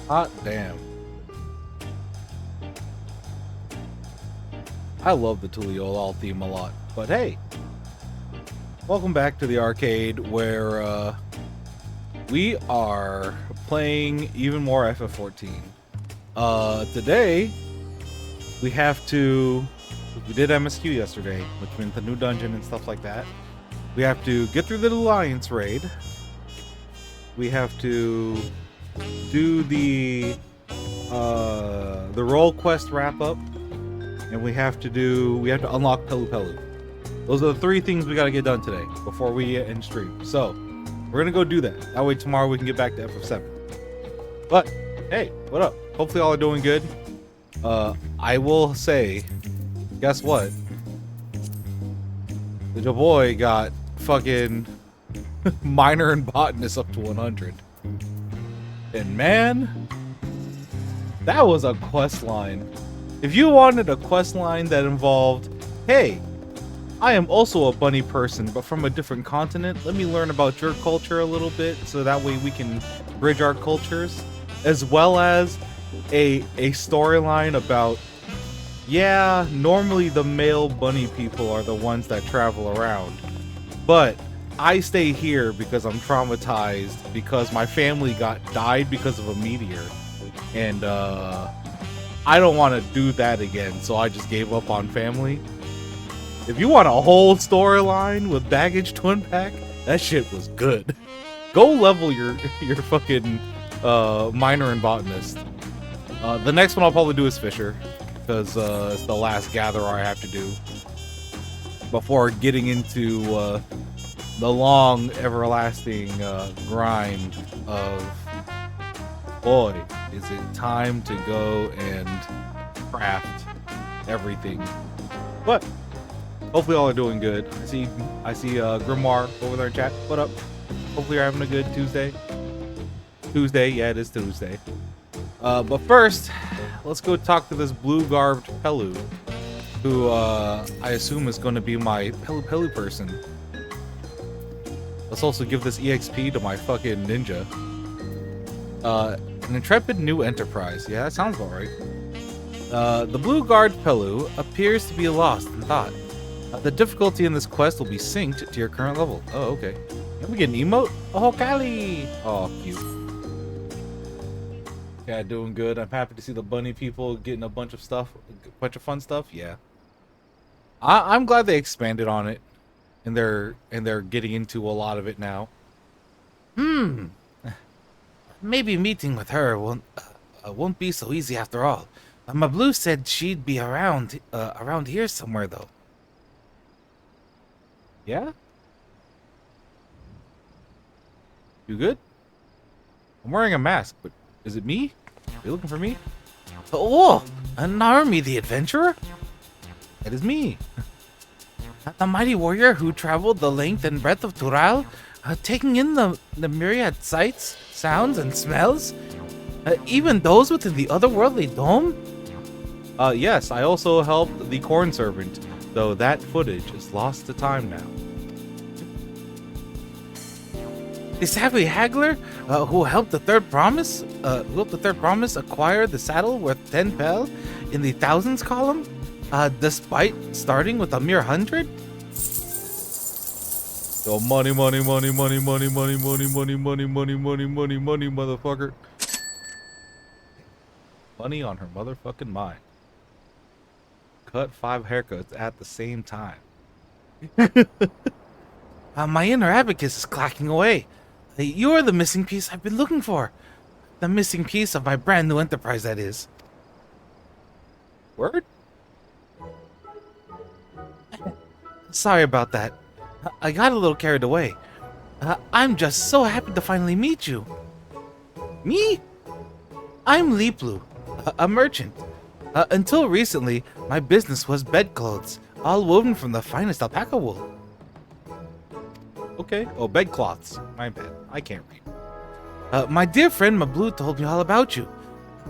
Hot damn. I love the Tuliolal theme a lot, but hey, welcome back to the arcade where we are playing even more FF14. Today we did MSQ yesterday, which means the new dungeon and stuff like that. We have to get through the Alliance raid. We have to do the role quest wrap up, and we have to unlock Pelu Pelu. Those are the three things we gotta get done today before we end stream. So we're gonna go do that. That way tomorrow we can get back to FF7. But hey, what up? Hopefully all are doing good. I will say, guess what? The boy got fucking minor and botanist up to 100. And man, that was a quest line. If you wanted a quest line that involved, hey, I am also a bunny person, but from a different continent, let me learn about your culture a little bit so that way we can bridge our cultures, as well as a storyline about, yeah, normally the male bunny people are the ones that travel around, but I stay here because I'm traumatized because my family died because of a meteor, and I don't want to do that again, so I just gave up on family. If you want a whole storyline with baggage to unpack, that shit was good. Go level your fucking miner and botanist. The next one I'll probably do is Fisher, because it's the last gatherer I have to do before getting into the long, everlasting grind of, boy, is it time to go and craft everything. But hopefully all are doing good. I see Grimoire over there in chat. What up? Hopefully you're having a good Tuesday. Yeah, it is Tuesday. But first, let's go talk to this blue-garbed Pelu, who I assume is going to be my Pelu person. Let's also give this EXP to my fucking ninja. An intrepid new enterprise. Yeah, that sounds about right. The blue-guard Pelu appears to be lost in thought. The difficulty in this quest will be synced to your current level. Oh, okay. Can we get an emote? Oh, Kali! Oh, cute. Yeah, doing good. I'm happy to see the bunny people getting a bunch of fun stuff. Yeah. I'm glad they expanded on it, and they're getting into a lot of it now. Maybe meeting with her won't be so easy after all. My blue said she'd be around here somewhere though. Yeah? You good? I'm wearing a mask, but is it me? Are you looking for me? Oh, Narumi the adventurer? That is me. The mighty warrior who traveled the length and breadth of Tural, taking in the myriad sights, sounds, and smells, even those within the otherworldly dome? Yes, I also helped the corn servant, though that footage is lost to time now. The savvy haggler who helped the third promise acquire the saddle worth 10 pel in the thousands column, despite starting with a mere 100? So money, motherfucker. Money on her motherfucking mind. Cut 5 haircuts at the same time. My inner abacus is clacking away. You're the missing piece I've been looking for. The missing piece of my brand new enterprise, that is. Word? Sorry about that. I got a little carried away. I'm just so happy to finally meet you. Me? I'm Liplu, a merchant. Until recently, my business was bedclothes, all woven from the finest alpaca wool. Okay. Oh, bedcloths. My bad. I can't read. My dear friend Mablu told me all about you.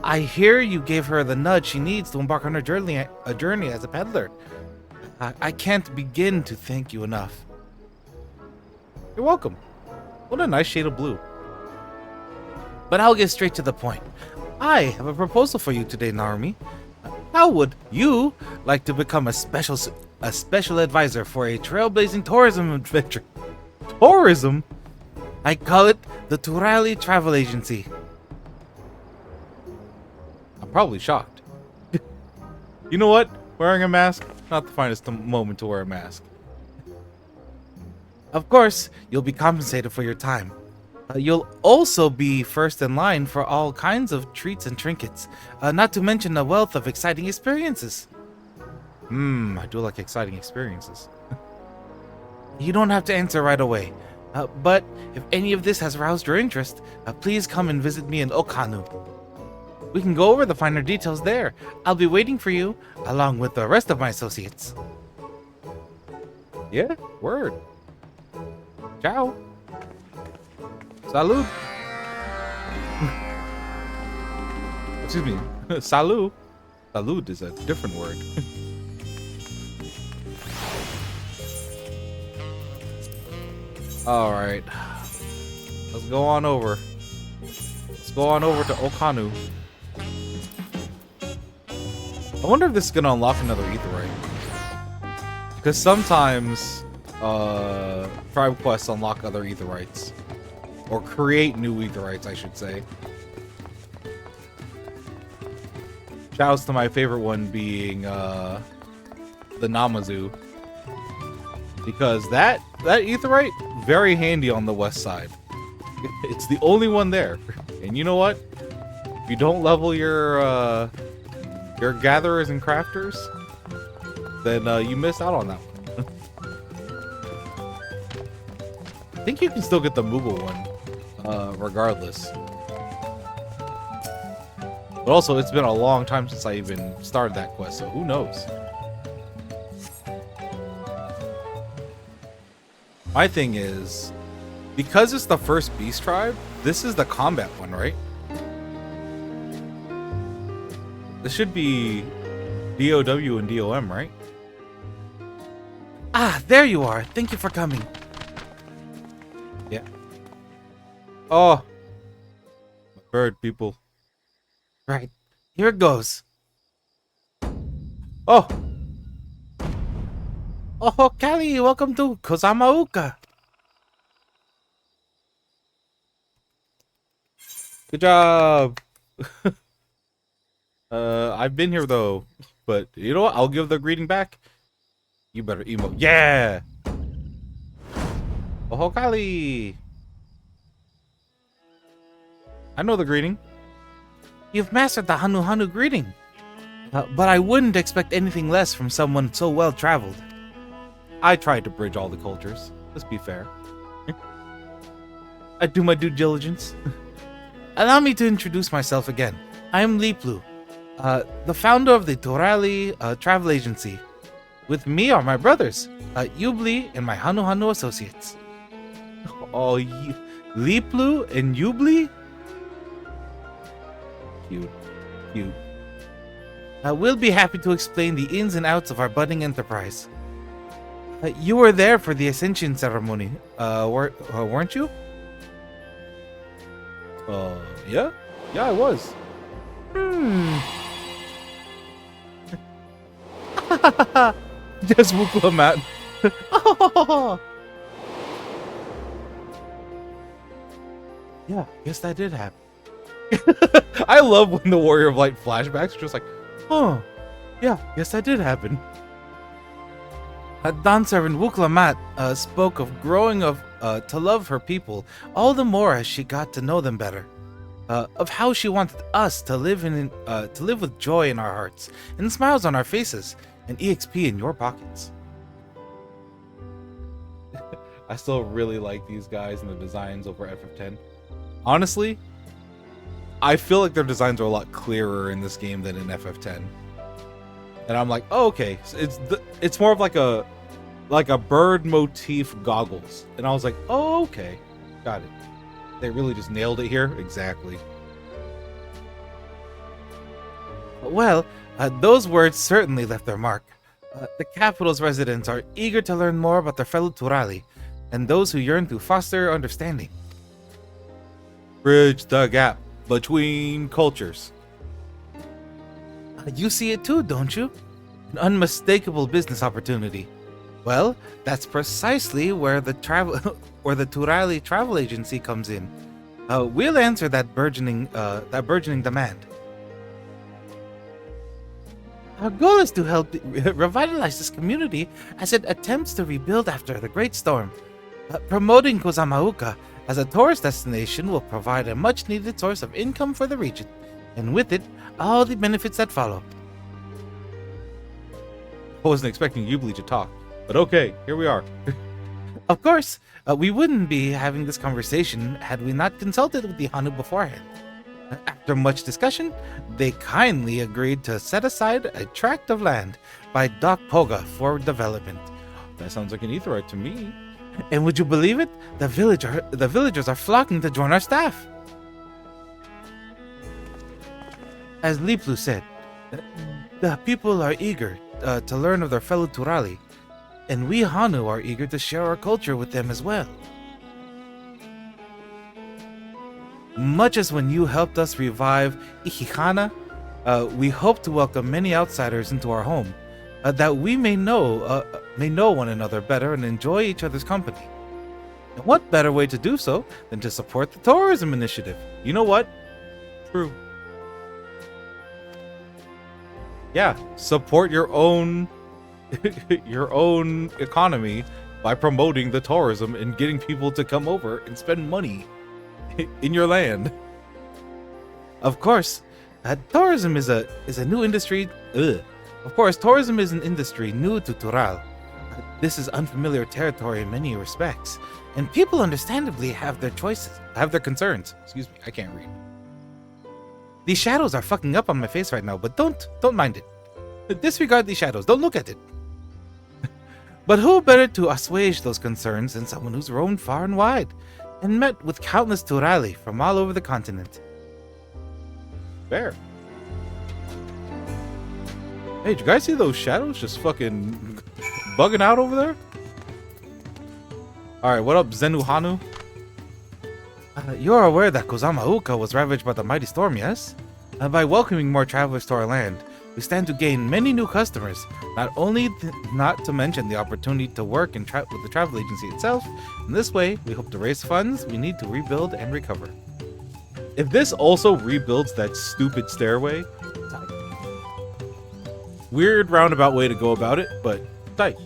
I hear you gave her the nudge she needs to embark on her journey as a peddler. I can't begin to thank you enough. You're welcome. What a nice shade of blue. But I'll get straight to the point. I have a proposal for you today, Narumi. How would you like to become a special advisor for a trailblazing tourism adventure? Tourism? I call it the Turali Travel Agency. I'm probably shocked. You know what? Wearing a mask, not the finest moment to wear a mask. Of course, you'll be compensated for your time. You'll also be first in line for all kinds of treats and trinkets, not to mention a wealth of exciting experiences. I do like exciting experiences. You don't have to answer right away, but if any of this has roused your interest, please come and visit me in Okanu. We can go over the finer details there. I'll be waiting for you, along with the rest of my associates. Yeah, word. Ciao. Salud. Excuse me. Salud. Salud is a different word. Alright. Let's go on over. Let's go on over to Okanu. I wonder if this is gonna unlock another Aetheryte. Because sometimes tribe quests unlock other Aetherytes. Or create new Aetherytes, I should say. Shouts to my favorite one being the Namazu. Because that Aetheryte, very handy on the west side. It's the only one there. And you know what? If you don't level your gatherers and crafters, then you miss out on that one. I think you can still get the Moogle one. Regardless. But also, it's been a long time since I even started that quest, so who knows? My thing is, because it's the first beast tribe, this is the combat one, right? This should be DOW and DOM, right? Ah, there you are. Thank you for coming. Yeah. Oh, bird people. Right, here it goes. Oh, Callie, welcome to Kozamauka. Good job. I've been here though, but you know what? I'll give the greeting back. You better emote. Yeah. Oh, Callie. I know the greeting. You've mastered the Hanu Hanu greeting. But I wouldn't expect anything less from someone so well traveled. I tried to bridge all the cultures. Let's be fair. I do my due diligence. Allow me to introduce myself again. I am Liplu, the founder of the Turali Travel Agency. With me are my brothers, Yubli and my Hanu Hanu associates. Oh, Liplu and Yubli? Cute. Cute. We'll be happy to explain the ins and outs of our budding enterprise. You were there for the Ascension ceremony, weren't you? Yeah? Yeah, I was. Just Wuklamat. Yeah, guess that did happen. I love when the Warrior of Light flashbacks are just like, oh, yeah, guess that did happen. Dawn servant Wuklamat spoke of growing to love her people all the more as she got to know them better. Of how she wanted us to live with joy in our hearts and smiles on our faces and EXP in your pockets. I still really like these guys and the designs over FF10. Honestly, I feel like their designs are a lot clearer in this game than in FF10. And I'm like, oh, okay. So it's more of like a bird motif goggles. And I was like, oh, okay. Got it. They really just nailed it here. Exactly. Well, those words certainly left their mark. The capital's residents are eager to learn more about their fellow Turali and those who yearn to foster understanding. Bridge the gap. between cultures. You see it too, don't you? An unmistakable business opportunity. Well, that's precisely where the Turali travel agency comes in. We'll answer that burgeoning demand. Our goal is to help revitalize this community as it attempts to rebuild after the Great Storm. Promoting Kozamauka as a tourist destination will provide a much-needed source of income for the region, and with it, all the benefits that follow. I wasn't expecting Yubli to talk, but okay, here we are. Of course, we wouldn't be having this conversation had we not consulted with the Hanu beforehand. After much discussion, they kindly agreed to set aside a tract of land by Doc Poga for development. That sounds like an aetheryte to me. And would you believe it? The villagers are flocking to join our staff. As Liplu said, the people are eager to learn of their fellow Turali, and we Hanu are eager to share our culture with them as well. Much as when you helped us revive Ihihana, we hope to welcome many outsiders into our home, that we may know one another better and enjoy each other's company. And what better way to do so than to support the tourism initiative? You know what? True. Yeah, support your own economy by promoting the tourism and getting people to come over and spend money in your land. Of course, tourism is a new industry. Of course, tourism is an industry new to Tural. This is unfamiliar territory in many respects, and people understandably have their concerns. Excuse me, I can't read. These shadows are fucking up on my face right now, but don't mind it. Disregard these shadows. Don't look at it. But who better to assuage those concerns than someone who's roamed far and wide and met with countless Turali from all over the continent? Fair. Hey, did you guys see those shadows just fucking bugging out over there? Alright, what up, Zenuhanu? You're aware that Kozamauka was ravaged by the mighty storm, yes? By welcoming more travelers to our land, we stand to gain many new customers, not to mention the opportunity to work with the travel agency itself. In this way, we hope to raise funds we need to rebuild and recover. If this also rebuilds that stupid stairway, tight. Weird roundabout way to go about it, but tight.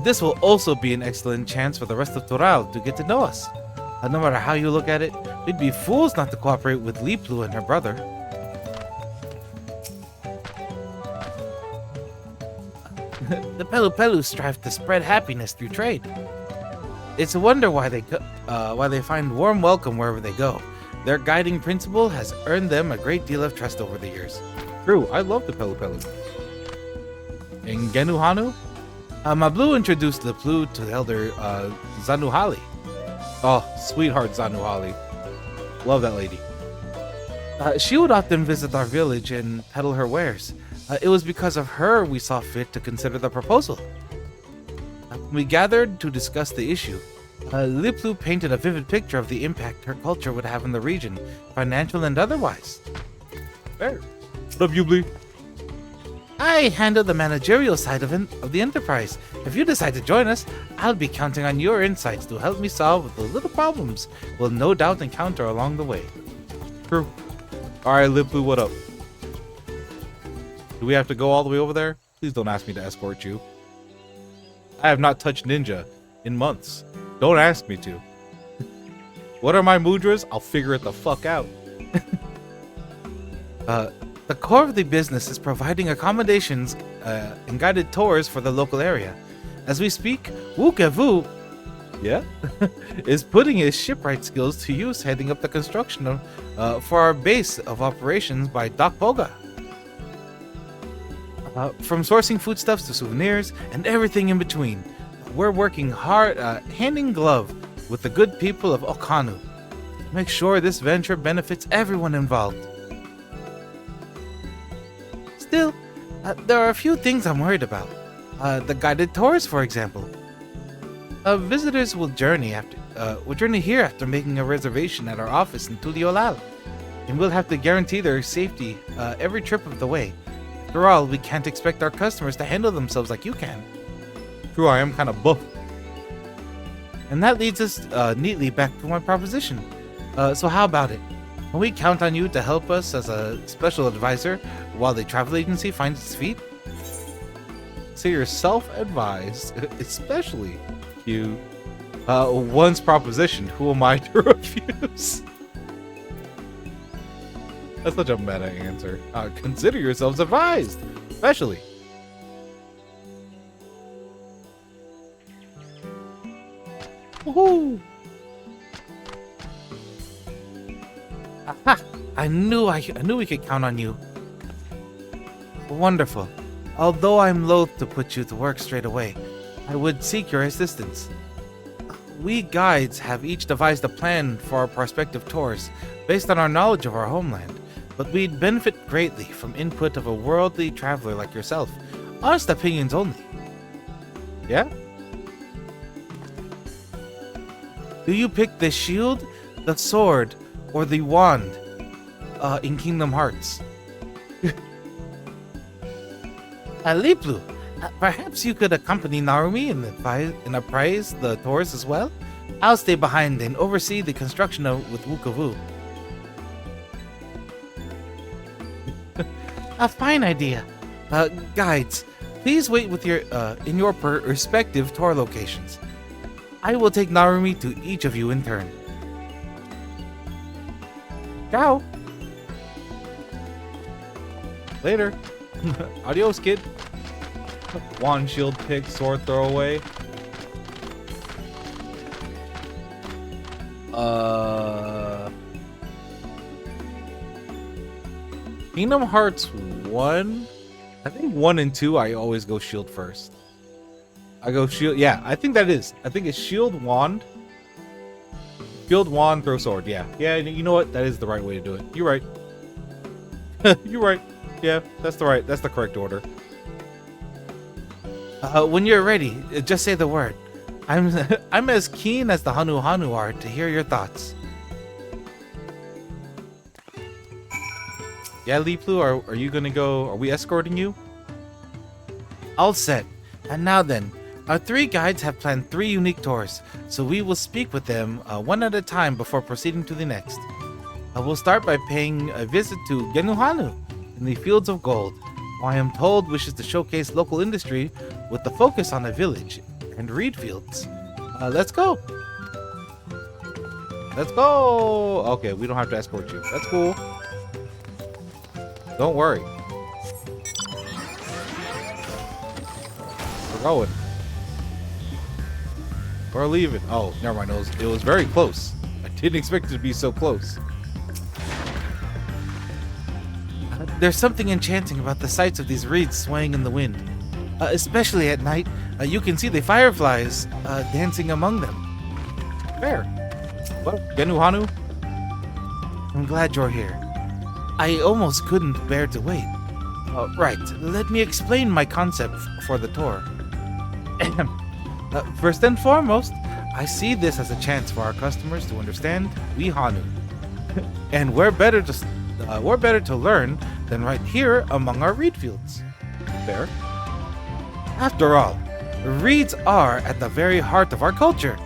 This will also be an excellent chance for the rest of Tural to get to know us. No matter how you look at it, we'd be fools not to cooperate with Liplu and her brother. The Pelu strive to spread happiness through trade. It's a wonder why they find warm welcome wherever they go. Their guiding principle has earned them a great deal of trust over the years. True, I love the Pelu. In Genuhanu, Mablu introduced the Plu to Elder Zanuhali. Oh, sweetheart Zanuhali. Love that lady. She would often visit our village and peddle her wares. It was because of her we saw fit to consider the proposal. We gathered to discuss the issue. Liplu painted a vivid picture of the impact her culture would have in the region, financial and otherwise. Fair. What up, Yubli? I handle the managerial side of the enterprise. If you decide to join us, I'll be counting on your insights to help me solve the little problems we'll no doubt encounter along the way. True. Alright, Liplu, what up? Do we have to go all the way over there? Please don't ask me to escort you. I have not touched Ninja in months. Don't ask me to. What are my mudras? I'll figure it the fuck out. The core of the business is providing accommodations and guided tours for the local area. As we speak, Wukevu, is putting his shipwright skills to use heading up the construction for our base of operations by Doc Poga. From sourcing foodstuffs to souvenirs and everything in between, we're working hard, hand in glove with the good people of Okanu to make sure this venture benefits everyone involved. Still, there are a few things I'm worried about. The guided tours, for example. Visitors will journey here after making a reservation at our office in Tuliolal. and we'll have to guarantee their safety every trip of the way. After all, we can't expect our customers to handle themselves like you can. True, I am kind of buff. And that leads us neatly back to my proposition. So how about it? Can we count on you to help us as a special advisor while the travel agency finds its feet? So you're self-advised, especially you. One's proposition. Who am I to refuse? That's such a meta answer. Consider yourselves advised, especially. Woohoo! Aha! I knew we could count on you. Wonderful. Although I'm loath to put you to work straight away, I would seek your assistance. We guides have each devised a plan for our prospective tours based on our knowledge of our homeland, but we'd benefit greatly from input of a worldly traveler like yourself. Honest opinions only. Yeah? Do you pick the shield, the sword, or the wand in Kingdom Hearts? Liplu, perhaps you could accompany Narumi and appraise the tours as well? I'll stay behind and oversee the construction with Wukavu. A fine idea. Guides, please wait with in your respective tour locations. I will take Narumi to each of you in turn. Ciao. Later. Adios, kid. Wand, shield pick, sword throwaway. Kingdom Hearts 1? I think 1 and 2 I always go shield first. I go shield, yeah, I think that is. I think it's shield, wand. Shield, wand, throw sword, yeah. Yeah, you know what? That is the right way to do it. You're right. You're right. Yeah, that's the correct order. When you're ready, just say the word. I'm as keen as the Hanu Hanu are to hear your thoughts. Yeah, Liplu, are you gonna go? Are we escorting you? All set. And now then, our 3 guides have planned 3 unique tours, so we will speak with them one at a time before proceeding to the next. We'll start by paying a visit to Genuhanu in the Fields of Gold, who I am told wishes to showcase local industry with the focus on a village and reed fields. Let's go. Let's go. Okay, we don't have to escort you. That's cool. Don't worry. We're going. We're leaving. Oh, never mind. It was very close. I didn't expect it to be so close. There's something enchanting about the sights of these reeds swaying in the wind. Especially at night, you can see the fireflies dancing among them. Fair. What? Genuhanu? I'm glad you're here. I almost couldn't bear to wait. Right, let me explain my concept for the tour. First and foremost, I see this as a chance for our customers to understand we Hanu. And we're better to learn than right here among our reed fields. Fair. After all, reeds are at the very heart of our culture.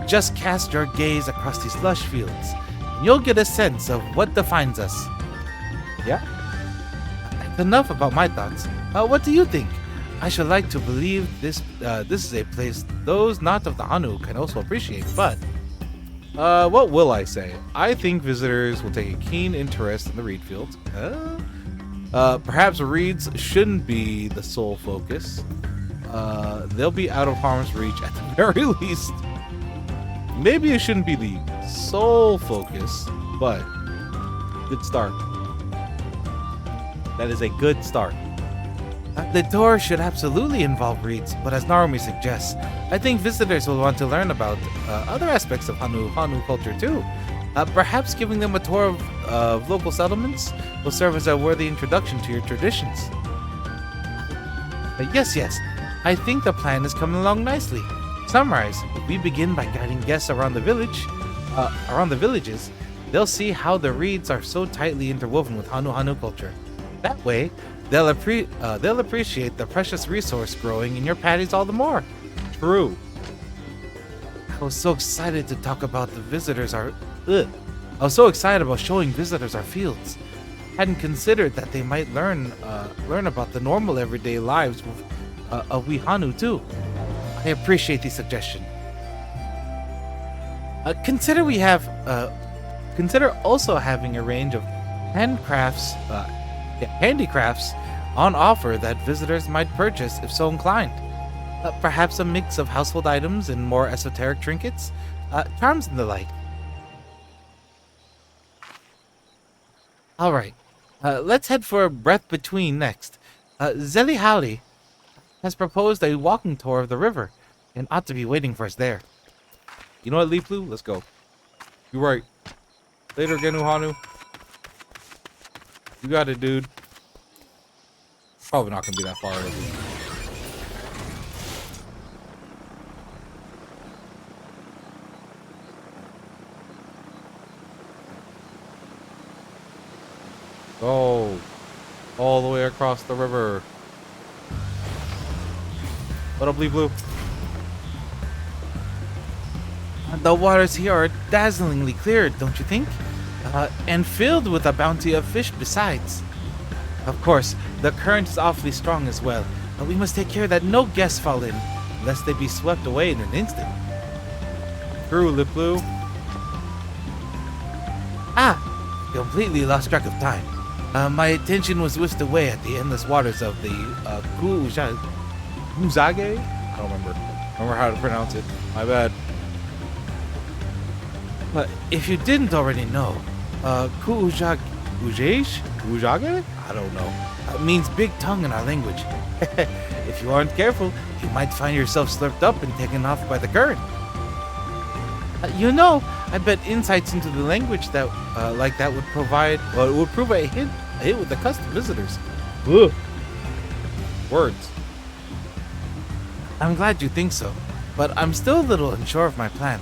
Just cast your gaze across these lush fields, and you'll get a sense of what defines us. Yeah? Enough about my thoughts. What do you think? I should like to believe this is a place those not of the Hanu can also appreciate, but what will I say? I think visitors will take a keen interest in the reed fields. Perhaps reeds shouldn't be the sole focus. They'll be out of harm's reach at the very least. Maybe it shouldn't be the sole focus, but good start. That is a good start. The tour should absolutely involve reeds, but as Narumi suggests, I think visitors will want to learn about other aspects of Hanu culture too. Perhaps giving them a tour of local settlements will serve as a worthy introduction to your traditions. Yes, I think the plan is coming along nicely. To summarize, we begin by guiding guests around the villages, they'll see how the reeds are so tightly interwoven with Hanu Hanu culture. That way, they'll appreciate the precious resource growing in your paddies all the more. True. I was so excited to talk about the visitors our ugh. I was so excited about showing visitors our fields. Hadn't considered that they might learn about the normal everyday lives of we Hanu too. I appreciate the suggestion. Consider also having a range of handicrafts on offer that visitors might purchase if so inclined. Perhaps a mix of household items and more esoteric trinkets, charms and the like. Alright, let's head for Breath Between next. Zelihali has proposed a walking tour of the river and ought to be waiting for us there. You know what, Leaflu? Let's go. You're right. Later, Genuhanu. You got it, dude. Probably not gonna be that far. Go all the way across the river. What up, Leaflu? The waters here are dazzlingly clear, don't you think? And filled with a bounty of fish besides. Of course, the current is awfully strong as well, but we must take care that no guests fall in, lest they be swept away in an instant. True, Leaflu. Completely lost track of time. My attention was whisked away at the endless waters of the Kuuzage? I don't remember how to pronounce it. My bad. But if you didn't already know, Kuuzage? I don't know. Means big tongue in our language. If you aren't careful, you might find yourself slurped up and taken off by the current. I bet insights into the language that like that would prove a hit with the custom visitors. Ugh. Words. I'm glad you think so, but I'm still a little unsure of my plan.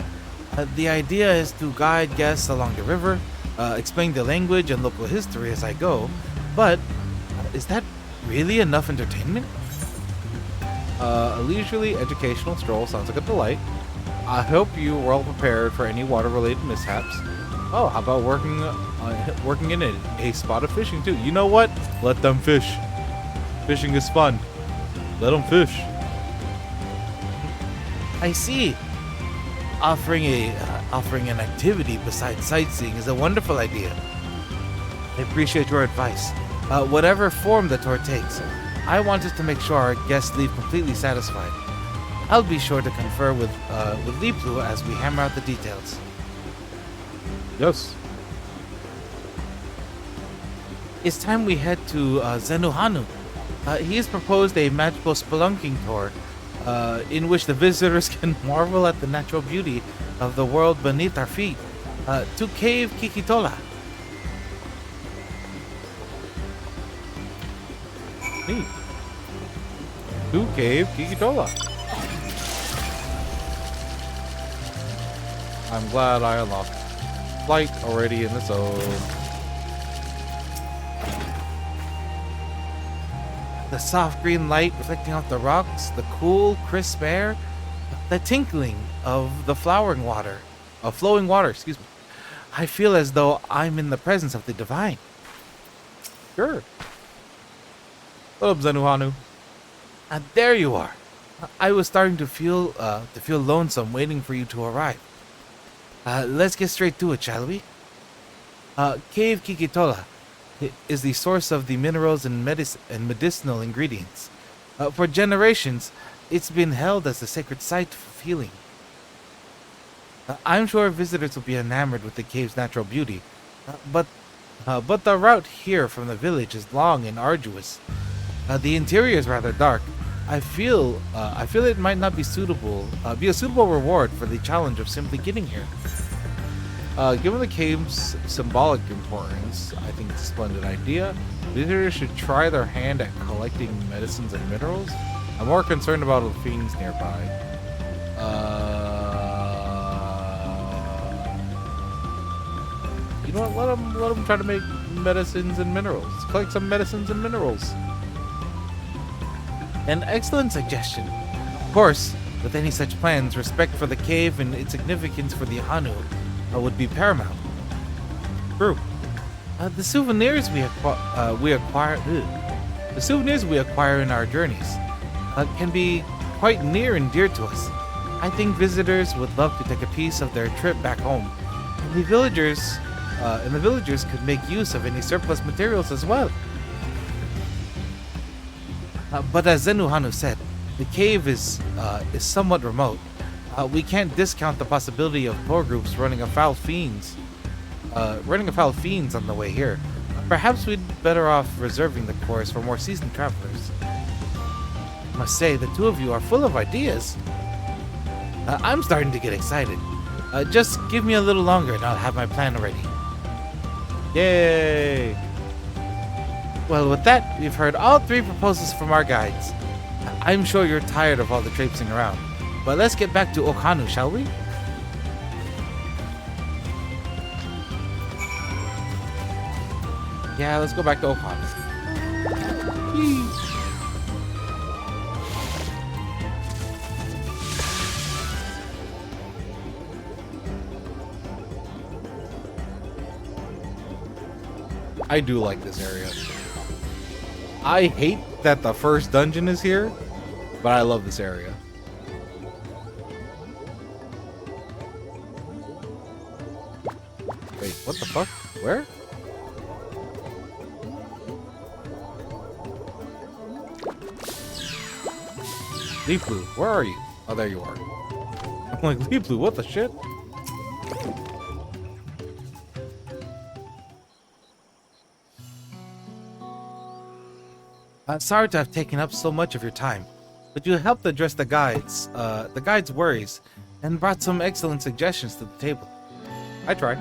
The idea is to guide guests along the river, explain the language and local history as I go, but is that really enough entertainment? A leisurely educational stroll sounds like a delight. I hope you were all prepared for any water-related mishaps. Oh, how about working in a spot of fishing too? You know what? Let them fish. Fishing is fun. Let them fish. I see. Offering an activity besides sightseeing is a wonderful idea. I appreciate your advice. Whatever form the tour takes, I wanted to make sure our guests leave completely satisfied. I'll be sure to confer with Leeplu as we hammer out the details. Yes. It's time we head to Zenuhanu. He has proposed a magical spelunking tour in which the visitors can marvel at the natural beauty of the world beneath our feet. To Cave Kikitola. Neat. To Cave Kikitola. I'm glad I unlocked flight already in the zone. The soft green light reflecting off the rocks, the cool, crisp air, the tinkling of the flowing water, excuse me. I feel as though I'm in the presence of the divine. Sure. What up, Zenuhanu? There you are. I was starting to feel lonesome waiting for you to arrive. Let's get straight to it, shall we? Cave Kikitola is the source of the minerals and medicinal ingredients. For generations, it's been held as a sacred site for healing. I'm sure visitors will be enamored with the cave's natural beauty, but the route here from the village is long and arduous. The interior is rather dark. I feel it might not be a suitable reward for the challenge of simply getting here. Given the cave's symbolic importance, I think it's a splendid idea. Visitors should try their hand at collecting medicines and minerals. I'm more concerned about the fiends nearby. Let him try to make medicines and minerals. Collect some medicines and minerals. An excellent suggestion. Of course, with any such plans, respect for the cave and its significance for the Hanu would be paramount. True. The souvenirs we acquire in our journeys can be quite near and dear to us. I think visitors would love to take a piece of their trip back home, and the villagers could make use of any surplus materials as well. But as Zenu Hanu said, the cave is somewhat remote. We can't discount the possibility of tour groups running afoul fiends on the way here. Perhaps we'd better off reserving the course for more seasoned travelers. I must say, the two of you are full of ideas. I'm starting to get excited. Just give me a little longer and I'll have my plan ready. Yay! Well, with that, we've heard all three proposals from our guides. I'm sure you're tired of all the traipsing around, but let's get back to Okhanu, shall we? Yeah, let's go back to Okhanu. I do like this area. I hate that the first dungeon is here, but I love this area. Wait, what the fuck? Where? Leaflu, where are you? Oh, there you are. I'm like, Leaflu, what the shit? Sorry to have taken up so much of your time, but you helped address the guide's worries and brought some excellent suggestions to the table. I tried.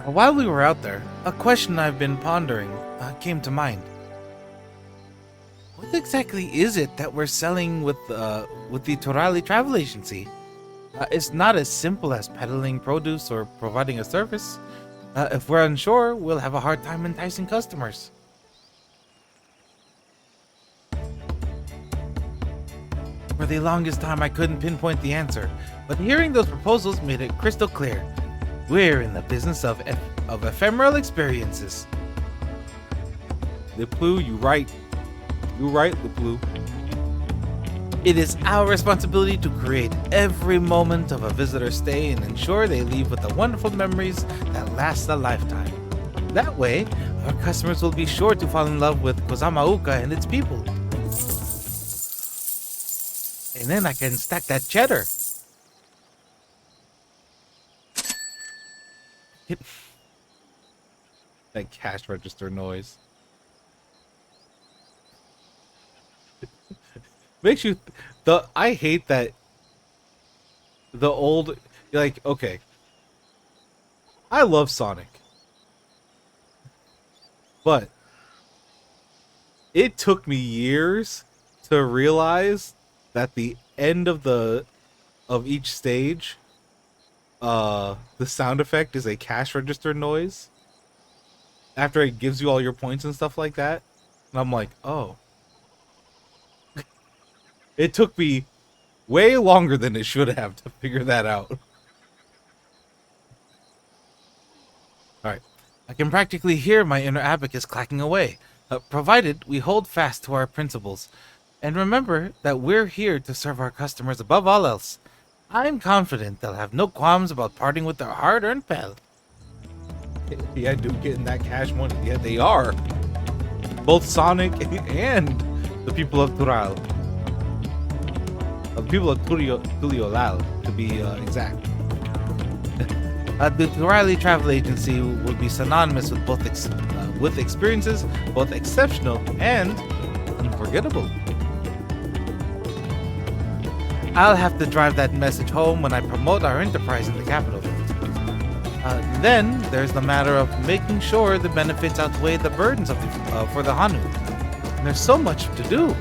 While we were out there, a question I've been pondering came to mind. What exactly is it that we're selling with the Torali travel agency? It's not as simple as peddling produce or providing a service. If we're unsure, we'll have a hard time enticing customers. For the longest time, I couldn't pinpoint the answer, but hearing those proposals made it crystal clear. We're in the business of ephemeral experiences. Liplu, you right. You right, Liplu. It is our responsibility to create every moment of a visitor's stay and ensure they leave with the wonderful memories that last a lifetime. That way, our customers will be sure to fall in love with Kozamauka and its people. And then I can stack that cheddar. That cash register noise. Makes you I hate that the old, like, okay, I love Sonic, but it took me years to realize that the end of each stage, the sound effect is a cash register noise after it gives you all your points and stuff like that. And I'm like, oh. It took me way longer than it should have to figure that out. Alright. I can practically hear my inner abacus clacking away, provided we hold fast to our principles. And remember that we're here to serve our customers above all else. I'm confident they'll have no qualms about parting with their hard-earned pal. Yeah, dude, getting that cash money. Yeah, they are. Both Sonic and the people of Tural. The people of Tuliolal, to be exact. The Turali Travel Agency will be synonymous with both with experiences both exceptional and unforgettable. I'll have to drive that message home when I promote our enterprise in the capital. Then there's the matter of making sure the benefits outweigh the burdens of for the Hanu. And there's so much to do.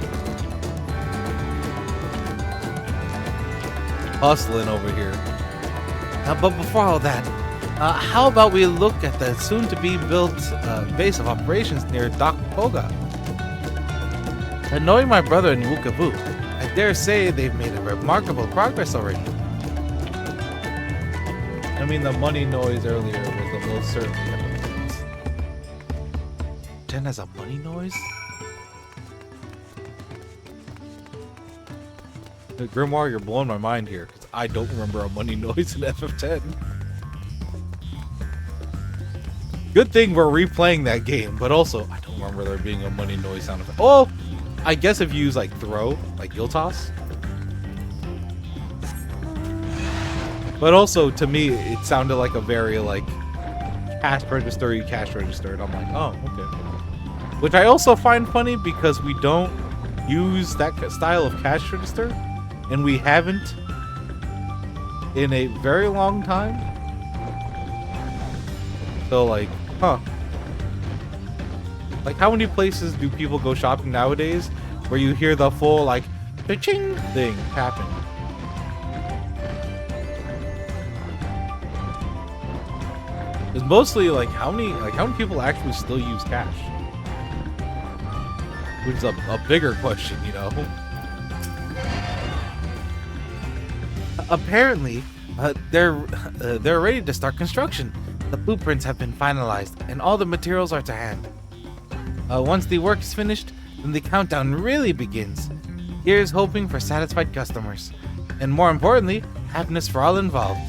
Hustling over here. But before all that, how about we look at the soon-to-be-built base of operations near Dock Poga? Knowing my brother in Wukabu, I dare say they've made a remarkable progress already. I mean, the money noise earlier was the most certain evidence. Jen has a money noise? Grimoire, you're blowing my mind here, because I don't remember a money noise in FF10. Good thing we're replaying that game, but also, I don't remember there being a money noise sound effect. Oh! I guess if you use, like, throw, like Gil Toss. But also, to me, it sounded like a very, like, cash register, and I'm like, oh, okay. Which I also find funny because we don't use that style of cash register, and we haven't in a very long time. So, like, huh. Like, how many places do people go shopping nowadays where you hear the full, like, cha-ching thing happen? It's mostly, like, how many people actually still use cash? Which is a bigger question, you know? Apparently, they're ready to start construction. The blueprints have been finalized, and all the materials are to hand. Once the work is finished, then the countdown really begins. Here's hoping for satisfied customers, and more importantly, happiness for all involved,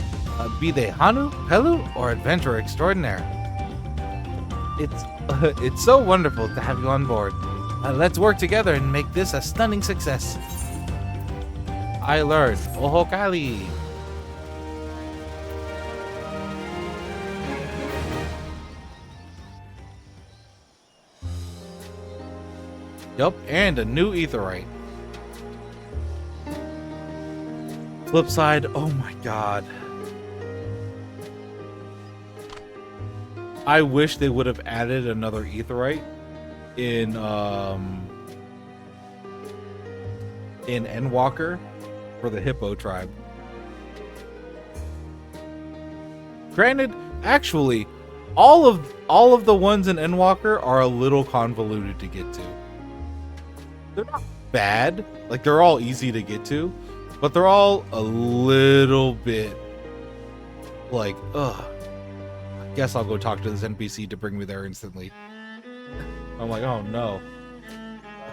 be they Hanu, Pelu, or adventurer extraordinaire. It's so wonderful to have you on board. Let's work together and make this a stunning success. I learned Ohokali. Yup, and a new aetheryte. Flip side, oh my god. I wish they would have added another aetheryte in Endwalker for the Hippo tribe. Granted, actually, all of the ones in Endwalker are a little convoluted to get to. They're not bad, like they're all easy to get to, but they're all a little bit like, ugh. I guess I'll go talk to this NPC to bring me there instantly. I'm like, oh no.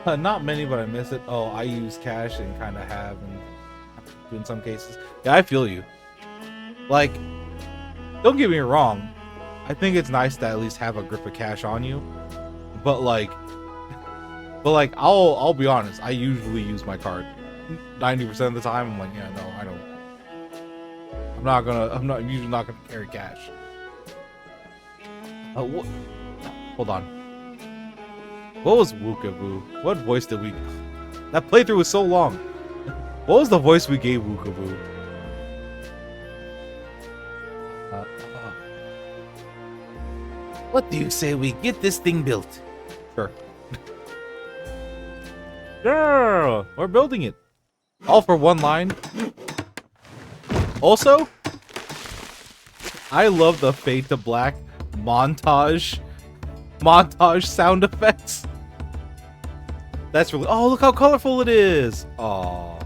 Not many, but I miss it. Oh, I use cash and kind of have in some cases. Yeah, I feel you. Like, don't get me wrong. I think it's nice to at least have a grip of cash on you, but like, I'll be honest. I usually use my card 90% of the time. I'm like, yeah, no, I don't. I'm usually not gonna carry cash. Hold on. What was Wukabu? What voice did we? That playthrough was so long. What was the voice we gave Wukabu? What do you say we get this thing built? Sure. Yeah, we're building it. All for one line. Also, I love the Fade to Black montage sound effects. That's really. Oh, look how colorful it is. Aww.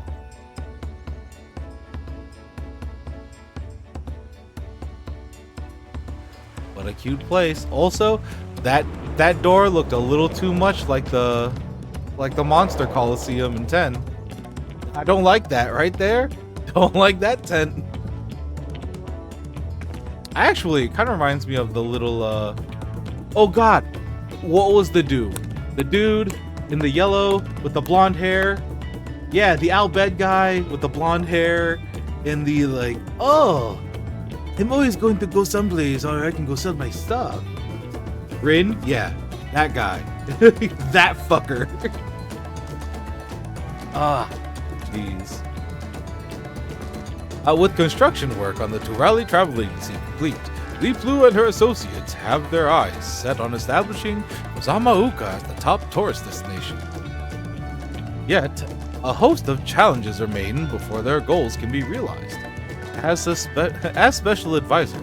What a cute place. Also, that door looked a little too much like the Monster Coliseum in 10. I don't like that right there. Don't like that tent. Actually, it kind of reminds me of the little oh god, what was the dude? The dude in the yellow with the blonde hair. Yeah, the Al Bed guy with the blonde hair and the like, oh, I'm always going to go someplace or I can go sell my stuff. Rin? Yeah, that guy. That fucker. Ah, jeez. With construction work on the Turali Travel Agency complete, Liplu and her associates have their eyes set on establishing Ozamauka as the top tourist destination. Yet, a host of challenges remain before their goals can be realized. As special advisor,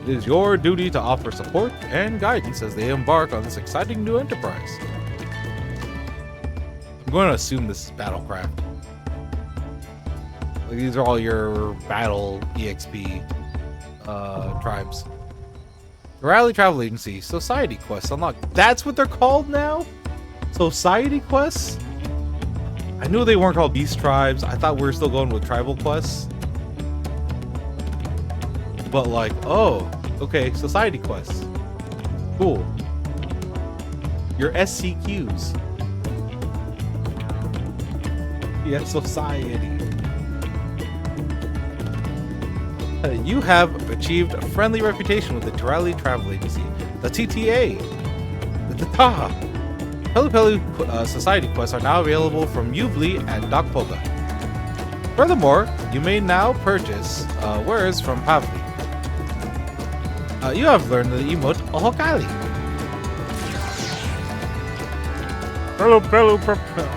it is your duty to offer support and guidance as they embark on this exciting new enterprise. I'm going to assume this is Battlecraft. Like, these are all your battle EXP tribes. The Rally Travel Agency, Society Quests unlocked. That's what they're called now? Society Quests? I knew they weren't called Beast Tribes. I thought we were still going with Tribal Quests. But like, oh, okay, Society Quests. Cool. Your SCQs. Yeah, Society. You have achieved a friendly reputation with the Rally Travel Agency, the TTA. The TTA. Pelu Pelu Society Quests are now available from Ubli and Dokpoga. Furthermore, you may now purchase wares from Pavli. You have learned the emote Ohokali. Pelu Pelu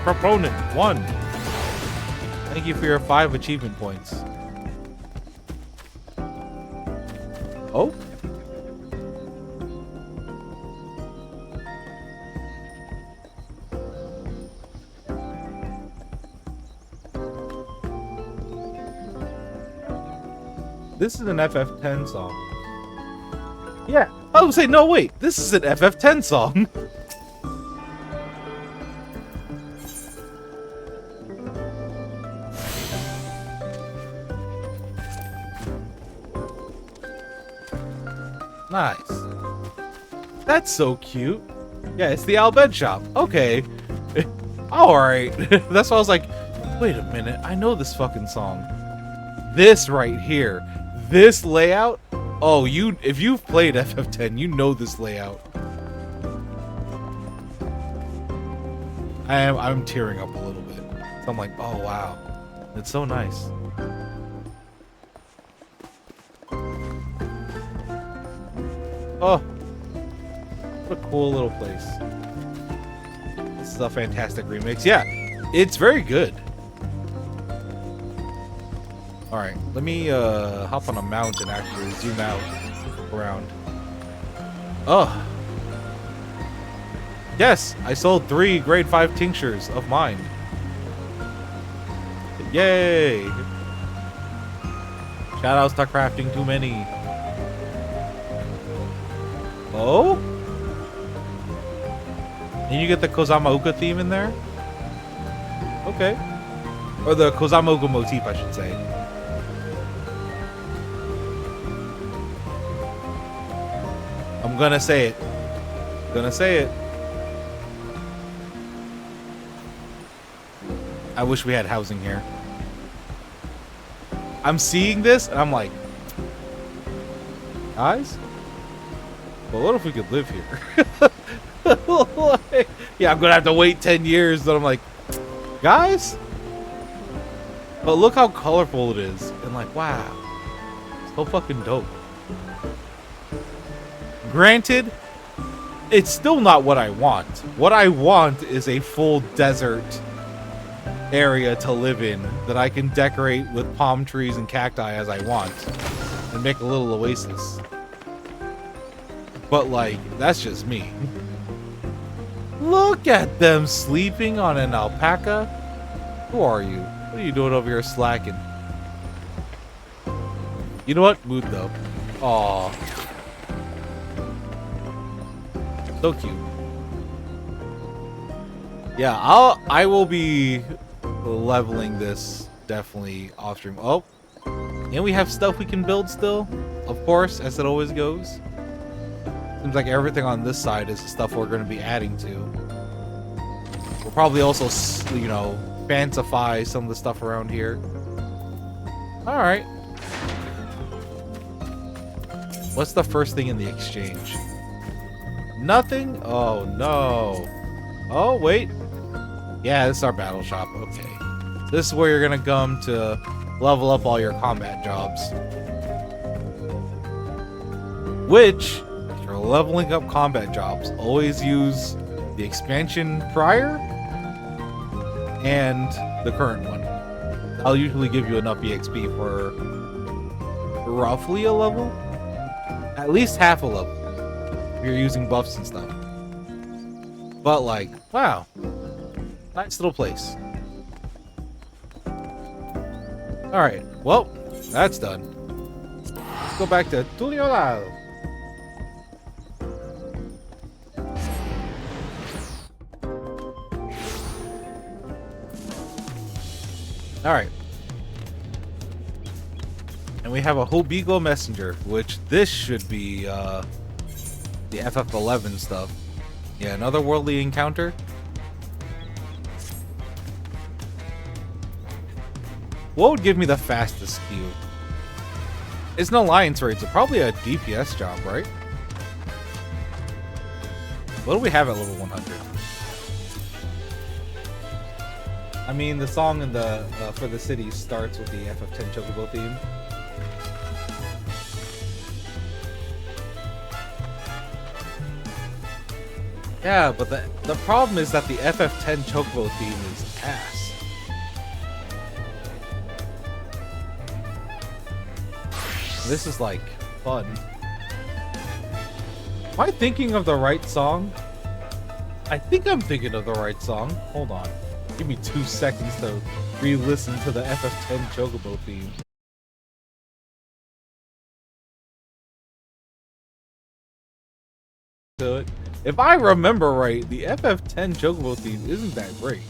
Proponent 1. Thank you for your 5 achievement points. Oh? This is an FF10 song. Yeah, I was say no wait, this is an FF10 song. Nice. That's so cute. Yeah, it's the Albed shop. Okay. Alright. That's why I was like, wait a minute, I know this fucking song. This right here. This layout? Oh, if you've played FF10, you know this layout. I'm tearing up a little bit. So I'm like, oh wow. It's so nice. Oh, what a cool little place. This is a fantastic remix. Yeah, it's very good. Alright, let me hop on a mount and actually zoom out around. Oh. Yes, I sold 3 grade 5 tinctures of mine. Yay! Shoutouts to crafting too many. Oh? And you get the Kozama Uka theme in there? Okay. Or the Kozama Uka motif, I should say. I'm gonna say it. Gonna say it. I wish we had housing here. I'm seeing this and I'm like, guys? Well, what if we could live here? Like, yeah, I'm gonna have to wait 10 years. Then I'm like, guys? But look how colorful it is. And like, wow. So fucking dope. Granted, it's still not what I want. What I want is a full desert area to live in that I can decorate with palm trees and cacti as I want and make a little oasis. But like, that's just me. Look at them sleeping on an alpaca. Who are you? What are you doing over here slacking? You know what? Mood though. Aww. So cute. Yeah, I will be leveling this definitely off stream. Oh, and we have stuff we can build still, of course, as it always goes. Seems like everything on this side is stuff we're going to be adding to. We'll probably also, you know, fancify some of the stuff around here. All right. What's the first thing in the exchange? Nothing? Oh, no. Oh, wait. Yeah, this is our battle shop. Okay. This is where you're going to come to level up all your combat jobs. Which, if you're leveling up combat jobs, always use the expansion prior and the current one. I'll usually give you enough EXP for roughly a level. At least half a level. If you're using buffs and stuff. But like, wow. Nice little place. Alright, well, that's done. Let's go back to Tuliolal. Alright. And we have a Hobigo Messenger, which this should be the FF11 stuff. Yeah, another worldly encounter. What would give me the fastest queue? It's an alliance raid, so probably a DPS job, right? What do we have at level 100? I mean, the song in the for the city starts with the FF10 Chocobo theme. Yeah, but the problem is that the FF10 Chocobo theme is ass. This is like fun. Am I thinking of the right song? I think I'm thinking of the right song. Hold on. Give me 2 seconds to re-listen to the FF10 Chocobo theme. If I remember right, the FF10 Chocobo theme isn't that great.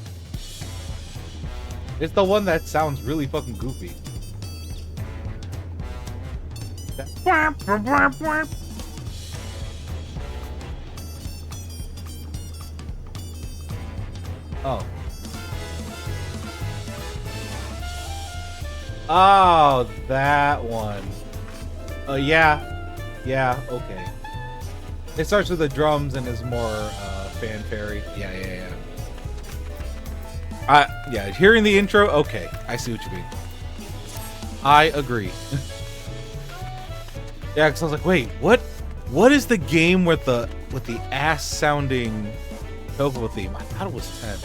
It's the one that sounds really fucking goofy. Oh. Oh, that one. Yeah. Yeah, okay. It starts with the drums and is more fanfare. Yeah. Yeah, hearing the intro, okay. I see what you mean. I agree. Yeah, because I was like, wait, what is the game with the ass sounding Chocobo theme? I thought it was 10.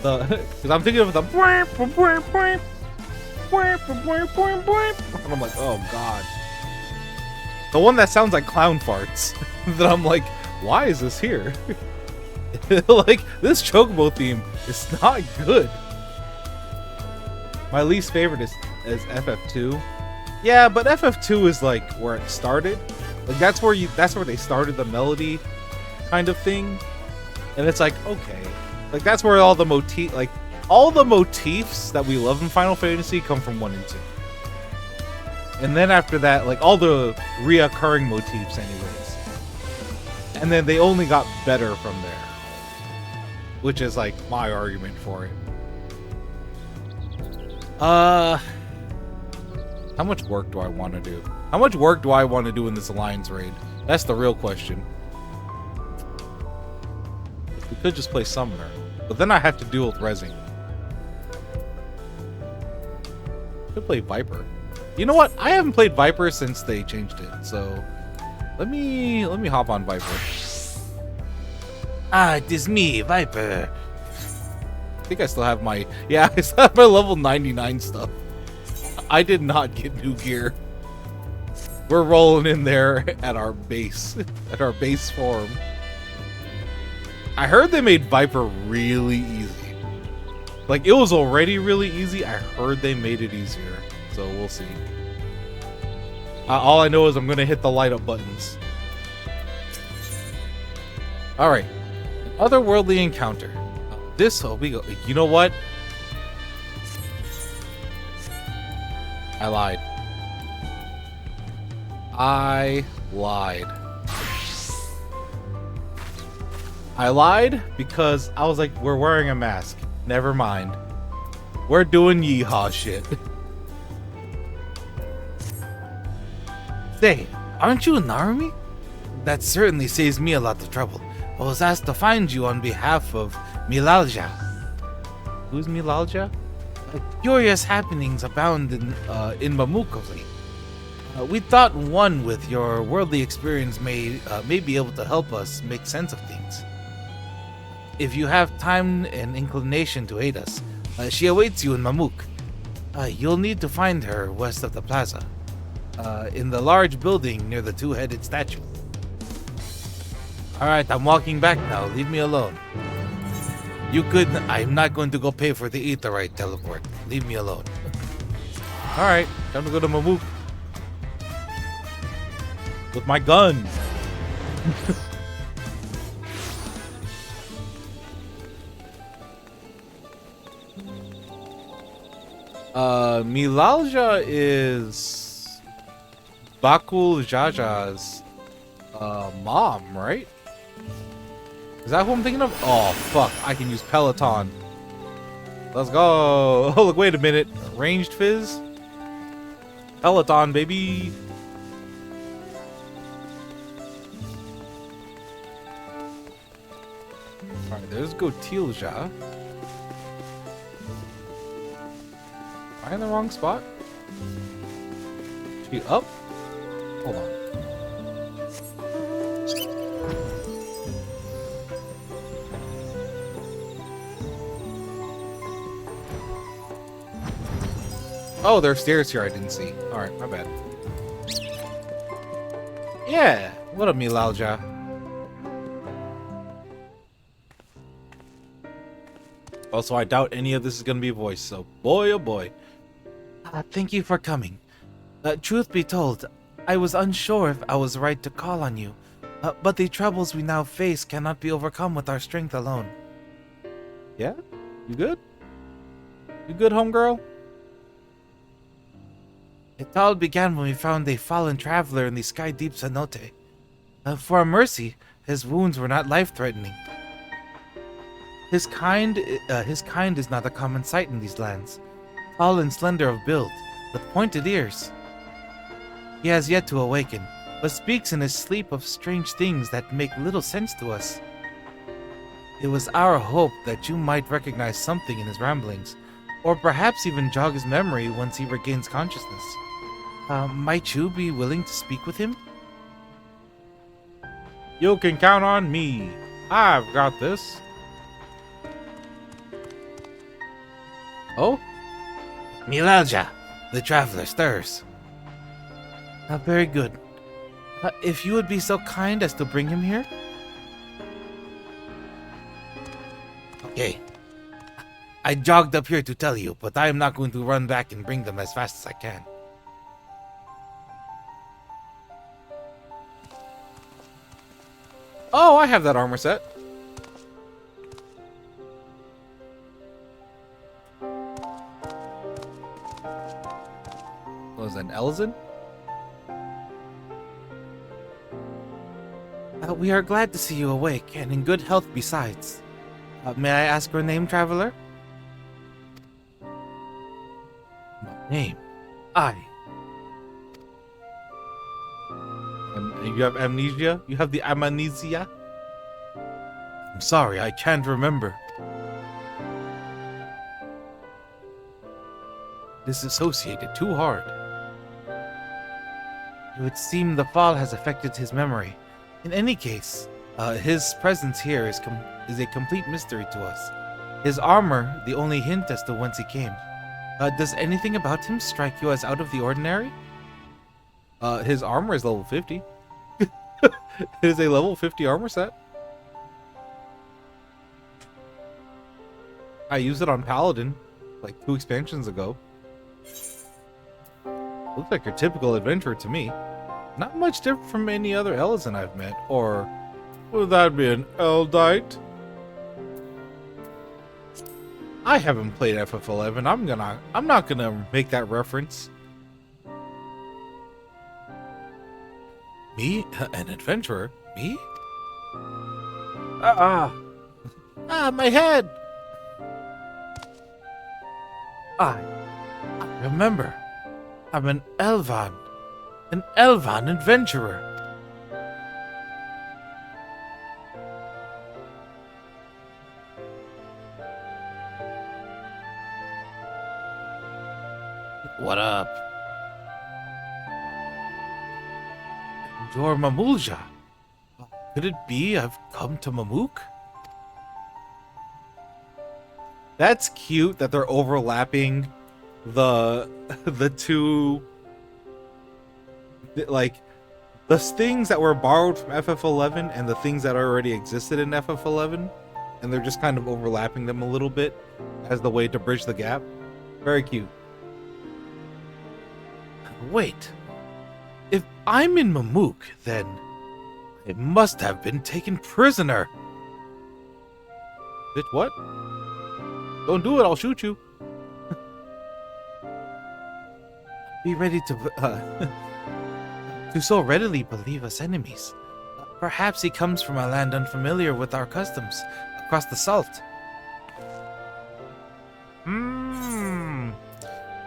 Because I'm thinking of the and I'm like, oh god. The one that sounds like clown farts. That I'm like, why is this here? Like, this Chocobo theme is not good. My least favorite is FF2. Yeah, but FF2 is like where it started. Like that's where they started the melody kind of thing. And it's like, okay. Like that's where all the motifs that we love in Final Fantasy come from 1 and 2. And then after that, like all the reoccurring motifs anyways. And then they only got better from there. Which is like my argument for it. How much work do I want to do? How much work do I want to do in this alliance raid? That's the real question. We could just play Summoner, but then I have to deal with Rezzing. Could play Viper. You know what? I haven't played Viper since they changed it, so let me hop on Viper. Ah, it is me, Viper. I think I still have my I still have my level 99 stuff. I did not get new gear. We're rolling in there at our base form. I heard they made Viper really easy. Like, it was already really easy. I heard they made it easier. So we'll see. All I know is I'm going to hit the light up buttons. Alright. Otherworldly encounter. This Hobigo. You know what? I lied. I lied because I was like, we're wearing a mask. Never mind. We're doing yeehaw shit. Say, aren't you Narumi? That certainly saves me a lot of trouble. I was asked to find you on behalf of Milalja. Who's Milalja? Curious happenings abound in Mamuk of late. We thought one with your worldly experience may be able to help us make sense of things. If you have time and inclination to aid us, she awaits you in Mamuk. You'll need to find her west of the plaza. In the large building near the two-headed statue. Alright, I'm walking back now. Leave me alone. I'm not going to go pay for the Aetheryte teleport. Leave me alone. Alright, time to go to Mamook. With my gun. Milalja is Bakul Jaja's mom, right? Is that who I'm thinking of? Oh, fuck. I can use Peloton. Let's go. Oh, look, wait a minute. Ranged Fizz? Peloton, baby. Alright, there's Gotilja. Am I in the wrong spot? She up? Hold on. Oh, there are stairs here I didn't see. Alright, my bad. Yeah, what up, Milalja? Also, I doubt any of this is gonna be voiced, so boy oh boy. Thank you for coming. Truth be told, I was unsure if I was right to call on you, but the troubles we now face cannot be overcome with our strength alone. Yeah? You good? You good, homegirl? It all began when we found a fallen traveler in the sky deep cenote. For a mercy, his wounds were not life-threatening. His kind is not a common sight in these lands. Tall and slender of build, with pointed ears. He has yet to awaken, but speaks in his sleep of strange things that make little sense to us. It was our hope that you might recognize something in his ramblings, or perhaps even jog his memory once he regains consciousness. Might you be willing to speak with him? You can count on me. I've got this. Oh? Milalja, the traveler stirs. Very good. If you would be so kind as to bring him here? Okay. I jogged up here to tell you, but I am not going to run back and bring them as fast as I can. Oh, I have that armor set. Was that an Elzen? We are glad to see you awake and in good health besides. May I ask your name, traveler? My name? You have amnesia? You have the amnesia? I'm sorry, I can't remember. Disassociated too hard. It would seem the fall has affected his memory. In any case, his presence here is a complete mystery to us. His armor, the only hint as to whence he came. Does anything about him strike you as out of the ordinary? His armor is level 50. It is a level 50 armor set. I used it on Paladin like 2 expansions ago. Looks like your typical adventurer to me. Not much different from any other Elzen I've met. Or would that be an Eldite? I haven't played FF11. I'm not gonna make that reference. Me? An adventurer? Me? My head! I remember. I'm an Elvan adventurer. What up? You're Mamulja. Could it be I've come to Mamook? That's cute that they're overlapping the the two like the things that were borrowed from FF11 and the things that already existed in FF11, and they're just kind of overlapping them a little bit as the way to bridge the gap. Very cute. Wait. If I'm in Mamook, then it must have been taken prisoner. Bitch, what? Don't do it, I'll shoot you. Be ready to so readily believe us enemies. Perhaps he comes from a land unfamiliar with our customs, across the salt.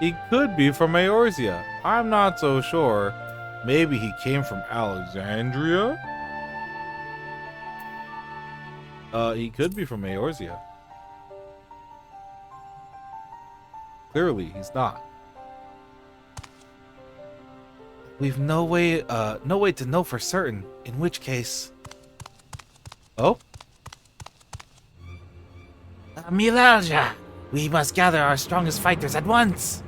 He could be from Eorzea. I'm not so sure. Maybe he came from Alexandria? He could be from Eorzea. Clearly, he's not. We've no way to know for certain, in which case... Oh? Milalja! We must gather our strongest fighters at once!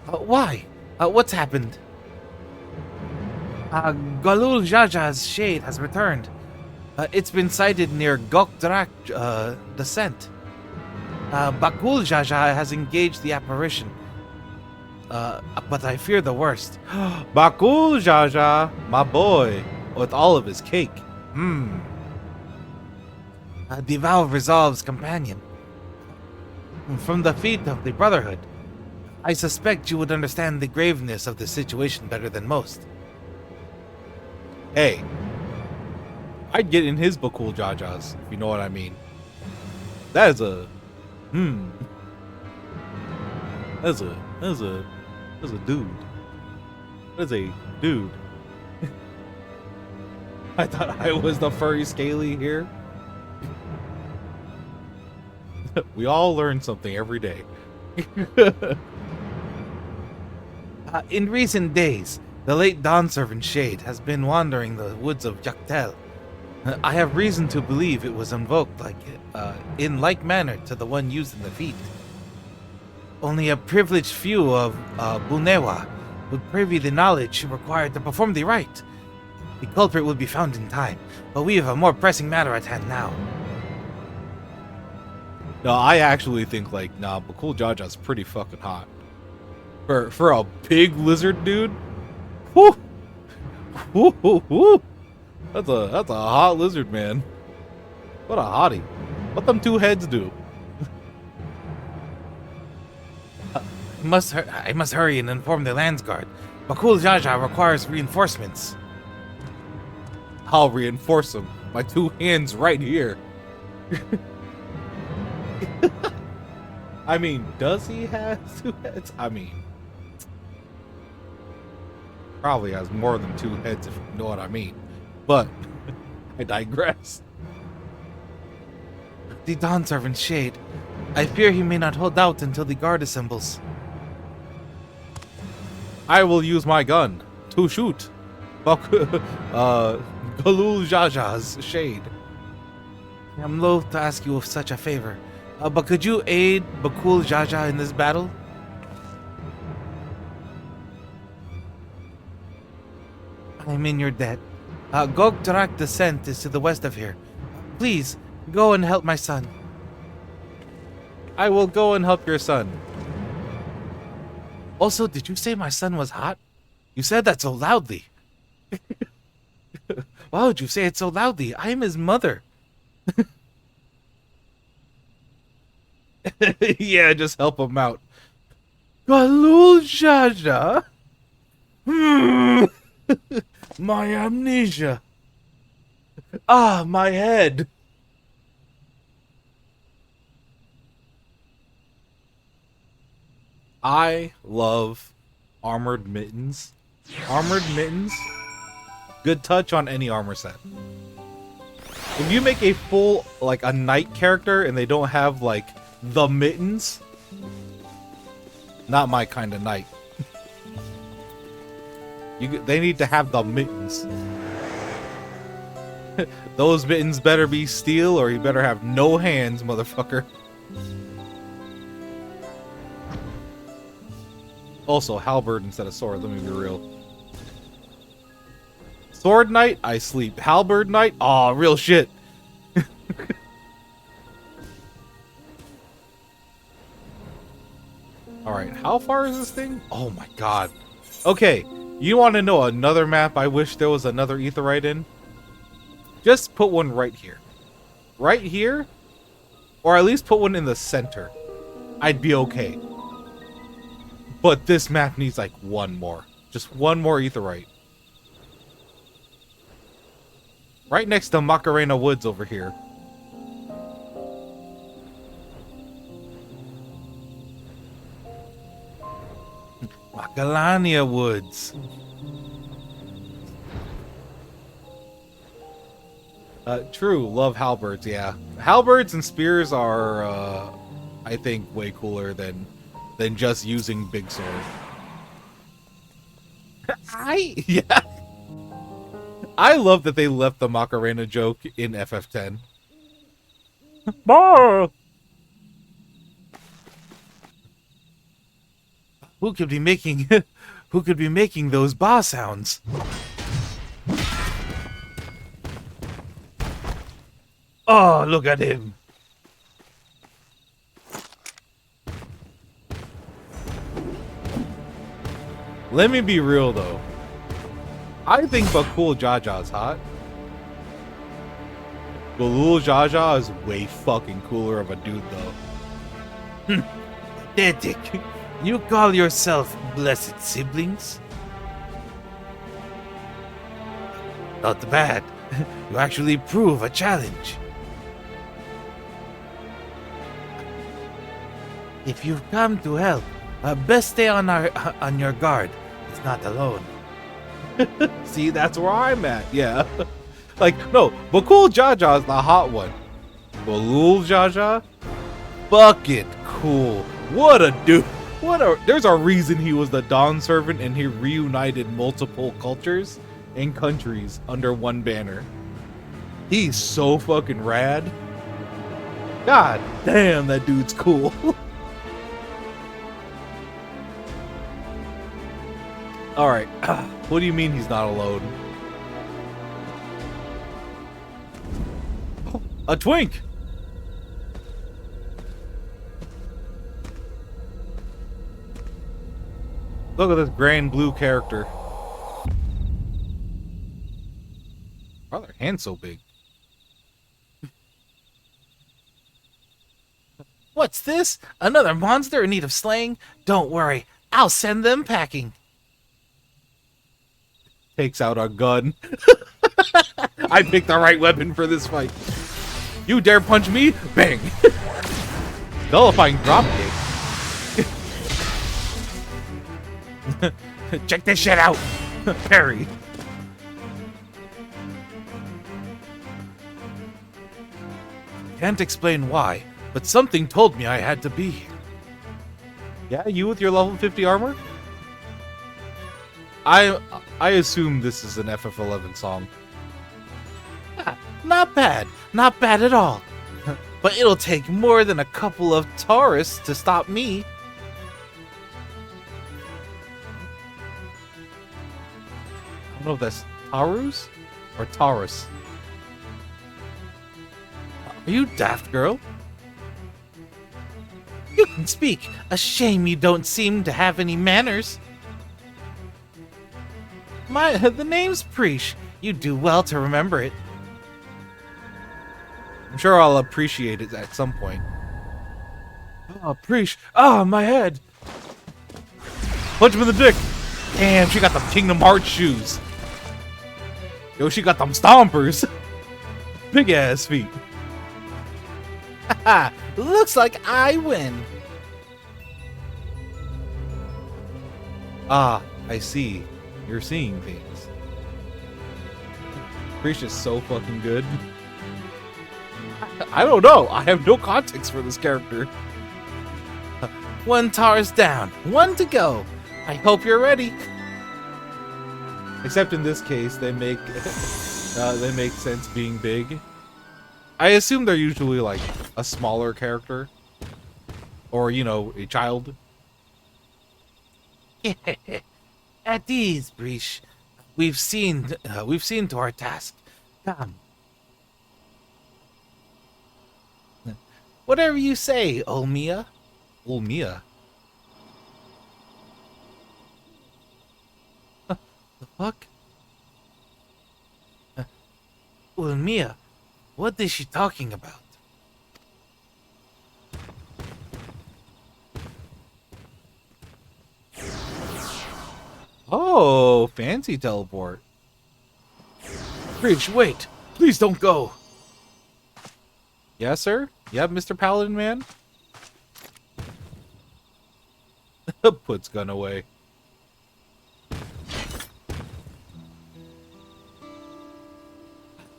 Why? What's happened? Galul Jaja's shade has returned. It's been sighted near Gokdrak descent. Bakul Jaja has engaged the apparition. But I fear the worst. Bakul Jaja, my boy, with all of his cake. The vow of resolve's companion. From the feet of the Brotherhood. I suspect you would understand the graveness of the situation better than most. Hey, I'd get in his Bakul Jajas, if you know what I mean. That is a... That's a dude. That's a dude. I thought I was the furry scaly here. We all learn something every day. In recent days, the late Dawn Servant Shade has been wandering the woods of Jaktel. I have reason to believe it was invoked in like manner to the one used in the feat. Only a privileged few of Bunewa would privy the knowledge required to perform the rite. The culprit will be found in time, but we have a more pressing matter at hand now. No, I actually think Bakul Jaja's pretty fucking hot. For a big lizard dude. Whoo! Whoo, whoo, whoo. That's a hot lizard, man. What a hottie. What them two heads do? I must hurry and inform the Landsguard. Bakul Jaja requires reinforcements. I'll reinforce them. My two hands right here. I mean, does he have two heads? I mean, probably has more than two heads, if you know what I mean. But I digress. The Dawn Servant Shade. I fear he may not hold out until the guard assembles. I will use my gun to shoot Galul Jaja's shade. I'm loath to ask you of such a favor, but could you aid Bakul Jaja in this battle? I'm in your debt. Gokdrak descent is to the west of here. Please, go and help my son. I will go and help your son. Also, did you say my son was hot? You said that so loudly. Why would you say it so loudly? I am his mother. Yeah, just help him out. Galul Jaja? My amnesia. Ah, my head. I love armored mittens. Armored mittens, good touch on any armor set. If you make a full, a knight character and they don't have, the mittens, not my kind of knight. They need to have the mittens. Those mittens better be steel or you better have no hands, motherfucker. Also, halberd instead of sword, let me be real. Sword Knight, I sleep. Halberd Knight, aw, real shit. Alright, how far is this thing? Oh my god. Okay, you want to know another map I wish there was another aetheryte in? Just put one right here. Right here? Or at least put one in the center. I'd be okay. But this map needs like one more. Just one more aetheryte. Right next to Macarena Woods over here. Macalania Woods. True, love halberds, yeah. Halberds and spears are, I think, way cooler than just using big sword. Yeah. I love that they left the Macarena joke in FF10. Bar! Who could be making those ba sounds? Oh, look at him. Let me be real though. I think Bakul Jaja's hot. Balul Jaja is way fucking cooler of a dude though. Pathetic. You call yourself blessed siblings? Not bad. You actually prove a challenge. If you've come to help, best stay on your guard. It's not alone. See, that's where I'm at, yeah. Like, no, Bakul Jaja is the hot one. Balul Jaja? Fucking cool. What a dude. There's a reason he was the Dawn Servant and he reunited multiple cultures and countries under one banner. He's so fucking rad. God damn, that dude's cool. Alright, what do you mean he's not alone? Oh, a twink! Look at this grand blue character. Why are their hands so big? What's this? Another monster in need of slaying? Don't worry, I'll send them packing. Takes out a gun. I picked the right weapon for this fight. You dare punch me? Bang! Nullifying dropkick. Check this shit out. Parry. Can't explain why, but something told me I had to be here. Yeah, you with your level 50 armor? I assume this is an FF11 song. Not bad. Not bad at all. But it'll take more than a couple of tourists to stop me. I don't know if that's Tarus or Taurus. Are you daft, girl? You can speak. A shame you don't seem to have any manners. The name's Preesh. You do well to remember it. I'm sure I'll appreciate it at some point. Oh, Preesh. Ah, my head. Punch him in the dick. Damn, she got them Kingdom Hearts shoes. Yo, she got them stompers. Big ass feet. Haha, looks like I win. Ah, I see. You're seeing things. Preesh is so fucking good. I don't know. I have no context for this character. One Taurus down, one to go. I hope you're ready. Except in this case, they make sense being big. I assume they're usually like a smaller character, or you know, a child. At ease, Breach. We've seen to our task. Come. Whatever you say, Olmia. Olmia? The fuck? Olmia, what is she talking about? Oh, fancy teleport. Breach, wait! Please don't go! Yes, sir? Yep, Mr. Paladin Man? Puts gun away.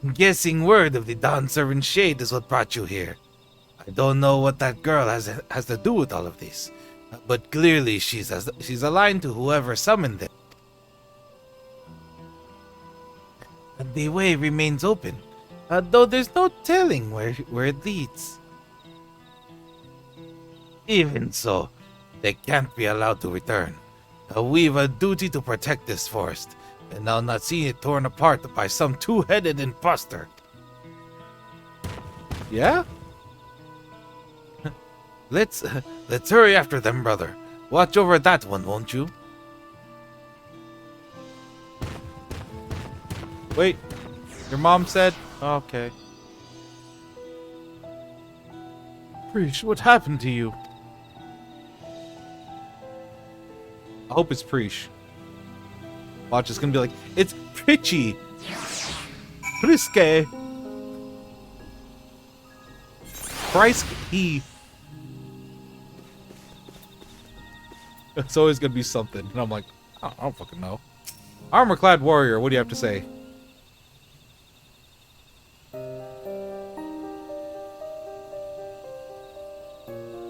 I'm guessing word of the Dawn Servant Shade is what brought you here. I don't know what that girl has to do with all of this, but clearly she's aligned to whoever summoned them. And the way remains open, though there's no telling where it leads. Even so, they can't be allowed to return. We've a duty to protect this forest, and I'll not see it torn apart by some two-headed imposter. Yeah? Let's hurry after them, brother. Watch over that one, won't you? Wait. Your mom said? Okay. Preach, what happened to you? I hope it's Preesh. Watch, it's gonna be like, it's Pritchy! Priske! Price, he... It's always gonna be something. And I'm like, I don't fucking know. Armor-clad warrior, what do you have to say?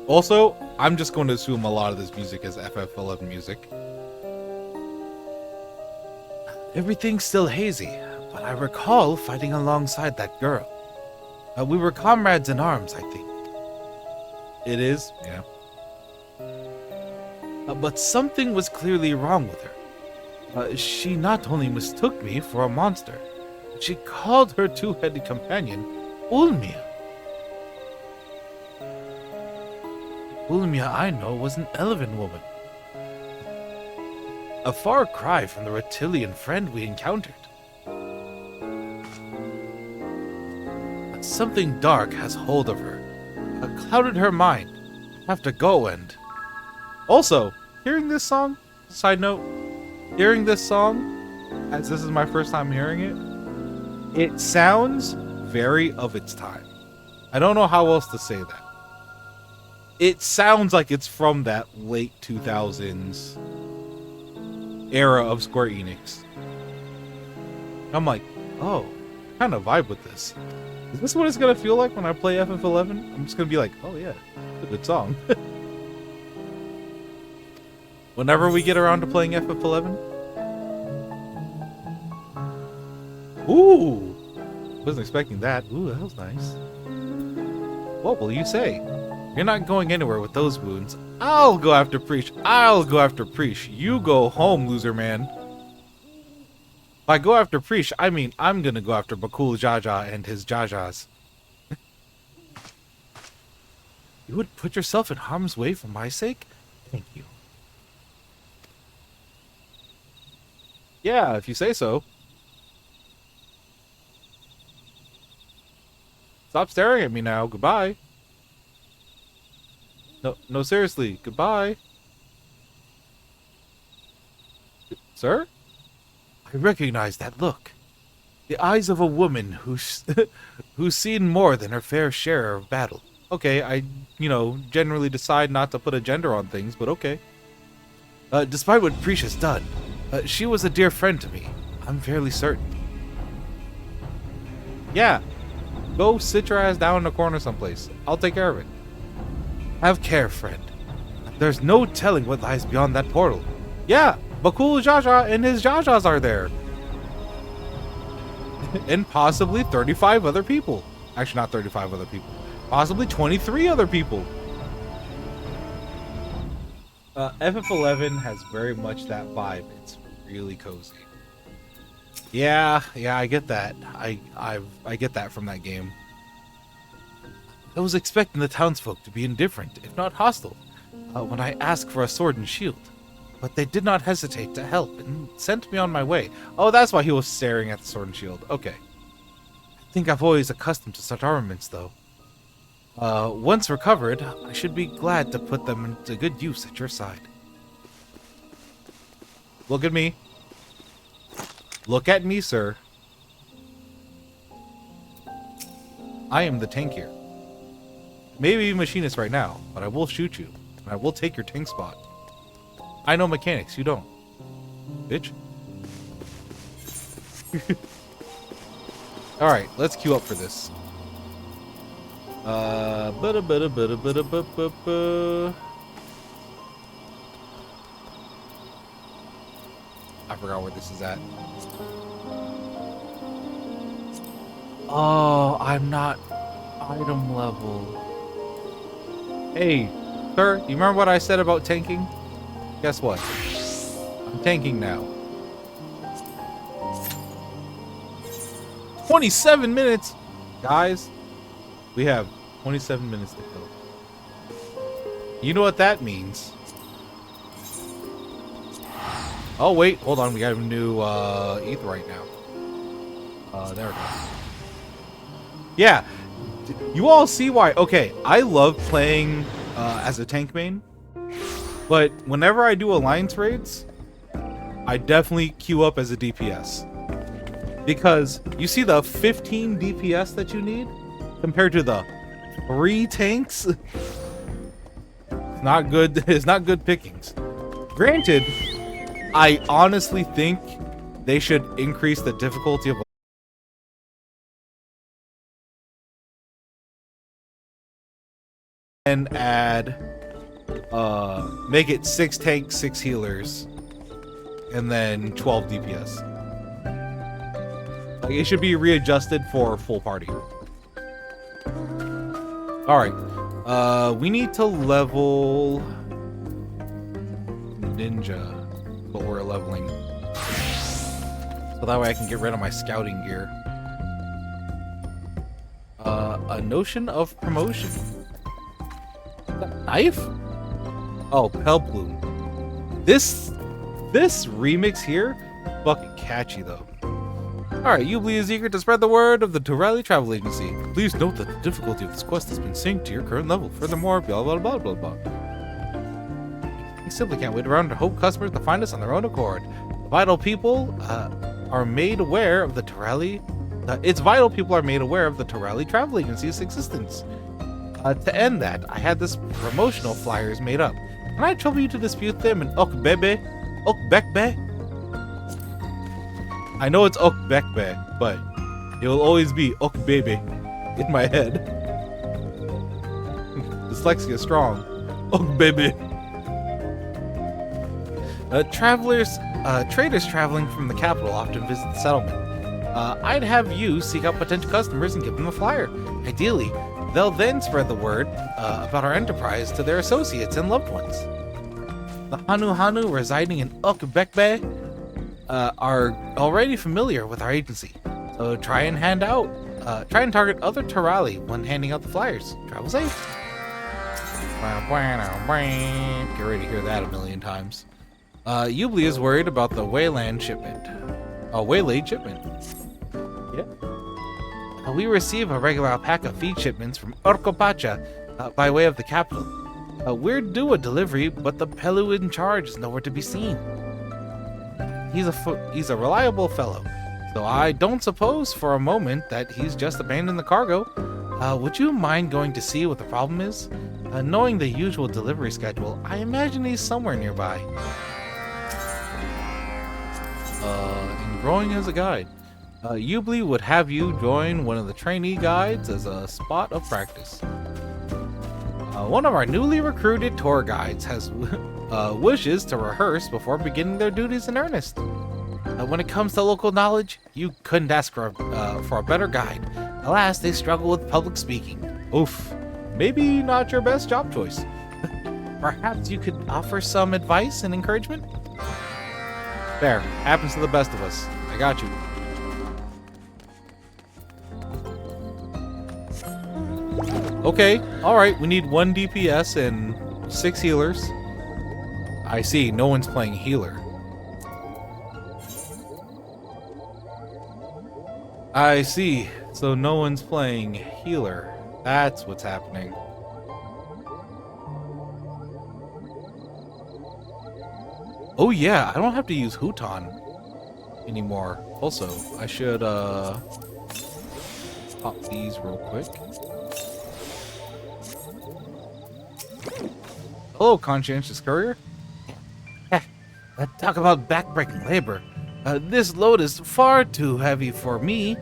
Also, I'm just going to assume a lot of this music is FF11 music. Everything's still hazy, but I recall fighting alongside that girl. We were comrades in arms, I think. It is? Yeah. But something was clearly wrong with her. She not only mistook me for a monster, but she called her two-headed companion Ulmia. Ulmia I know was an elven woman. A far cry from the reptilian friend we encountered. Something dark has hold of her, clouded her mind. Have to go and... Also, hearing this song, side note, hearing this song, as this is my first time hearing it, it sounds very of its time. I don't know how else to say that. It sounds like it's from that late 2000s era of Square Enix. I'm like, oh, kind of vibe with this. Is this what it's gonna feel like when I play FF11? I'm just gonna be like, oh yeah, it's a good song. Whenever we get around to playing FF11. Ooh! Wasn't expecting that. Ooh, that was nice. What will you say? You're not going anywhere with those wounds. I'll go after Preesh. I'll go after Preesh. You go home, loser man. If I go after Preesh, I mean I'm gonna go after Bakul Jaja and his Jajas. You would put yourself in harm's way for my sake? Thank you. Yeah, if you say so. Stop staring at me now. Goodbye. No, seriously. Goodbye. Sir? I recognize that look. The eyes of a woman who's seen more than her fair share of battle. Okay, I, generally decide not to put a gender on things, but okay. Despite what Preesh has done, she was a dear friend to me. I'm fairly certain. Yeah. Go sit your ass down in a corner someplace. I'll take care of it. Have care, friend. There's no telling what lies beyond that portal. Yeah, Bakul Jaja and his Jajas are there. And possibly 35 other people. Actually, not 35 other people. Possibly 23 other people. FF11 has very much that vibe. It's really cozy. Yeah, I get that. I get that from that game. I was expecting the townsfolk to be indifferent, if not hostile, when I asked for a sword and shield. But they did not hesitate to help and sent me on my way. Oh, that's why he was staring at the sword and shield. Okay. I think I've always accustomed to such armaments, though. Once recovered, I should be glad to put them into good use at your side. Look at me. Look at me, sir. I am the tank here. Maybe machinist right now, but I will shoot you. And I will take your tank spot. I know mechanics, you don't. Bitch. Alright, let's queue up for this. I forgot where this is at. Oh, I'm not item level. Hey, sir, you remember what I said about tanking? Guess what? I'm tanking now. 27 minutes! Guys, we have 27 minutes to kill. You know what that means. Oh, wait, hold on. We got a new ether right now. There we go. Yeah, you all see why. Okay, I love playing as a tank main, but whenever I do alliance raids, I definitely queue up as a DPS. Because you see the 15 DPS that you need compared to the 3 tanks? Not good. It's not good pickings. Granted, I honestly think they should increase the difficulty of and add make it 6 tanks, 6 healers, and then 12 DPS. Like, it should be readjusted for full party. Alright. We need to level Ninja, but we're leveling. So that way I can get rid of my scouting gear. A notion of promotion. Knife? Oh, Pelplume. This remix here, fucking catchy though. Alright, Ubli is eager to spread the word of the Turali Travel Agency. Please note that the difficulty of this quest has been synced to your current level. Furthermore, blah blah blah blah blah. We simply can't wait around to hope customers to find us on their own accord. The vital people are made aware of the Turali. Its vital people are made aware of the Turali Travel Agency's existence. To end that, I had this promotional flyers made up, and I trouble you to dispute them in Okbekbe. I know it's Okbekbe, but it will always be Okbebe in my head. Dyslexia strong. Okbebe. Traders traveling from the capital often visit the settlement. I'd have you seek out potential customers and give them a flyer. Ideally, they'll then spread the word about our enterprise to their associates and loved ones. The Hanu residing in Okbekbe are already familiar with our agency, so try and target other Turali when handing out the flyers. Travel safe. Get ready to hear that a million times. Ubli is worried about the waylaid shipment. Yeah. We receive a regular alpaca feed shipments from Orcopacha by way of the capital. We're due a delivery, but the Pelu in charge is nowhere to be seen. He's a reliable fellow, so I don't suppose for a moment that he's just abandoned the cargo. Would you mind going to see what the problem is? Knowing the usual delivery schedule, I imagine he's somewhere nearby. And growing as a guide. Ubli would have you join one of the trainee guides as a spot of practice. One of our newly recruited tour guides has wishes to rehearse before beginning their duties in earnest. When it comes to local knowledge, you couldn't ask for a better guide. Alas, they struggle with public speaking. Oof, maybe not your best job choice. Perhaps you could offer some advice and encouragement? There. Happens to the best of us. I got you. Okay. Alright. We need 1 DPS and 6 healers. I see. No one's playing healer. I see. So no one's playing healer. That's what's happening. Oh yeah, I don't have to use Huton anymore. Also, I should pop these real quick. Hello, conscientious courier. Talk about backbreaking labor. This load is far too heavy for me.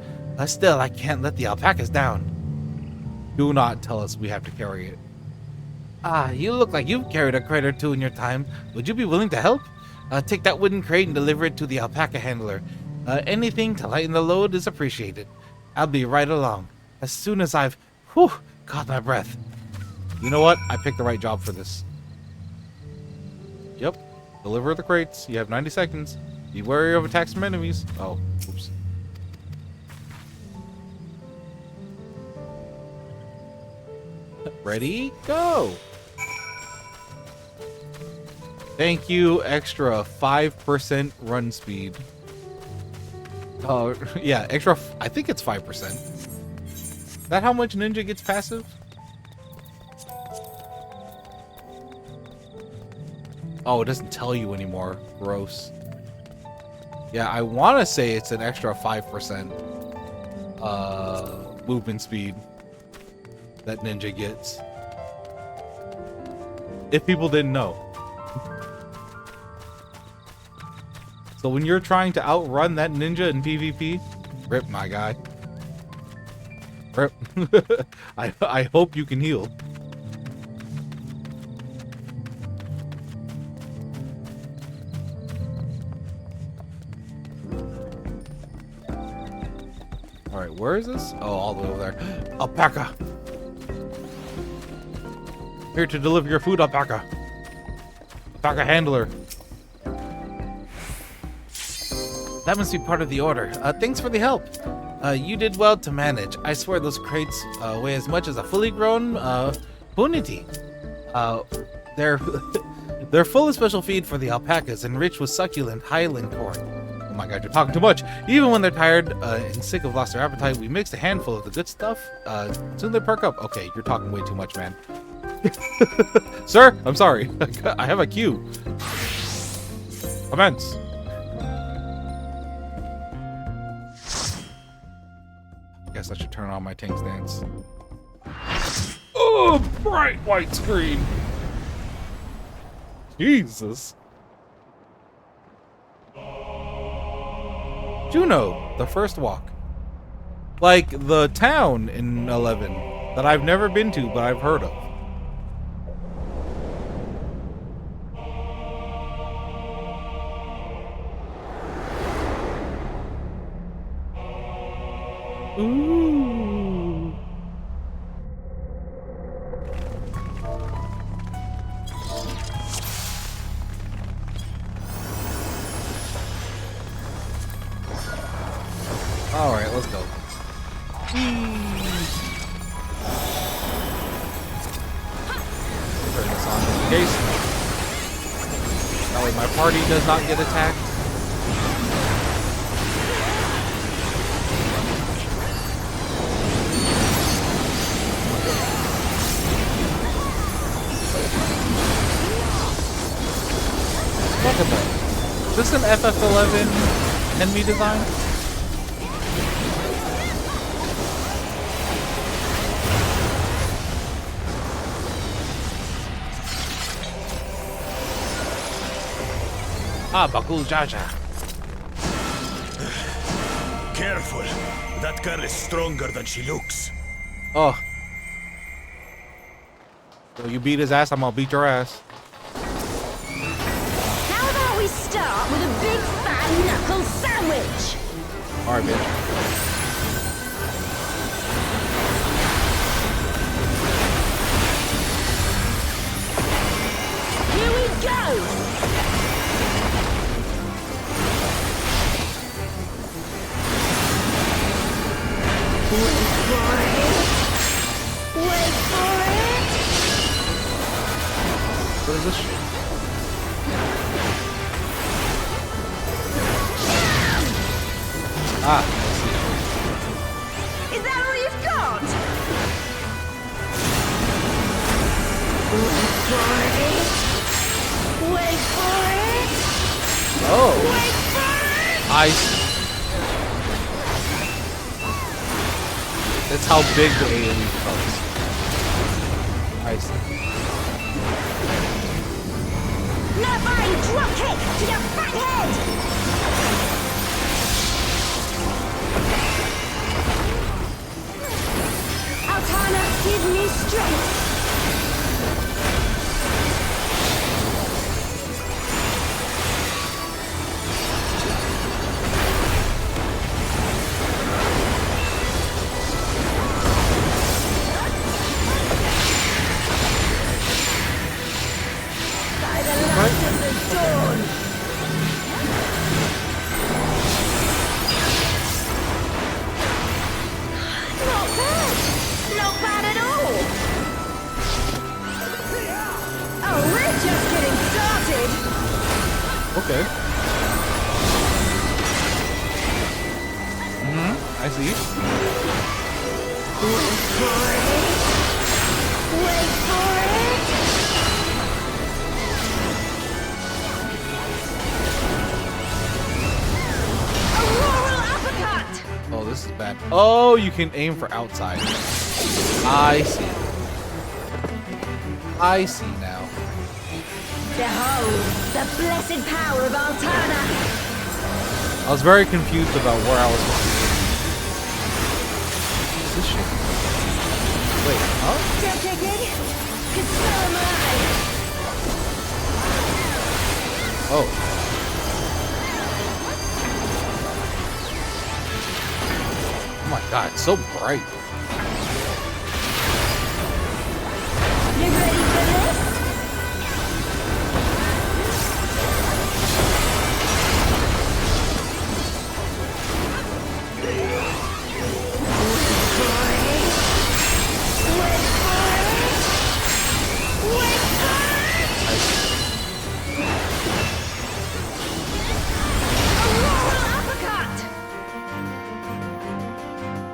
Still, I can't let the alpacas down. Do not tell us we have to carry it. You look like you've carried a crate or two in your time. Would you be willing to help? Take that wooden crate and deliver it to the alpaca handler. Anything to lighten the load is appreciated. I'll be right along. As soon as I've caught my breath. You know what? I picked the right job for this. Yep. Deliver the crates. You have 90 seconds. Be wary of attacks from enemies. Oh, oops. Ready? Go! Thank you, extra 5% run speed. Oh, yeah, extra, I think it's 5%. Is that how much Ninja gets passive? Oh, it doesn't tell you anymore. Gross. Yeah, I want to say it's an extra 5% movement speed that Ninja gets. If people didn't know. So when you're trying to outrun that Ninja in PvP, rip, my guy. Rip. I hope you can heal. Alright, where is this? Oh, all the way over there. Alpaca! Here to deliver your food, Alpaca. Alpaca handler. That must be part of the order. Thanks for the help. You did well to manage. I swear those crates weigh as much as a fully grown punity. They're they're full of special feed for the alpacas, enriched with succulent highland corn. Oh my god, you're talking too much. Even when they're tired and sick of lost their appetite, we mixed a handful of the good stuff. Soon they perk up. Okay, you're talking way too much, man. Sir, I'm sorry. I have a queue. Commence. Guess I should turn on my tank stance. Oh, bright white screen. Jesus. Juno, the first walk. Like the town in 11 that I've never been to, but I've heard of. Ooh. All right, let's go. Turn this on just in case. That way my party does not get attacked. Look at that. Is this an FF11 enemy design? Bakul Jaja. Careful. That girl is stronger than she looks. Oh. So you beat his ass, I'm gonna beat your ass. How about we start with a big fat knuckle sandwich? Alright, bitch. What is this shit? Ah, Is that all you've got? Wait for it. oh, Wait for it. I see. That's how big the AoE becomes. I see. Nervine drop kick to your fat head. Altana, give me strength. By the light of the dawn. Not bad. Not bad at all. Oh, we're just getting started. Okay. I see. Wait for it. Wait for it. Auroral uppercut. Oh, this is bad. Oh, you can aim for outside. I see. I see now. Behold, the blessed power of Altana. I was very confused about where I was supposed to be. What is this shit? Wait, huh? Still kicking? 'Cause so am I. Oh. Oh my god, it's so bright. You ready for this?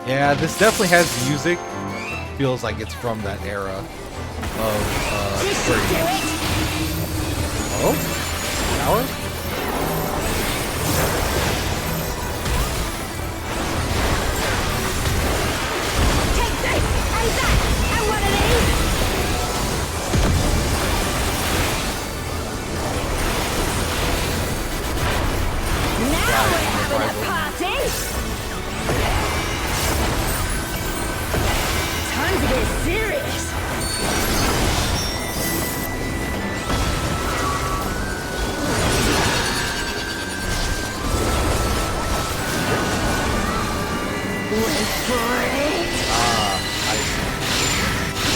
Yeah, this definitely has music. Feels like it's from that era of Square Enix. Oh? Tower? Take this! Hey, that! I want of these! Now we're having a party! Time to get serious! Wait for it! I see.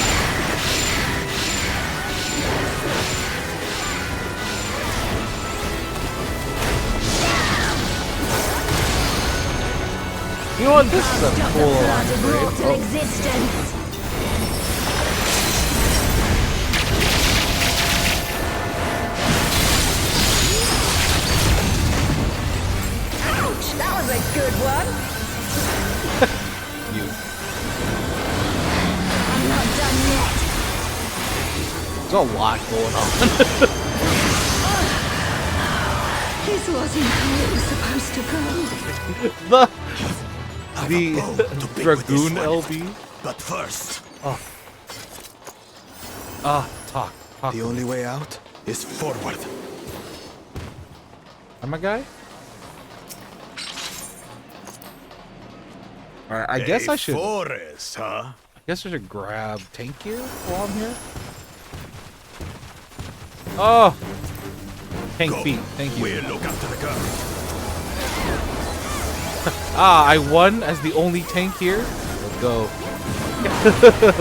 You know what? This is a Stop cool the flood of upgrade. mortal Oh, existence! Ouch! That was a good one! you. I'm not done yet! There's a lot going on. This wasn't how it was supposed to go. I've the a bow to pick with this Dragoon one. LB. But first, Talk. the only way out is forward. Am my guy? Alright, I guess I should. Forest, huh? I guess I should grab tank gear while I'm here. Oh! Tank Go. feet, thank you. We'll look after the girl. Ah, I won as the only tank here. Let's go.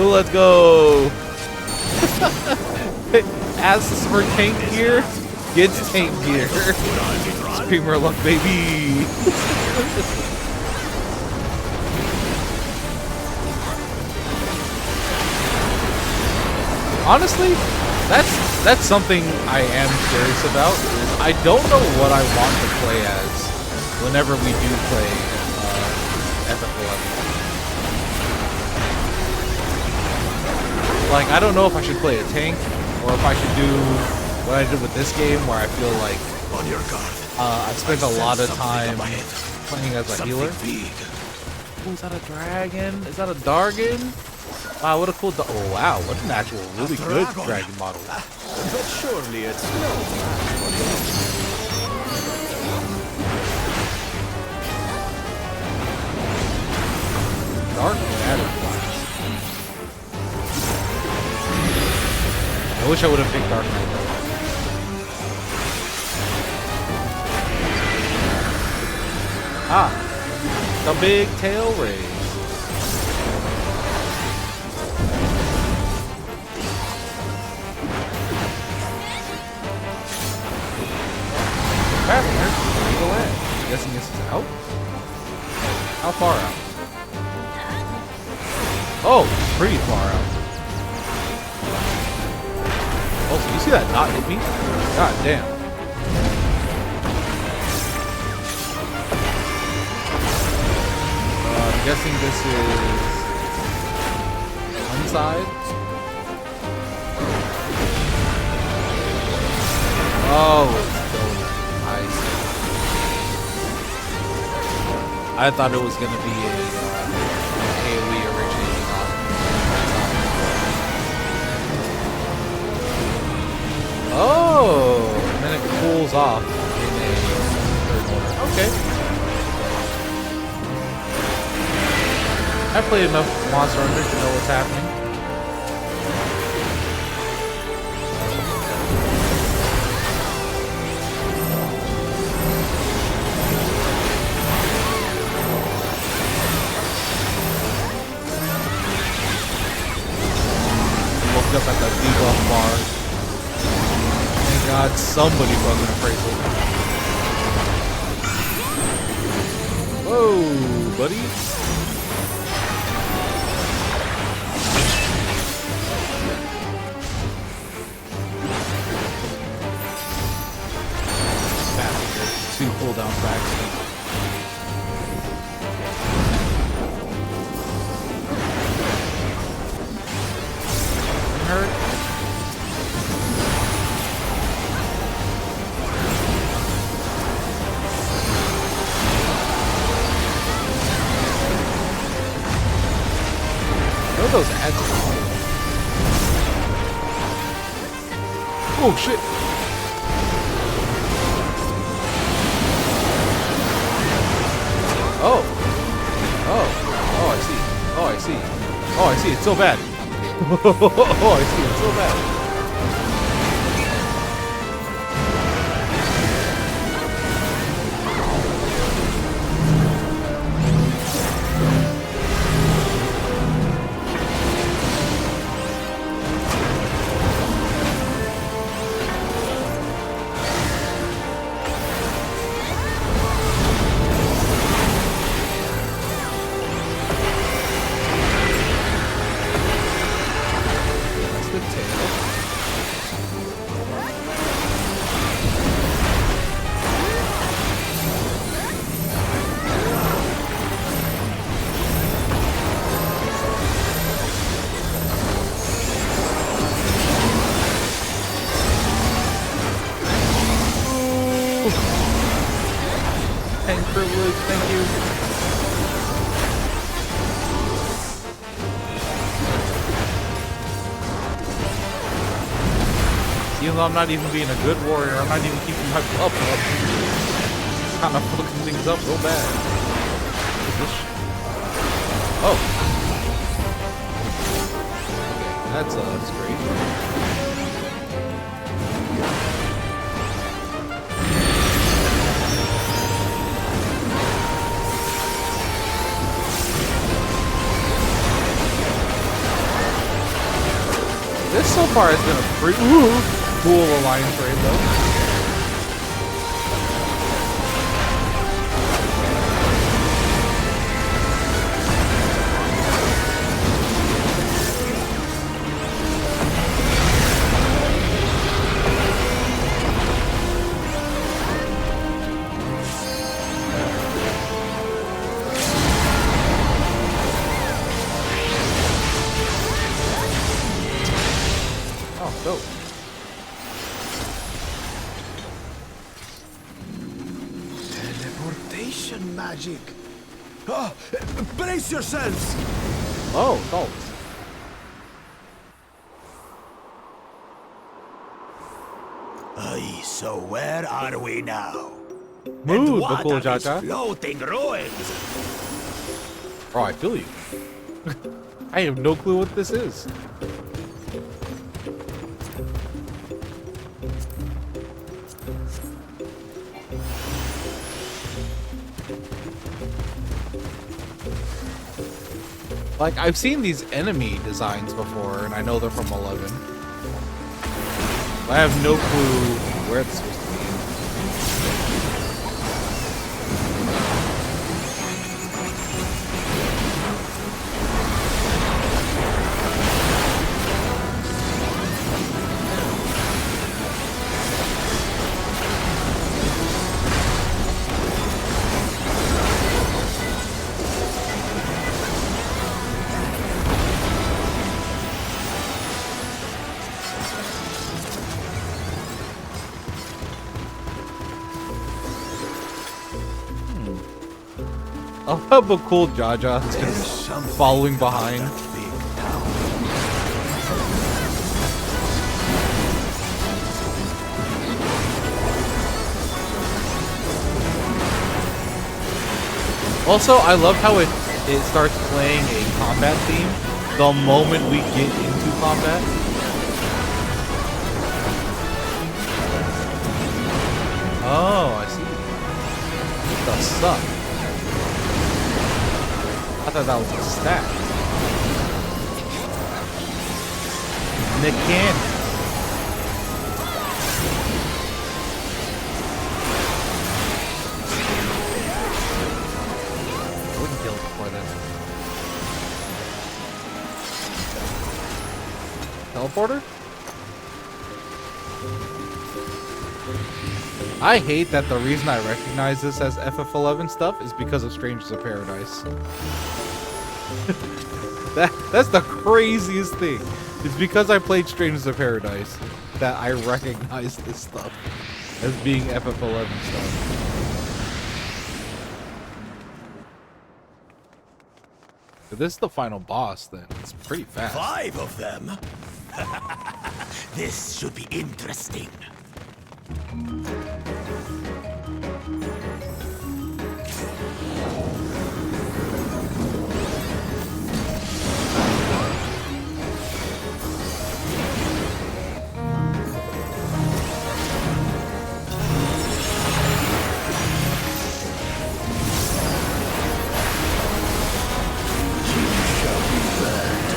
Let's go. As for tank gear, gets tank gear. Screamer luck, baby. Honestly, that's That's something I am curious about. Is I don't know what I want to play as whenever we do play FF11. Like, I don't know if I should play a tank or if I should do what I did with this game, where I feel like On your guard. I spent a lot of time playing as a Something healer. big. Ooh, is that a dragon? Is that a Dargon? Wow, what a cool oh wow, what an actual really good dragon model. But surely it's no. Dark Matter class. I wish I would have picked Dark Matter. Ah, the big tail raise. Where go in? I'm guessing this is out? How far out? Oh, pretty far out. Oh, so you see that not hit me? God damn. I'm guessing this is one side. Oh, it's going. I see. I thought it was gonna be a AoE originating on. Oh, and then it cools off in a third order. Okay. I played enough Monster Hunter to know what's happening. Woke up at the debuff bar. Thank God somebody wasn't appraisal. Whoa, buddy. Two cooldown fractions. Hurt. What are those ads? Oh shit. Oh. Oh. Oh, I see. Oh, I see. Oh, I see. It's so bad. Oh, I see. It's so bad. Tank privilege, thank you. Even though I'm not even being a good warrior, I'm not even keeping my buff up. Kind of fucking things up real bad. What is this shit? Oh. Okay, that's great. This so far has been a pretty cool alliance raid though. Go. Teleportation magic. Ah, brace yourselves. Oh, salt. Aye, so where are we now? Mood, and what Bakul are these Jaja. floating ruins? Oh, I feel you. I have no clue what this is. Like, I've seen these enemy designs before, and I know they're from 11. I have no clue where it's supposed to be. I'll have a cool Jaja that's just following behind. Also, I love how it starts playing a combat theme the moment we get into combat. Oh, I see. It does suck. I thought that was a stat. Mechanic. I wouldn't kill it before then. Teleporter? I hate that the reason I recognize this as FF11 stuff is because of Strangers of Paradise. That's the craziest thing. It's because I played Strangers of Paradise that I recognize this stuff as being FF11 stuff. If this is the final boss, then it's pretty fast. 5 of them? This should be interesting.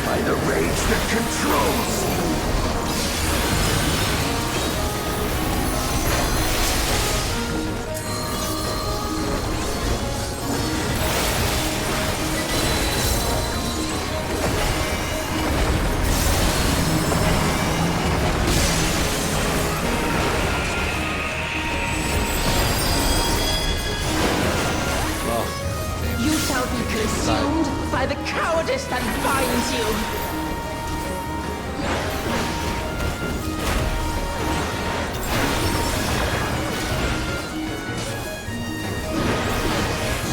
By the rage that controls. You shall be consumed by the cowardice that binds you.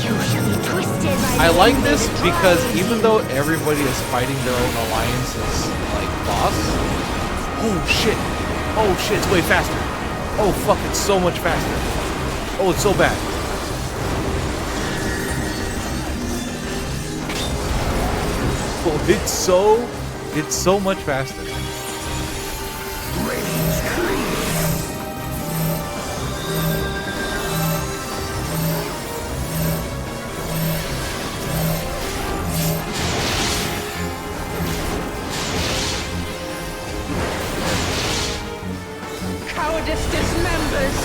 You shall be twisted by I the like wind this that because drives even you. though everybody is fighting their own alliances, like boss. Oh shit! Oh shit! It's way faster. Oh fuck! It's so much faster. Oh, it's so bad. Oh, it's so much faster. Cowardice dismembers.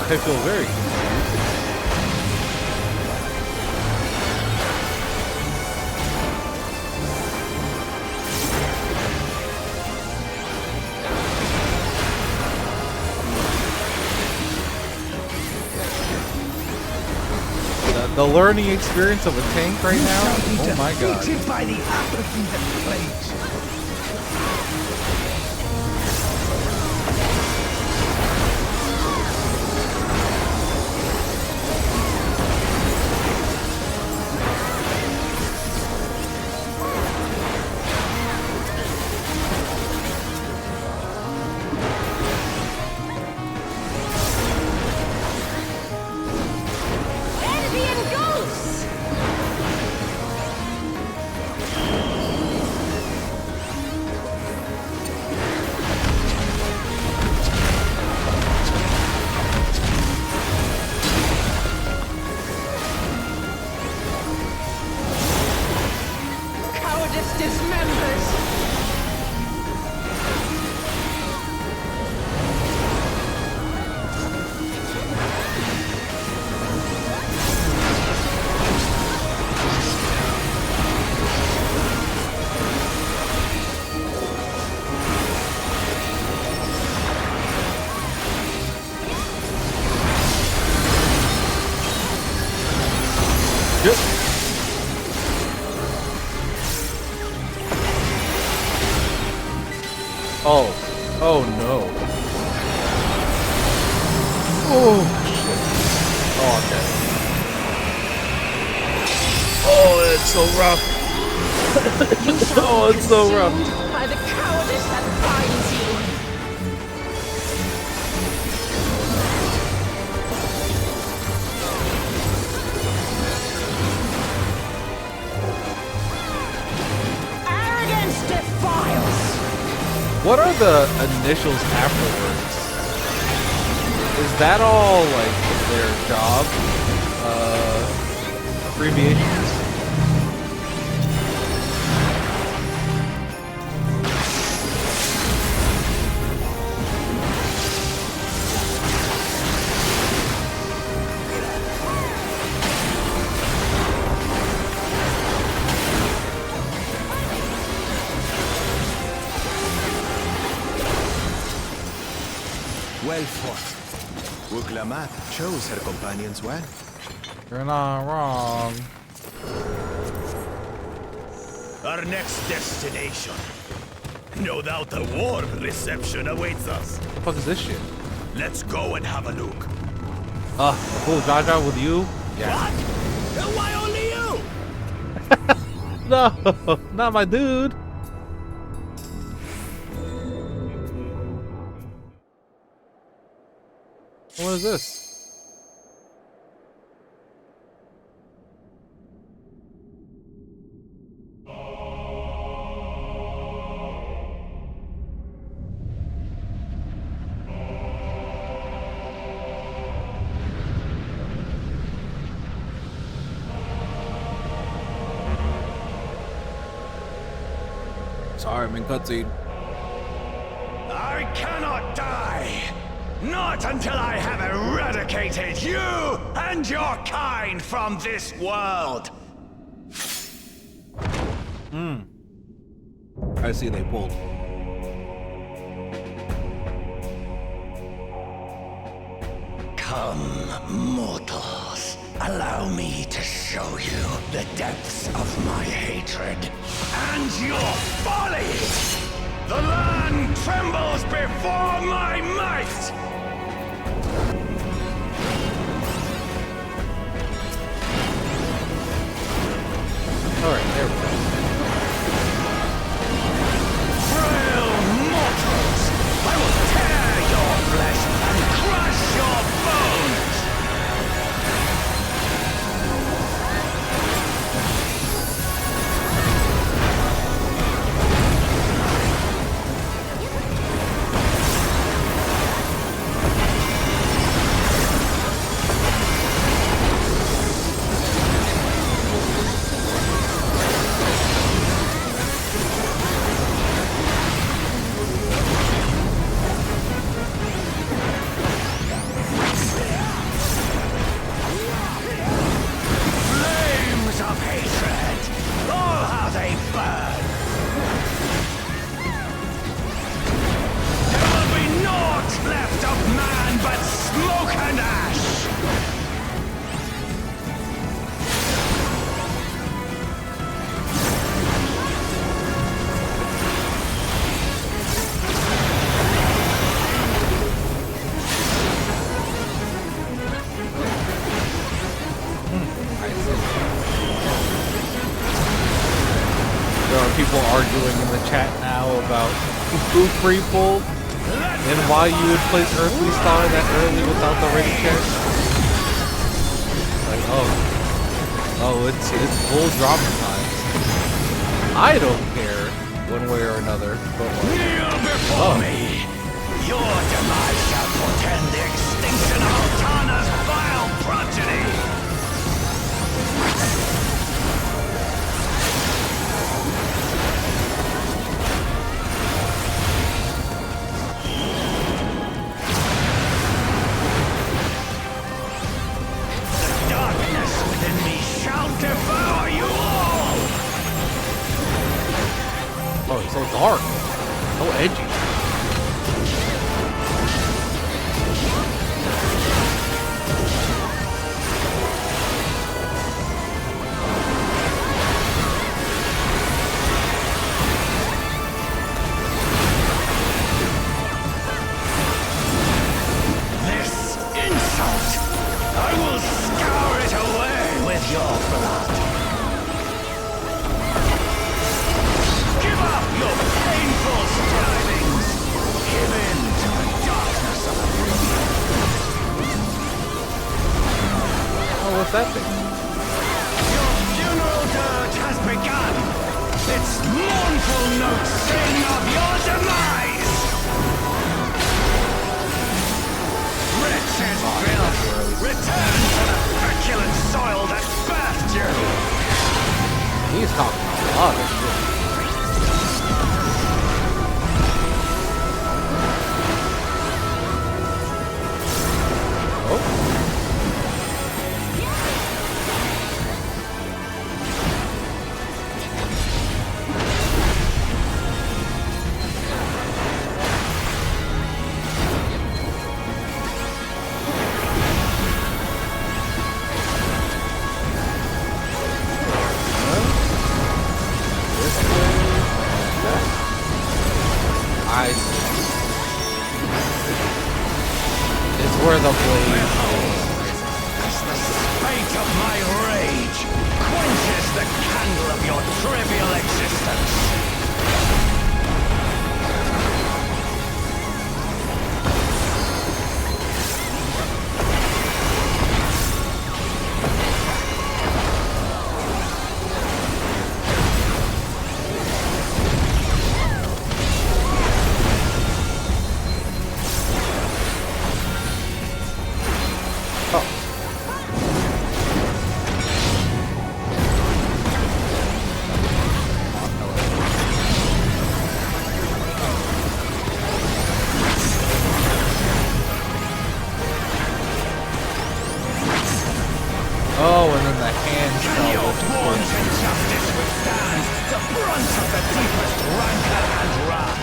I feel very confused. The learning experience of a tank right now? Oh my god. Defeated by the apathy that plagues. Envy and ghosts! Cowardice dismembers! Yep. Oh. Oh no. Oh shit. Oh, okay. Oh, it's so rough. Oh, it's so rough. By the cowardice that binds you! Arrogance defiles! What are the initials afterwards? Is that all like their job? Abbreviations? Well fought. Wuglamat chose her companions well. You're not wrong. Our next destination. No doubt a warm reception awaits us. What the fuck is this shit? Let's go and have a look. A cool Jaja with you? Yeah. What? Why only you? No, not my dude. What is this? Sorry, I'm in cutscene. I cannot die! Not until I have eradicated you and your kind from this world! I see they pulled. Come, mortals. Allow me to show you the depths of my hatred and your folly! The land trembles before my might! Alright, there we go. Frail mortals! I will tear your flesh and crush your bones! people arguing in the chat now about who pre-pulled and why you would place Earthly Star that early without the ready check. Like, oh, it's full drama time. I don't care one way or another, but like, Kneel before me! Your demise shall portend the extinction of Altana's vile progeny! The darkness within me shall devour you all! oh, it's so dark, so edgy. I will scour it away with your blood. Give up your painful strivings. Give in to the darkness of oblivion. Oh, what's that thing? Your funeral dirge has begun. Its mournful notes sing of your demise. Wretched filth, return to the feculent soil that birthed you! He's talking a lot of shit. Oh. It's where the blade As the spate of my rage quenches the candle of your trivial existence. Oh, and then the hand Can your spell. wanton justice withstand the brunt of the deepest rancor and wrath?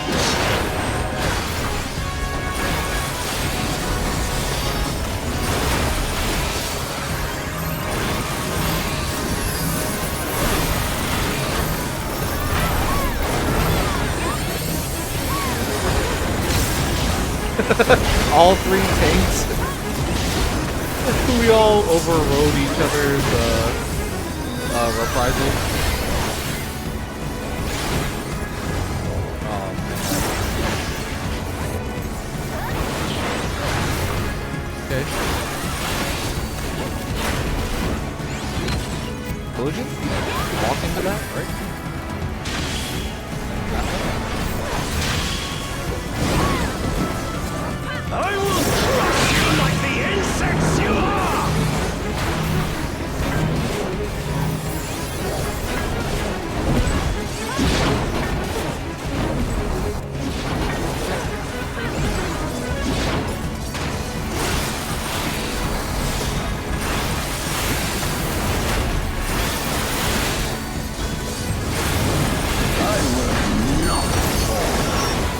All three tanks. We all overrode each other's reprisal. Okay. Collision? Walk into that, right? I will crush you like the insects you are! I will not fall.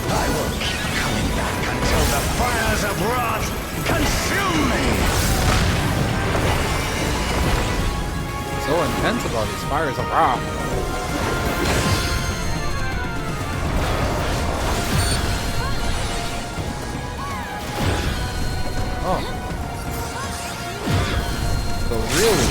I will keep coming back until the fires of wrath consume me! So intense about these fires of wrath. Oh. So really,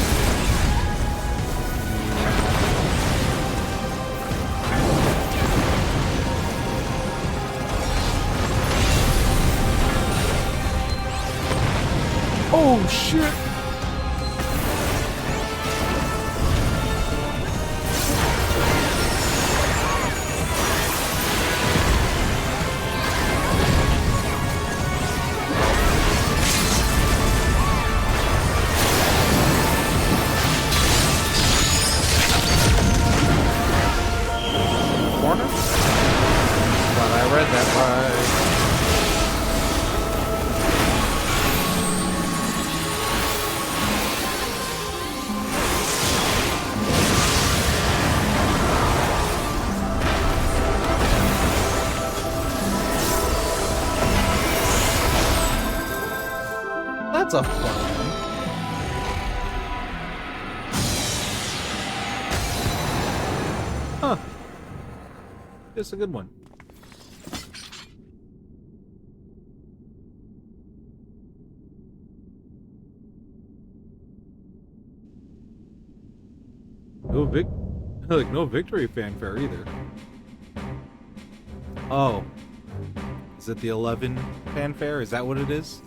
Oh shit! Corner? But I read that right. That's a fun one. Huh. It's a good one. No no victory fanfare either. Oh. Is it the 11 fanfare? Is that what it is?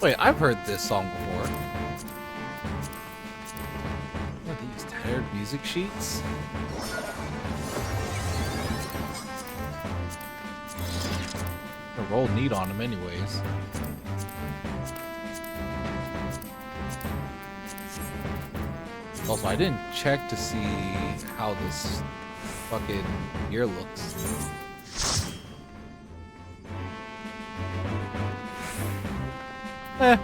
Wait, I've heard this song before. What are these tattered music sheets? I roll neat on them anyways. Also, I didn't check to see how this fucking gear looks. I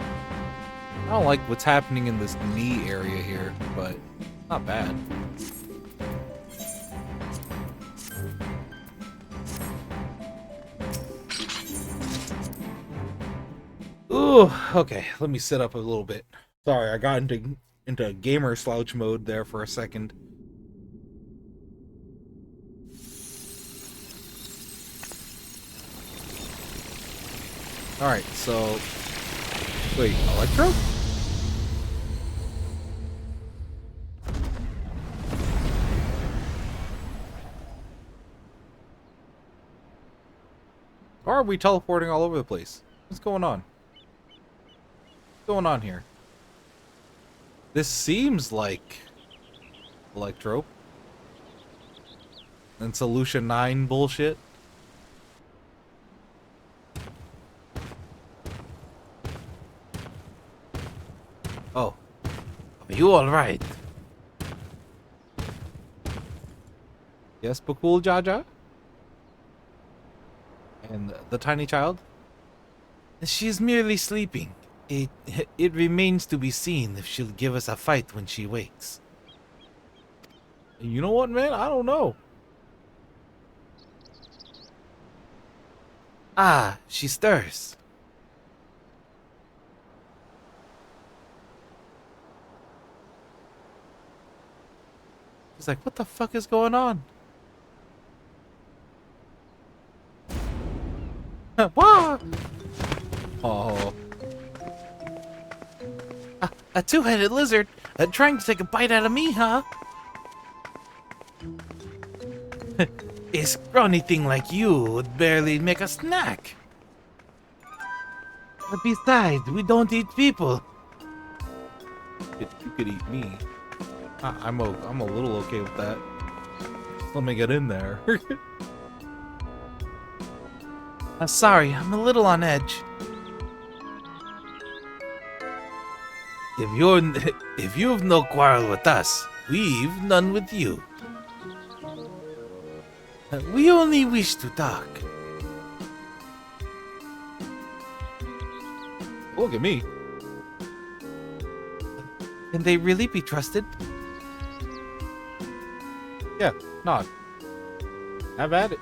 don't like what's happening in this knee area here, but not bad. Ooh, okay, let me sit up a little bit. Sorry, I got into gamer slouch mode there for a second. Alright, so... Wait, Electro? Or are we teleporting all over the place? What's going on? What's going on here? This seems like Electro. And Solution 9 bullshit. Oh. Are you alright? Yes, Bakul Jaja? And the tiny child? She is merely sleeping. It remains to be seen if she'll give us a fight when she wakes. You know what, man? I don't know. Ah, she stirs. He's like, what the fuck is going on? Wah! Oh. A two-headed lizard trying to take a bite out of me, huh? A scrawny thing like you would barely make a snack. Besides, we don't eat people. You could eat me. I'm a little okay with that. Let me get in there. Sorry, I'm a little on edge. If you've no quarrel with us, we've none with you. We only wish to talk. Look at me. Can they really be trusted? Yeah, nod. Have at it.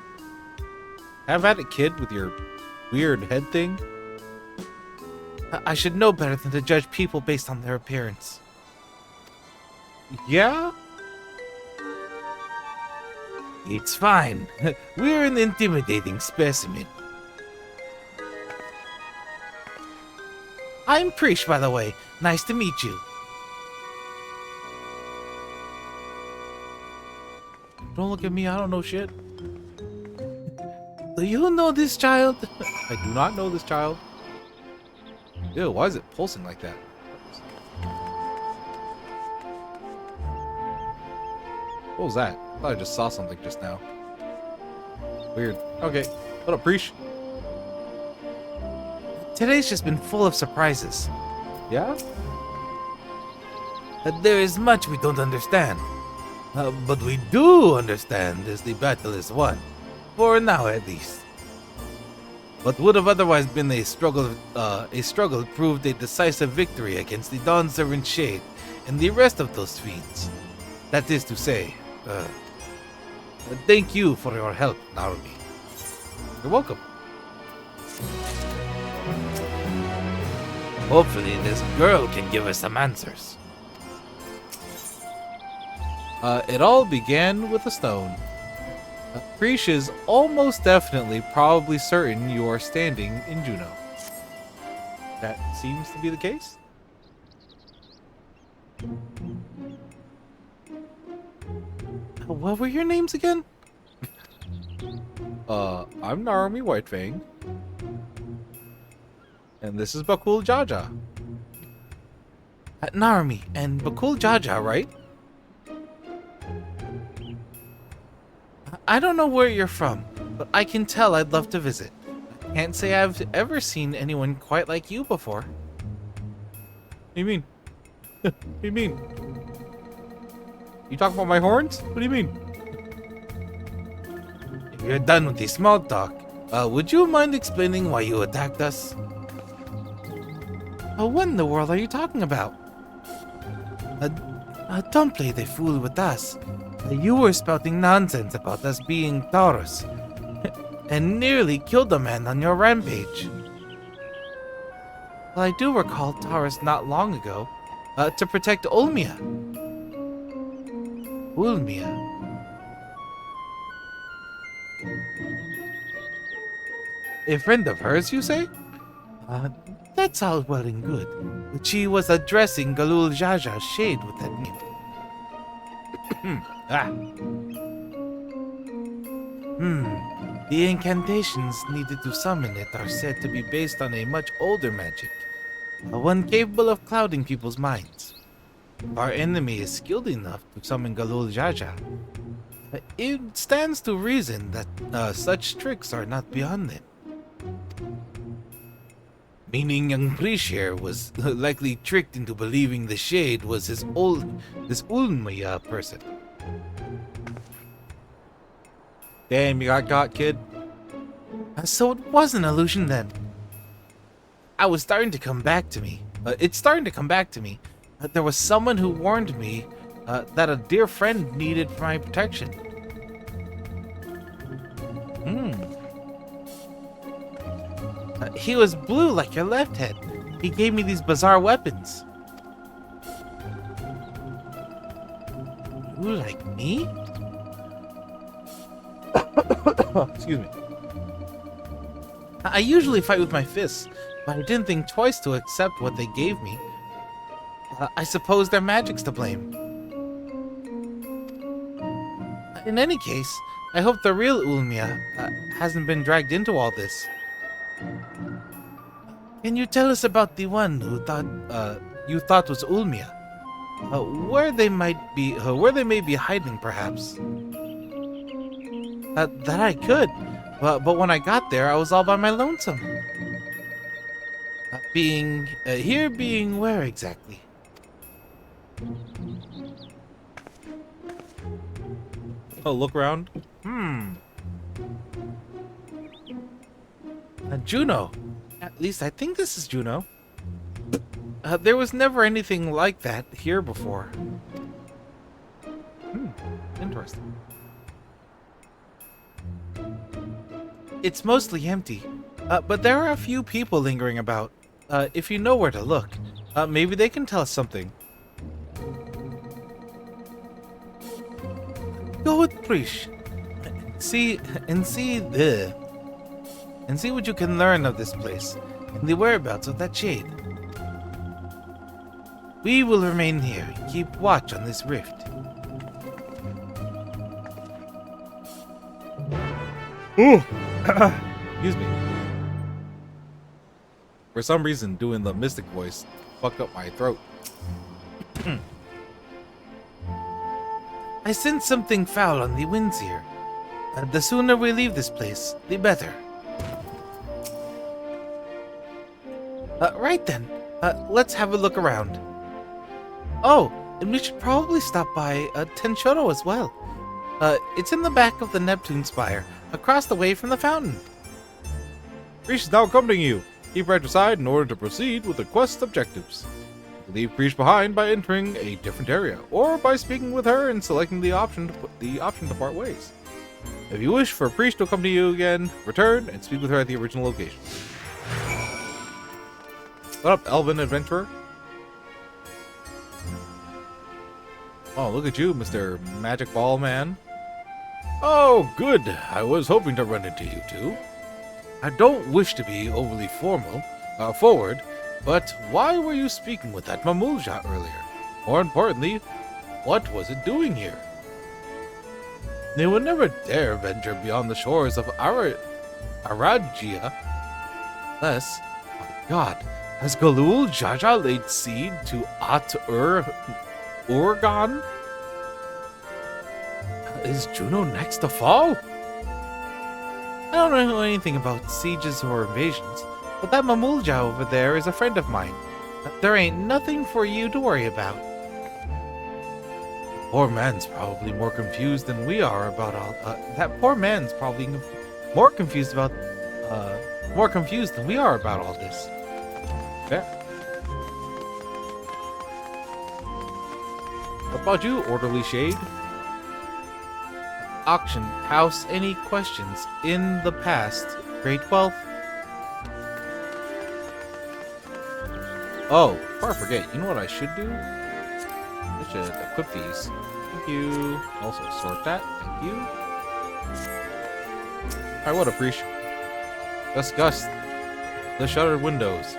Have at it, kid, with your weird head thing. I should know better than to judge people based on their appearance. Yeah? It's fine. We're an intimidating specimen. I'm Prish, by the way. Nice to meet you. Don't look at me, I don't know shit. Do you know this child? I do not know this child. Ew, why is it pulsing like that? What was that? I thought I just saw something just now. Weird. Okay. What up, Preach? Today's just been full of surprises. Yeah? There is much we don't understand. But we do understand as the battle is won. For now, at least. What would have otherwise been a struggle proved a decisive victory against the Dawn Servant Shade and the rest of those fiends. That is to say, thank you for your help, Naomi. You're welcome. Hopefully this girl can give us some answers. It all began with a stone. Preach is almost definitely, probably certain you are standing in Juneau. That seems to be the case. What were your names again? I'm Naomi Whitefang. And this is Bakul Jaja. Naomi and Bakul Jaja, right? I don't know where you're from, but I can tell I'd love to visit. I can't say I've ever seen anyone quite like you before. What do you mean? What do you mean? You talking about my horns? What do you mean? If you're done with the small talk, would you mind explaining why you attacked us? What in the world are you talking about? Don't play the fool with us. You were spouting nonsense about us being Taurus, and nearly killed a man on your rampage. Well, I do recall Taurus not long ago, to protect Ulmia. Ulmia? A friend of hers, you say? That's all well and good, but she was addressing Galul Jaja's shade with that name. The incantations needed to summon it are said to be based on a much older magic, one capable of clouding people's minds. If our enemy is skilled enough to summon Galul Jaja, it stands to reason that such tricks are not beyond them. Meaning young Prish here was likely tricked into believing the Shade was this Ulmaya person. Damn, you got, kid. So it was an illusion then. I was starting to come back to me. It's starting to come back to me. There was someone who warned me that a dear friend needed for my protection. He was blue like your left head. He gave me these bizarre weapons. You like me? Excuse me. I usually fight with my fists, but I didn't think twice to accept what they gave me. I suppose their magic's to blame. In any case, I hope the real Ulmia hasn't been dragged into all this. Can you tell us about the one who you thought was Ulmia? Where they may be hiding, perhaps? That I could, but when I got there, I was all by my lonesome. Being where exactly? Oh, look around. Juneau. At least I think this is Juneau. There was never anything like that here before. Interesting. It's mostly empty, but there are a few people lingering about. If you know where to look, maybe they can tell us something. Go with Prish. See what you can learn of this place and the whereabouts of that shade. We will remain here and keep watch on this rift. Ooh, Excuse me. For some reason, doing the mystic voice fucked up my throat. I sense something foul on the winds here. The sooner we leave this place, the better. Right then. Let's have a look around. Oh, and we should probably stop by Tenshoro as well. It's in the back of the Neptune Spire, across the way from the fountain. Krish is now accompanying you. Keep right beside in order to proceed with the quest objectives. Leave Krish behind by entering a different area, or by speaking with her and selecting the option to part ways. If you wish for Krish to accompany you again, return and speak with her at the original location. What up, Elven Adventurer? Oh, look at you, Mr. Magic Ball Man. Oh, good. I was hoping to run into you two. I don't wish to be overly forward, but why were you speaking with that Mamulja earlier? More importantly, what was it doing here? They would never dare venture beyond the shores of Aragia. Unless, my God, has Galul Jaja laid seed to Oregon? Is Juno next to fall? I don't know anything about sieges or invasions, but that Mamulja over there is a friend of mine. There ain't nothing for you to worry about. Poor man's probably more confused than we are about all. That poor man's probably more confused than we are about all this. Fair. What about you, Orderly Shade? Auction house. Any questions in the past? Grade 12. Oh, before I forget, you know what I should do? I should equip these. Thank you. Also sort that. Thank you. I would appreciate. Discuss the shuttered windows.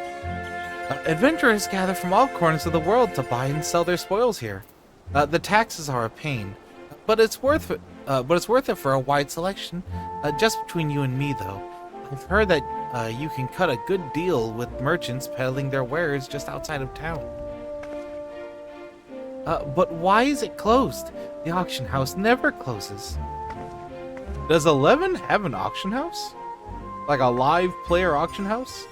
Adventurers gather from all corners of the world to buy and sell their spoils here. The taxes are a pain, but it's worth it. For a wide selection. Just between you and me, though, I've heard that you can cut a good deal with merchants peddling their wares just outside of town. But why is it closed? The auction house never closes. Does 11 have an auction house? Like a live player auction house?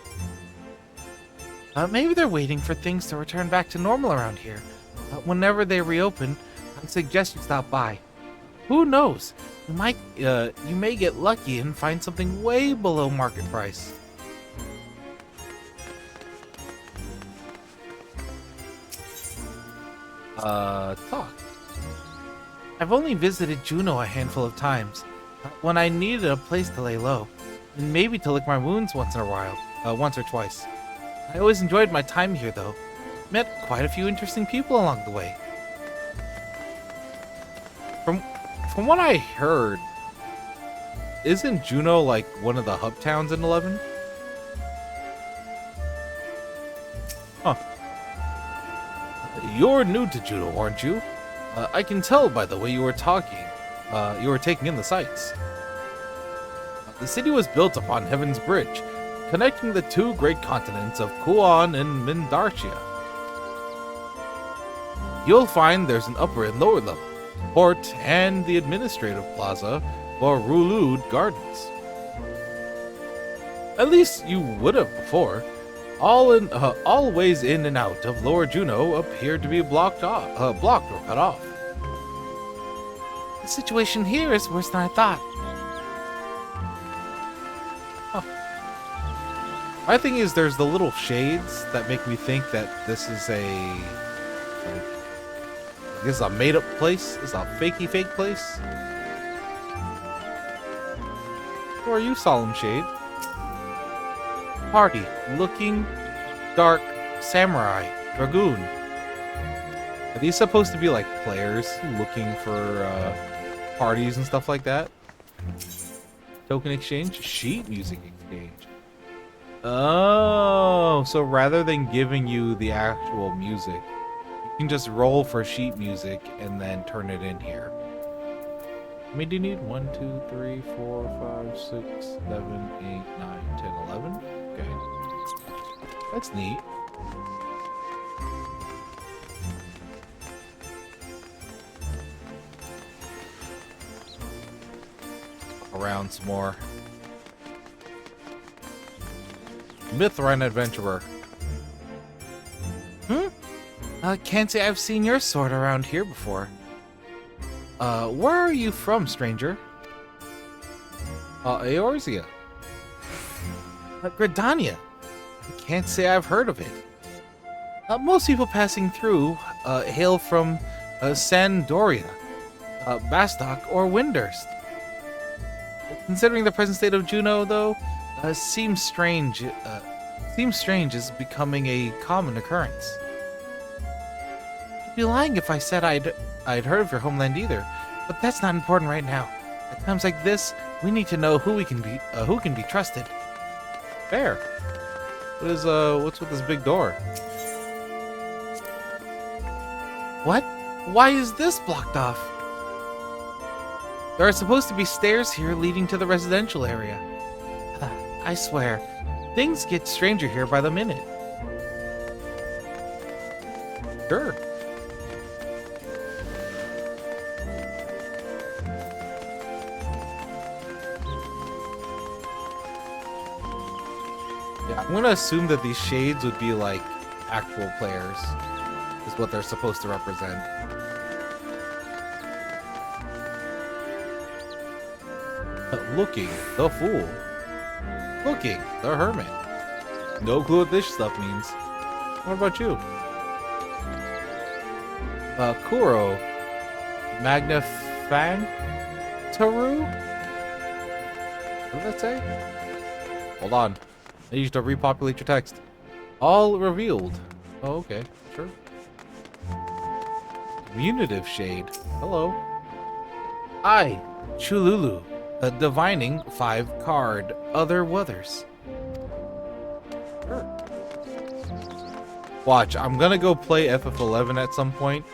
Maybe they're waiting for things to return back to normal around here. Whenever they reopen, I suggest you stop by. Who knows? You may get lucky and find something way below market price. Talk. I've only visited Juneau a handful of times, when I needed a place to lay low, and maybe to lick my wounds once or twice. I always enjoyed my time here, though. Met quite a few interesting people along the way. From what I heard, isn't Juneau like one of the hub towns in 11? Huh. You're new to Juneau, aren't you? I can tell by the way you were talking. You were taking in the sights. The city was built upon Heaven's Bridge, connecting the two great continents of Kuan and Mindartia. You'll find there's an upper and lower level, port, and the administrative plaza for Rulud Gardens. At least you would have before. All ways in and out of Lower Juneau appear to be blocked or cut off. The situation here is worse than I thought. Huh. My thing is, there's the little shades that make me think that this is a made-up place. This is a fake place. Who are you, Solemn Shade? Party, looking, dark, samurai, dragoon. Are these supposed to be like players looking for parties and stuff like that? Token exchange, sheet music exchange. Oh, so rather than giving you the actual music, you can just roll for sheet music and then turn it in here. I mean, do you need 1, 2, 3, 4, 5, 6, 7, 8, 9, 10, 11? Okay. That's neat. Around some more. Mithrine Adventurer. Can't say I've seen your sword around here before. Where are you from, stranger? Eorzea. Gridania. I can't say I've heard of it. Most people passing through hail from Sandoria, Bastok, or Windurst. Considering the present state of Juno, though, seems strange is becoming a common occurrence. I'd be lying if I said I'd heard of your homeland either, but that's not important right now. At times like this, we need to know who can be trusted. Fair. What's with this big door? What? Why is this blocked off? There are supposed to be stairs here leading to the residential area. I swear, things get stranger here by the minute. Sure. Yeah, I'm gonna assume that these shades would be like actual players, is what they're supposed to represent. Looking, the fool. Looking, the hermit. No clue what this stuff means. What about you? Kuro. Magnafang? Taru? What did that say? Hold on. I need you to repopulate your text. All revealed. Oh, okay. Sure. Communitive shade. Hello. I, Chululu, a divining 5 card, other wuthers. Sure. Watch, I'm gonna go play FF11 at some point,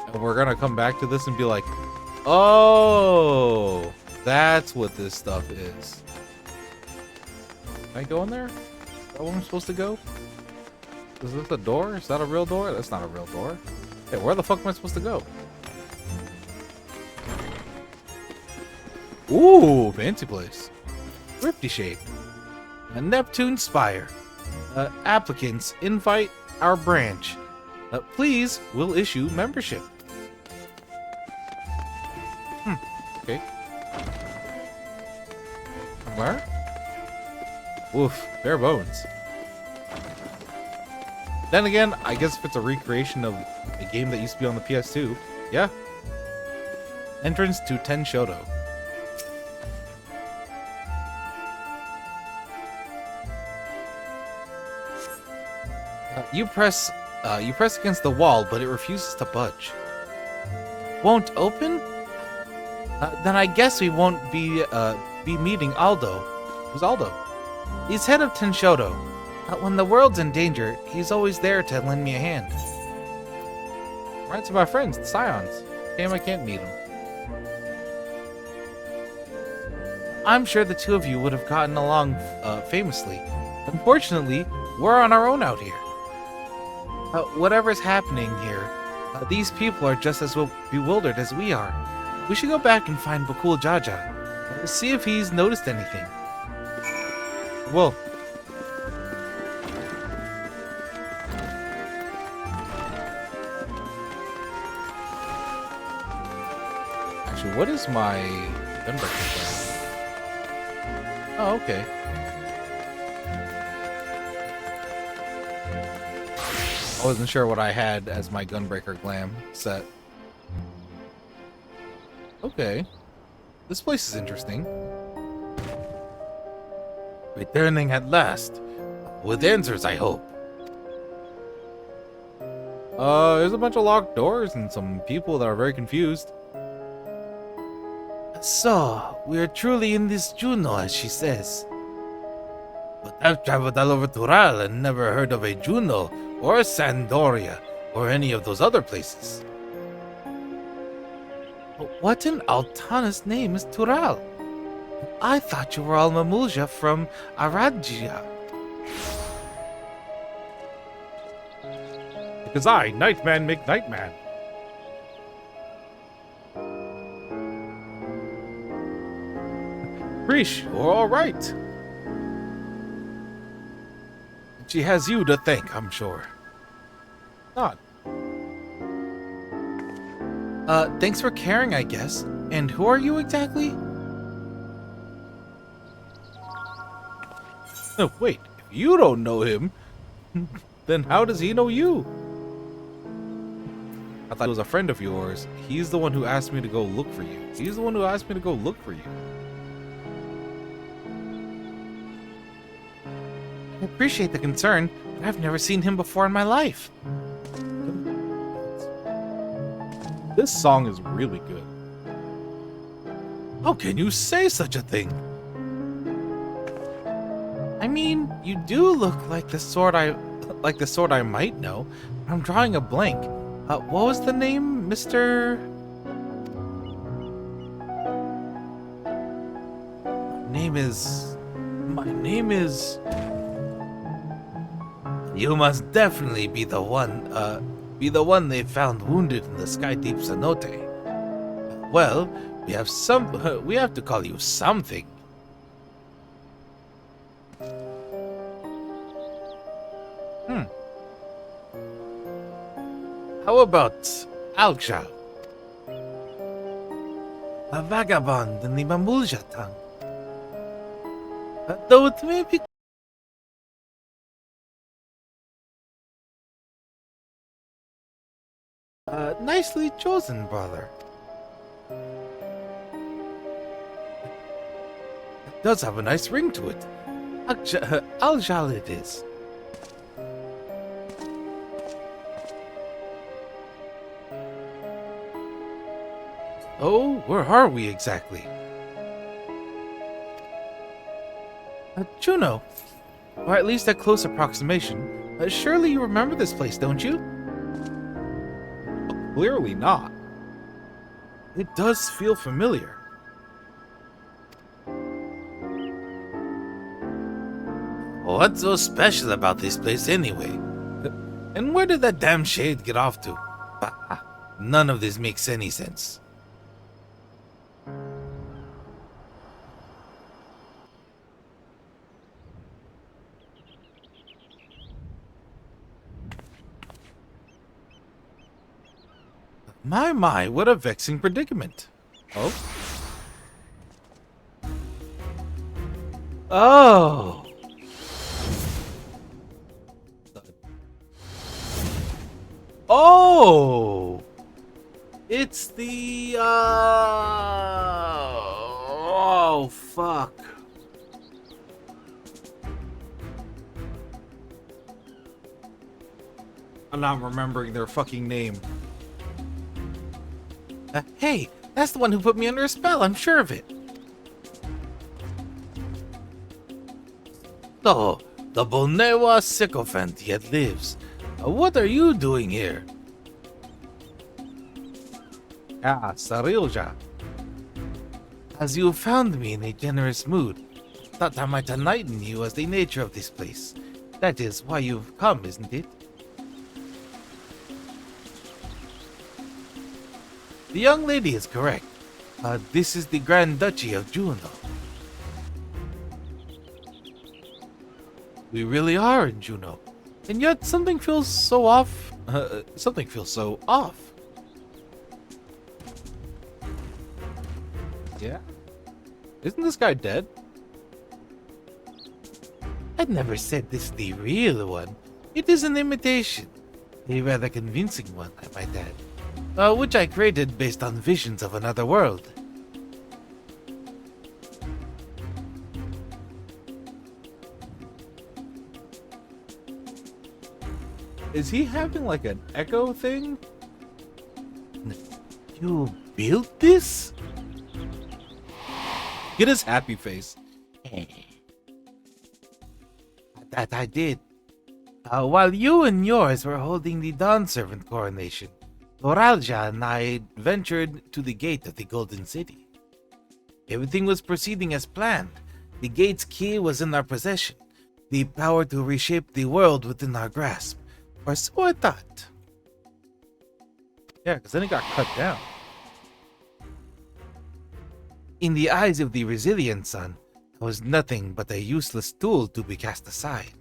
and we're gonna come back to this and be like, oh, that's what this stuff is. Can I go in there? Is that where I'm supposed to go? Is this a door? Is that a real door? That's not a real door. Hey, where the fuck am I supposed to go? Ooh, fancy place. Thrifty Shade. A Neptune Spire. Applicants invite our branch. Please, we'll issue membership. Okay. Where? Oof, bare bones. Then again, I guess if it's a recreation of a game that used to be on the PS2, yeah. Entrance to Ten Shoto. You press against the wall, but it refuses to budge. Won't open? Then I guess we won't be meeting Aldo. Who's Aldo? He's head of Tenshoto. When the world's in danger, he's always there to lend me a hand. Right to my friends, the Scions. Damn, I can't meet them. I'm sure the two of you would have gotten along famously. Unfortunately, we're on our own out here. Whatever's happening here, these people are just as bewildered as we are. We should go back and find Bakul Jaja. See if he's noticed anything. Well, actually, what is my gunbreaker? Oh, okay. I wasn't sure what I had as my gunbreaker glam set. Okay. This place is interesting. Returning at last. With answers, I hope. There's a bunch of locked doors and some people that are very confused. So, we are truly in this Juno, as she says. But I've traveled all over Tural and never heard of a Juno or Sandoria or any of those other places. What an Altana's name is Tural. I thought you were all Mamulja from Aradjia. Because I, Nightman, make Nightman. Rish, you're alright. She has you to thank, I'm sure. Not. Thanks for caring, I guess. And who are you exactly? Oh, wait, if you don't know him, then how does he know you? I thought he was a friend of yours. He's the one who asked me to go look for you. I appreciate the concern, but I've never seen him before in my life. This song is really good. How can you say such a thing? I mean, you do look like the sort I might know. I'm drawing a blank. What was the name, Mr. My name is. You must definitely be the one they found wounded in the Sky Deep Cenote. Well, we have to call you something. How about Alksha? A vagabond in the Mamulja tongue. Though it may be nicely chosen, brother. It does have a nice ring to it. Aljal it is. Oh, where are we exactly? Juno, or at least a close approximation. Surely you remember this place, don't you? Clearly not. It does feel familiar. What's so special about this place anyway? And where did that damn shade get off to? Bah, none of this makes any sense. My, what a vexing predicament. Oh? Oh! Oh! It's the, oh, fuck. I'm not remembering their fucking name. Hey, that's the one who put me under a spell, I'm sure of it. So, the Bonewa sycophant yet lives. What are you doing here? Ah, Sarilja. As you found me in a generous mood, thought I might enlighten you as the nature of this place. That is why you've come, isn't it? The young lady is correct. This is the Grand Duchy of Juno. We really are in Juno, and yet something feels so off. Something feels so off. Yeah? Isn't this guy dead? I'd never said this is the real one. It is an imitation. A rather convincing one, I might add. Which I created based on visions of another world. Is he having like an echo thing? You built this? Get his happy face. That I did. While you and yours were holding the Dawn Servant coronation. Zoralja and I ventured to the gate of the Golden City. Everything was proceeding as planned. The gate's key was in our possession, the power to reshape the world within our grasp. Or so I thought. Yeah, because then it got cut down. In the eyes of the resilient son, I was nothing but a useless tool to be cast aside.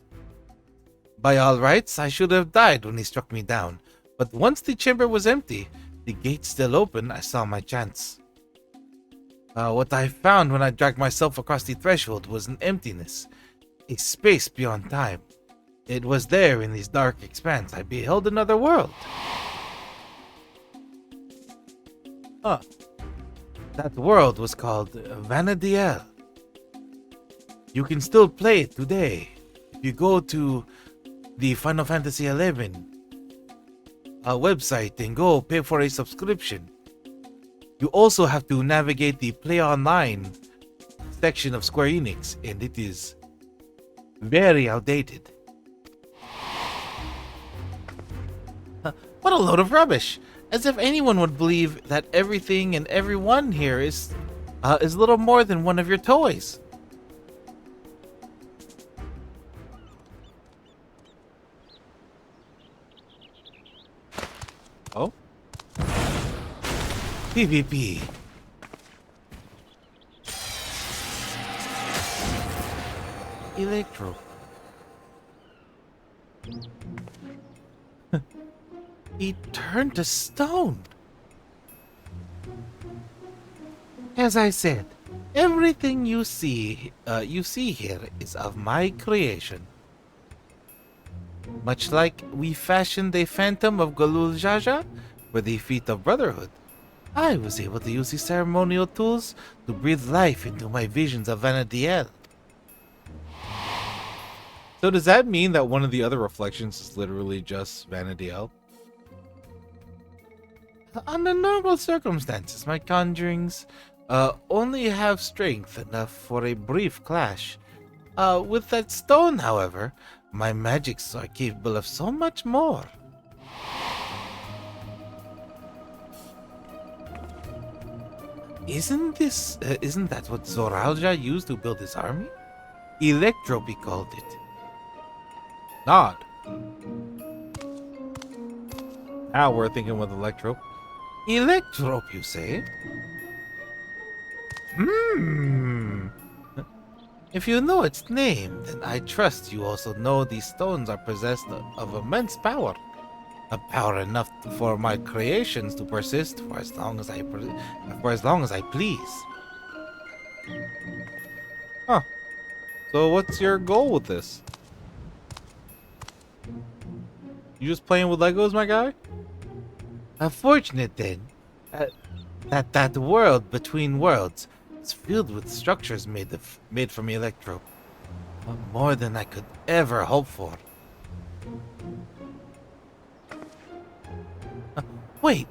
By all rights, I should have died when he struck me down, but once the chamber was empty, the gate still open, I saw my chance. What I found when I dragged myself across the threshold was an emptiness, a space beyond time. It was there in this dark expanse I beheld another world. Huh. That world was called Vanadiel. You can still play it today. If you go to the Final Fantasy XI website and go pay for a subscription. You also have to navigate the Play Online section of Square Enix, and it is very outdated. What a load of rubbish! As if anyone would believe that everything and everyone here is little more than one of your toys. Oh? PvP. Electro. He turned to stone. As I said, everything you see here is of my creation. Much like we fashioned a phantom of Galul Jaja for the feat of brotherhood, I was able to use the ceremonial tools to breathe life into my visions of Vanadiel. So does that mean that one of the other reflections is literally just Vanadiel? Under normal circumstances, my conjurings only have strength enough for a brief clash. With that stone, however, my magics are capable of so much more. Isn't that what Zoralja used to build his army? Electrope, he called it. Nod. Now we're thinking with Electro. Electrope, you say? If you know its name, then I trust you also know these stones are possessed of immense power. A power enough for my creations to persist for as long as I please. Huh. So what's your goal with this? You just playing with Legos, my guy? Unfortunate then, that world between worlds is filled with structures made from electro. More than I could ever hope for. Wait,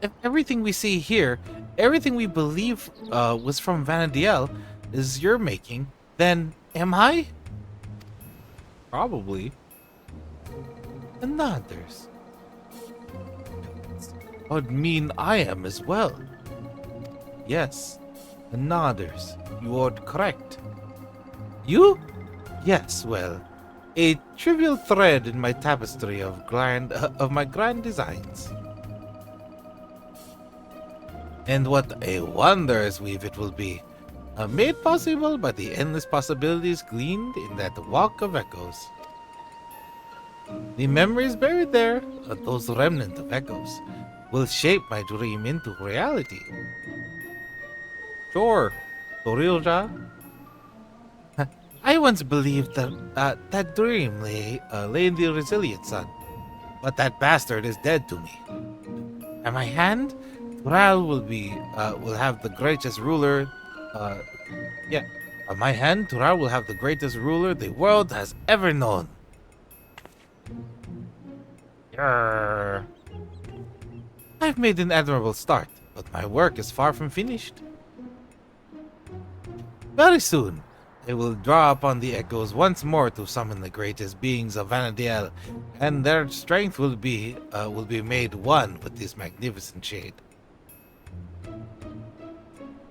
if everything we see here, everything we believe was from Vanadiel is your making, then am I? Probably. And others. Would mean I am as well. Yes, the Nodders, you are correct. You? Yes, well, a trivial thread in my tapestry of my grand designs. And what a wondrous weave it will be, made possible by the endless possibilities gleaned in that walk of echoes. The memories buried there, those remnant of echoes, will shape my dream into reality. Sure. Torilja. I once believed that that dream lay in the resilient sun, but that bastard is dead to me. At my hand, Tural will have the greatest ruler. At my hand, Tural will have the greatest ruler the world has ever known. Yarr. I've made an admirable start, but my work is far from finished. Very soon, I will draw upon the echoes once more to summon the greatest beings of Vanadiel, and their strength will be made one with this magnificent shade.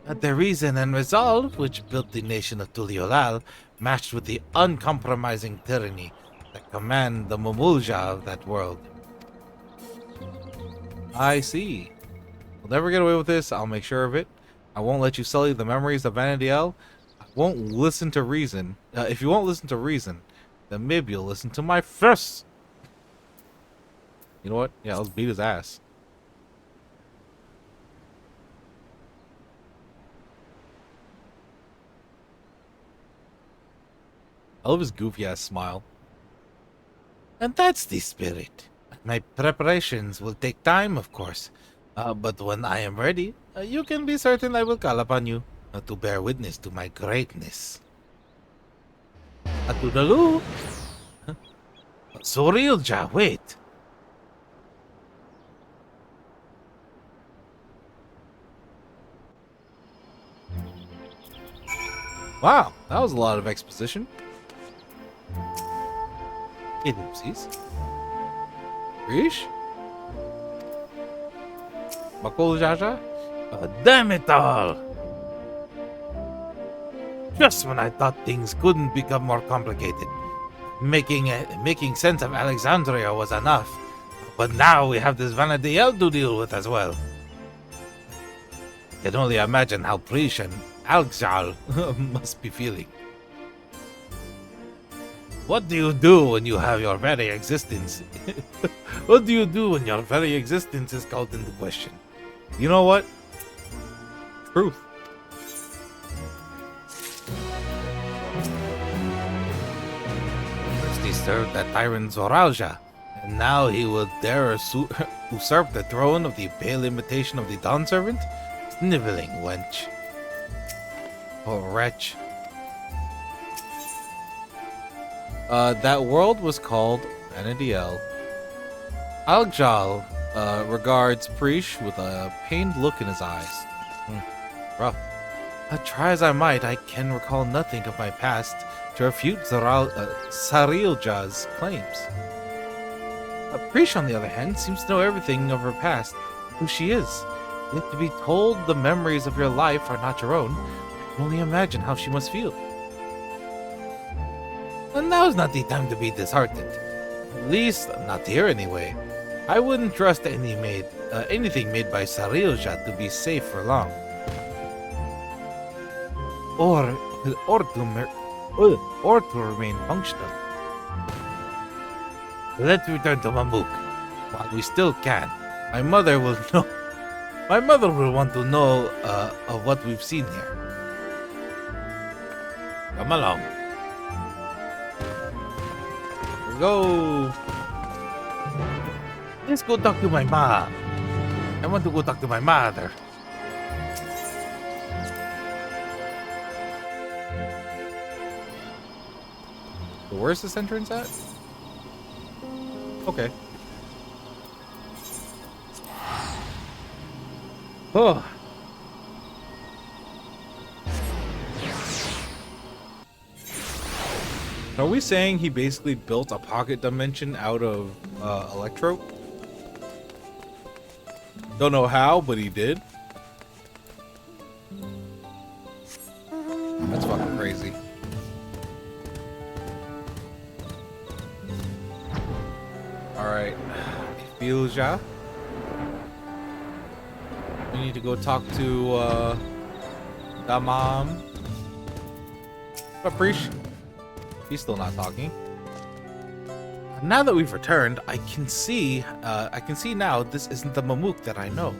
Their reason and resolve, which built the nation of Tuliolal, matched with the uncompromising tyranny that command the Mumulja of that world. I see. We'll never get away with this. I'll make sure of it. I won't let you sully the memories of Vanadiel. I won't listen to reason. If you won't listen to reason, then maybe you'll listen to my fists. You know what? Yeah, let's beat his ass. I love his goofy ass smile. And that's the spirit. My preparations will take time, of course. But when I am ready, you can be certain I will call upon you to bear witness to my greatness. Atudaloo! Sorilja, wait! Wow, that was a lot of exposition. Ellipses. Rish? Bakul Jaja? Damn it all! Just when I thought things couldn't become more complicated, making sense of Alexandria was enough. But now we have this Vanadiel to deal with as well. I can only imagine how Prish and Alexal must be feeling. What do you do when you have your very existence? What do you do when your very existence is called into question? You know what? Truth. First he served that tyrant Zoralja, and now he will dare usurp the throne of the pale imitation of the Dawn Servant? Sniveling wench. Poor wretch. That world was called Vanadiel. Algjal regards Prish with a pained look in his eyes. Rough. Try as I might, I can recall nothing of my past to refute Sarilja's claims. Prish, on the other hand, seems to know everything of her past, who she is. Yet to be told the memories of your life are not your own, I can only imagine how she must feel. And now's not the time to be disheartened. At least, not here anyway. I wouldn't trust anything made by Sarilja to be safe for long. Or to remain functional. Let's return to Mamuk while we still can. My mother will know. My mother will want to know of what we've seen here. Come along. Go! Let's go talk to my mom. I want to go talk to my mother. Where's this entrance at? Okay. Oh. Are we saying he basically built a pocket dimension out of Electro? Don't know how, but he did. That's fucking crazy. Alright. Filja. We need to go talk to the mom. Caprice. He's still not talking. Now that we've returned, I can see now this isn't the Mamuk that I know.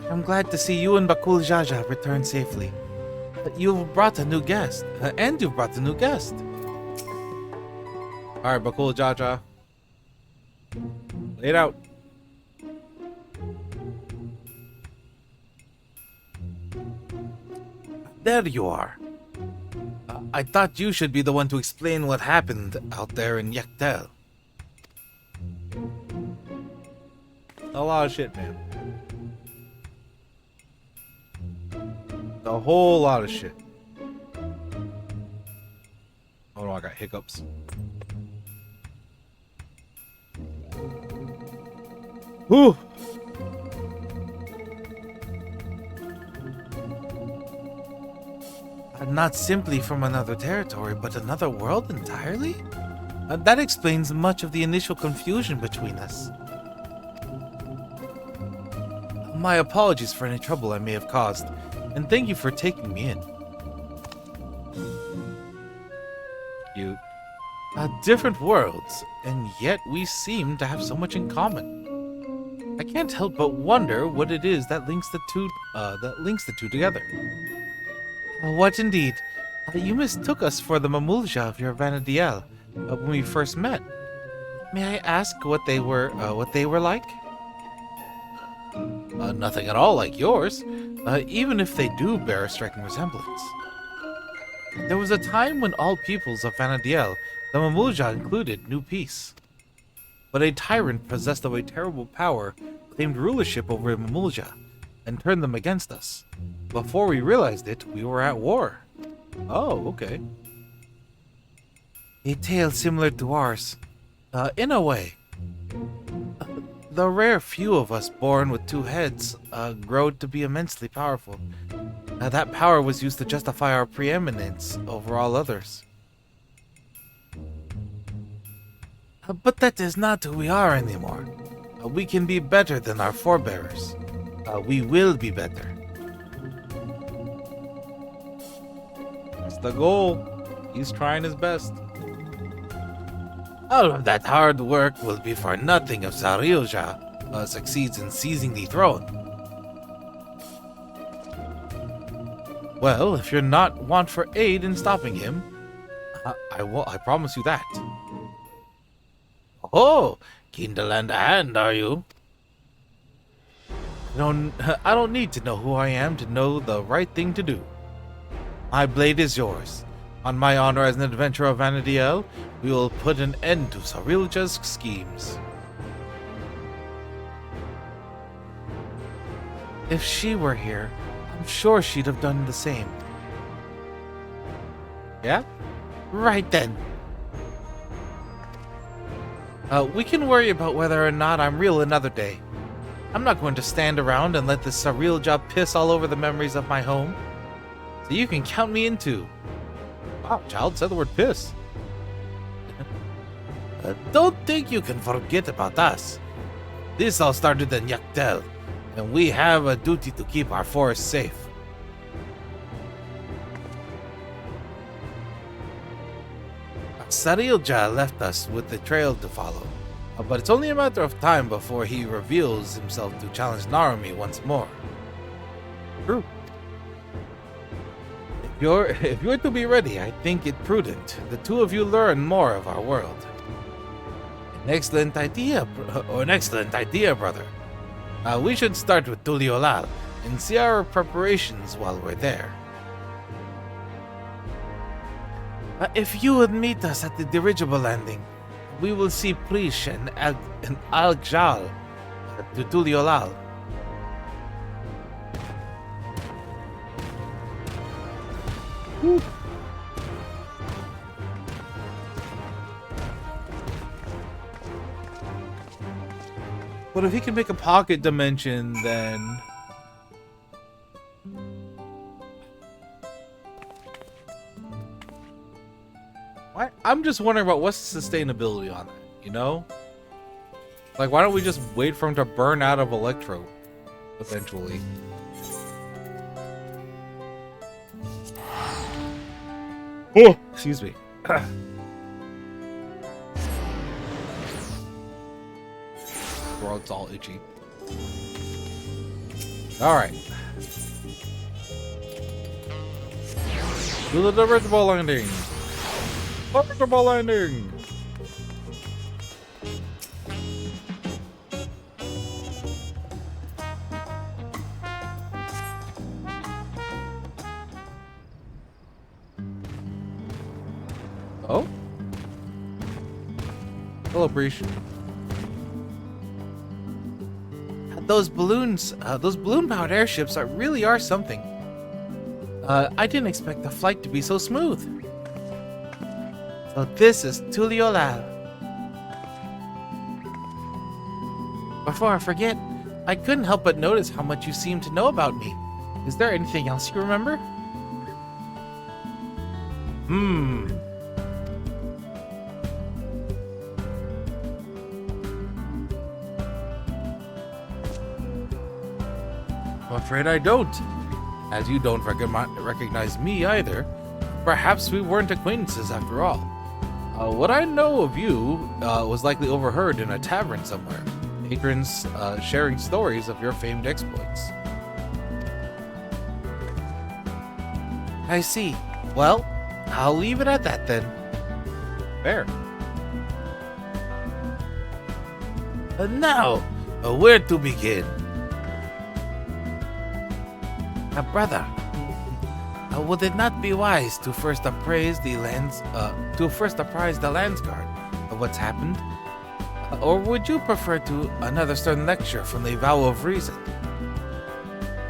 I'm glad to see you and Bakul Jaja return safely. You've brought a new guest, and you've brought a new guest. Alright, Bakul Jaja. Lay it out. There you are. I thought you should be the one to explain what happened out there in Yaktel. A lot of shit, man. A whole lot of shit. Oh no, I got hiccups. Whew. Not simply from another territory, but another world entirely? That explains much of the initial confusion between us. My apologies for any trouble I may have caused, and thank you for taking me in. You. Different worlds, and yet we seem to have so much in common. I can't help but wonder what it is that links the two together. What indeed? You mistook us for the Mamulja of your Vanadiel when we first met. May I ask what they were like? Nothing at all like yours, even if they do bear a striking resemblance. There was a time when all peoples of Vanadiel, the Mamulja included, knew peace. But a tyrant possessed of a terrible power claimed rulership over Mamulja and turned them against us. Before we realized it, we were at war. Oh, okay. A tale similar to ours, in a way. The rare few of us born with two heads grow to be immensely powerful. That power was used to justify our preeminence over all others. But that is not who we are anymore. We can be better than our forebears. We will be better. That's the goal. He's trying his best. All of that hard work will be for nothing if Sarilja succeeds in seizing the throne. Well, if you're not want for aid in stopping him, I promise you that. Oh, keen to lend a hand, are you? I don't need to know who I am to know the right thing to do. My blade is yours. On my honor as an adventurer of Vanadiel, we will put an end to Sarilja's schemes. If she were here, I'm sure she'd have done the same. Yeah? Right then. We can worry about whether or not I'm real another day. I'm not going to stand around and let this Sarilja piss all over the memories of my home. So you can count me in too. Wow, child said the word piss. Don't think you can forget about us. This all started in Yaktel, and we have a duty to keep our forest safe. Sarilja left us with the trail to follow, but it's only a matter of time before he reveals himself to challenge Narumi once more. True. If you're to be ready, I think it prudent the two of you learn more of our world. An excellent idea, brother. We should start with Tuliolal and see our preparations while we're there. If you would meet us at the dirigible landing, we will see Prish and Al-Gjal to Tuliolal. But if he can make a pocket dimension, then... I'm just wondering about what's the sustainability on that, you know? Like, why don't we just wait for him to burn out of Electro, eventually? Oh, excuse me. Throat's all itchy. Alright. Do the dirigible landing. Dirigible landing. Oh? Hello, Breach. Those balloon-powered airships really are something. I didn't expect the flight to be so smooth. So this is Tuliolal. Before I forget, I couldn't help but notice how much you seem to know about me. Is there anything else you remember? I'm afraid I don't. As you don't recognize me either, perhaps we weren't acquaintances after all. What I know of you was likely overheard in a tavern somewhere. Patrons sharing stories of your famed exploits. I see. Well, I'll leave it at that then. Fair. Now, where to begin? Brother, would it not be wise to first apprise the Landsguard of what's happened? Or would you prefer to another stern lecture from the Vow of Reason?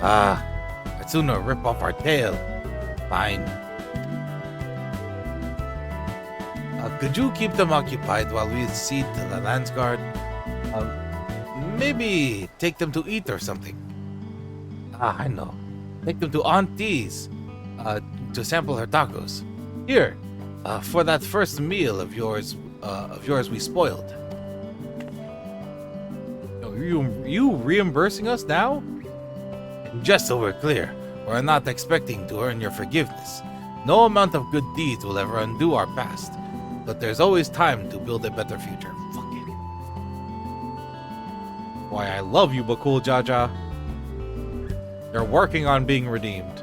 I'd sooner rip off our tail. Fine. Could you keep them occupied while we see to the Landsguard? Maybe take them to eat or something. I know. Take them to Auntie's to sample her tacos. Here, for that first meal of yours we spoiled. You reimbursing us now? Just so we're clear, we're not expecting to earn your forgiveness. No amount of good deeds will ever undo our past, but there's always time to build a better future. Fuck it. Why, I love you, Bakul Jaja. You're working on being redeemed.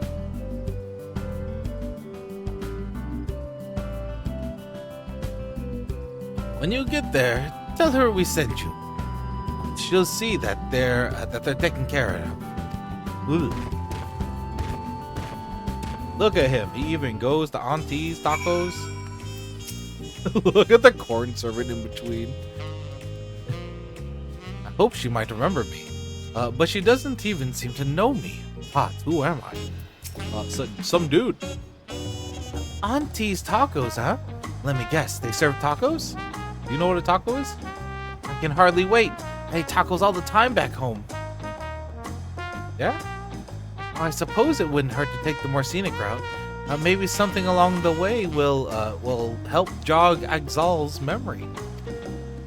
When you get there, tell her we sent you. She'll see that they're taken care of. Ooh. Look at him. He even goes to Auntie's tacos. Look at the corn servant in between. I hope she might remember me, but she doesn't even seem to know me. What? Who am I? Some dude. Auntie's tacos, huh? Let me guess. They serve tacos? Do you know what a taco is? I can hardly wait. I eat tacos all the time back home. Yeah? I suppose it wouldn't hurt to take the more scenic route. Maybe something along the way will help jog Agzal's memory.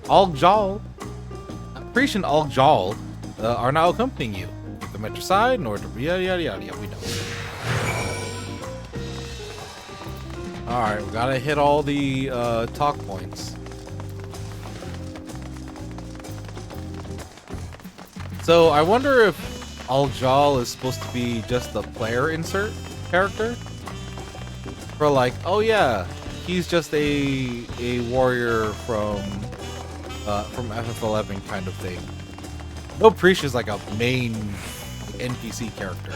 Algjal. Priest and Algjal are now accompanying you. Get them at your side in order to yada yada yada. Yeah, we know. Alright, we gotta hit all the talk points. So I wonder if Aljal is supposed to be just the player insert character? For like, oh yeah, he's just a warrior from FF11 kind of thing. No, Priest is like a main NPC character.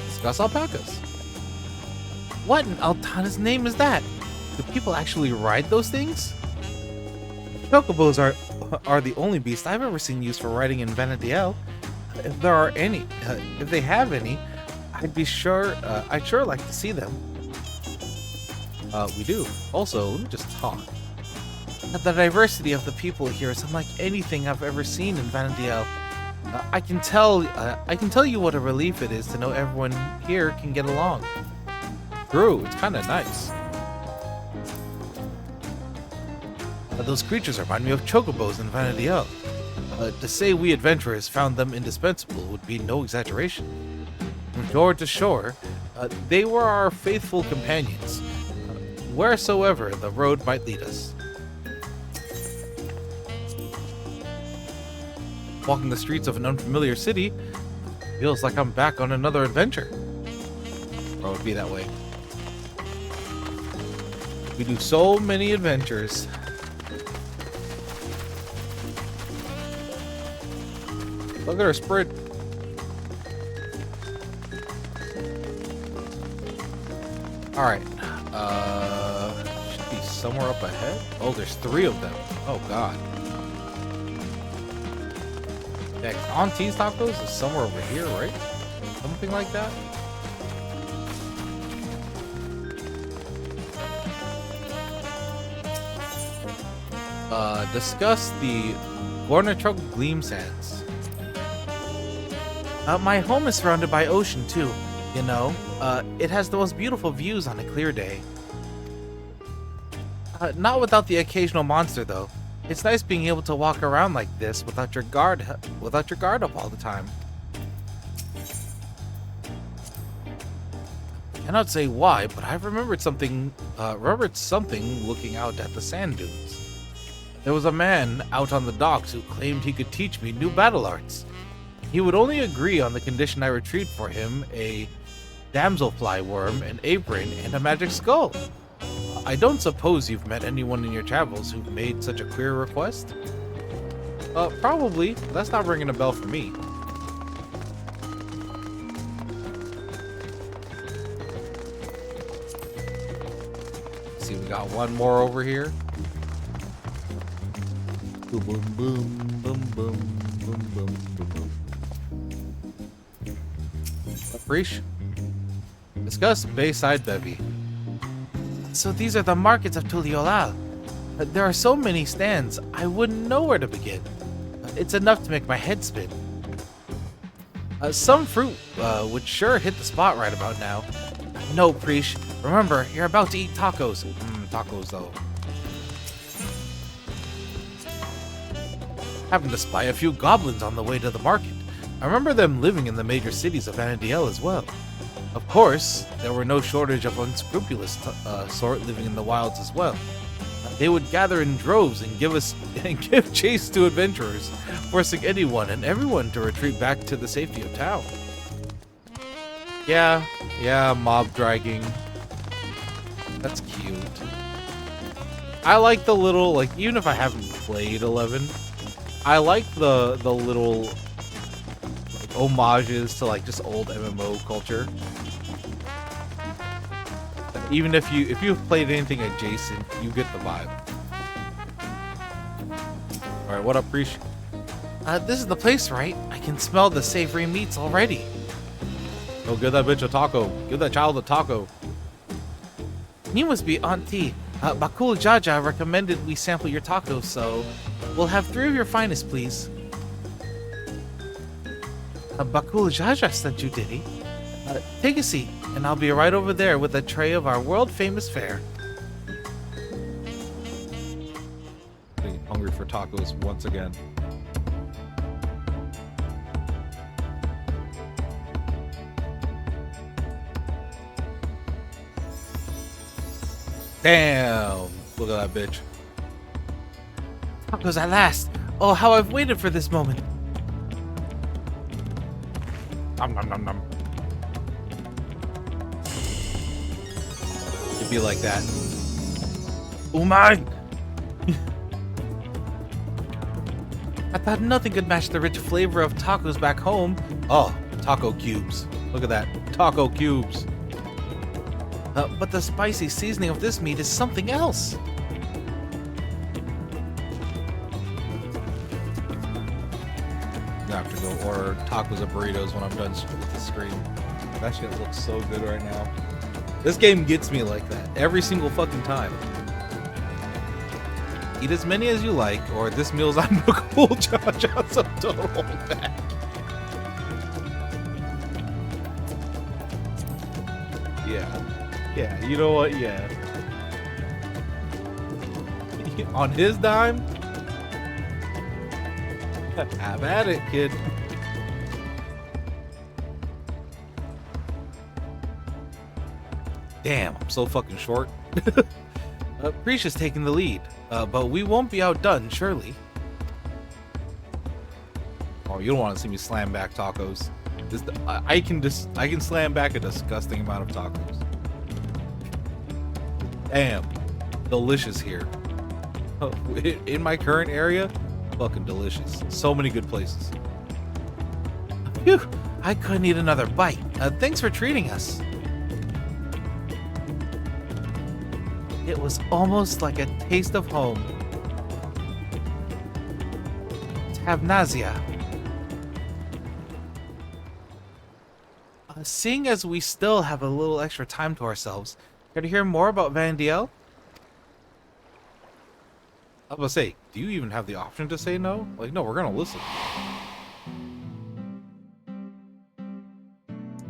Discuss alpacas. What in Altana's name is that? Do people actually ride those things? Chocobos are the only beast I've ever seen used for riding in Vanadiel. If there are any, if they have any, I'd sure like to see them. We do. Also, let me just talk. The diversity of the people here is unlike anything I've ever seen in Vanadiel. I can tell you what a relief it is to know everyone here can get along. True, it's kind of nice. Those creatures remind me of chocobos in Vanadiel. To say we adventurers found them indispensable would be no exaggeration. From shore to shore, they were our faithful companions, wheresoever the road might lead us. Walking the streets of an unfamiliar city feels like I'm back on another adventure. Or it would be that way. We do so many adventures. Look at her sprint. Alright. Should be somewhere up ahead. Oh, there's 3 of them. Oh, God. Next, Auntie's Tacos is somewhere over here, right? Something like that? Discuss the Gornatrug Gleam Sands. My home is surrounded by ocean too, you know. It has the most beautiful views on a clear day. Not without the occasional monster though. It's nice being able to walk around like this without your guard up all the time. Cannot say why, but I've remembered something looking out at the sand dunes. There was a man out on the docks who claimed he could teach me new battle arts. He would only agree on the condition I retrieved for him a damselfly worm, an apron, and a magic skull. I don't suppose you've met anyone in your travels who've made such a queer request? Probably. That's not ringing a bell for me. See, we got one more over here. Boom, boom, boom, boom, boom, boom, boom, boom, boom. Preach. Discuss Bayside Bevy. So these are the markets of Tuliolal. There are so many stands, I wouldn't know where to begin. It's enough to make my head spin. Some fruit would sure hit the spot right about now. No, Preesh. Remember, you're about to eat tacos. Tacos, though. Happened to spy a few goblins on the way to the market. I remember them living in the major cities of Vanadiel as well. Of course, there were no shortage of unscrupulous sort living in the wilds as well. They would gather in droves and give chase to adventurers, forcing anyone and everyone to retreat back to the safety of town. Yeah, mob dragging. That's cute. I like the little, like, even if I haven't played 11, I like the little like, homages to like just old MMO culture. Even if you've played anything adjacent, you get the vibe. All right, what up, Preesh? This is the place, right? I can smell the savory meats already. Oh, give that bitch a taco. Give that child a taco. You must be Auntie. Bakul Jaja recommended we sample your tacos, so we'll have 3 of your finest, please. Bakul Jaja sent you, did he? Take a seat, and I'll be right over there with a tray of our world-famous fare. Getting hungry for tacos once again. Damn! Look at that bitch. Tacos at last! Oh, how I've waited for this moment. Nom nom nom nom. It'd be like that. Oh my! I thought nothing could match the rich flavor of tacos back home. Oh, taco cubes. Look at that. Taco cubes. But the spicy seasoning of this meat is something else. I have to go order tacos and burritos when I'm done with the screen. That shit looks so good right now. This game gets me like that every single fucking time. Eat as many as you like, or this meal's on the cool Jaja, so don't hold back. Yeah, you know what? Yeah. On his dime? Have at it, kid. Damn, I'm so fucking short. Prisha's taking the lead, but we won't be outdone, surely. Oh, you don't want to see me slam back tacos. I can slam back a disgusting amount of tacos. Damn, delicious here. In my current area, fucking delicious. So many good places. Phew, I couldn't eat another bite. Thanks for treating us. It was almost like a taste of home. Tabnazia. Seeing as we still have a little extra time to ourselves, care to hear more about Vandiel? I was gonna say, do you even have the option to say no? Like, no, we're gonna listen.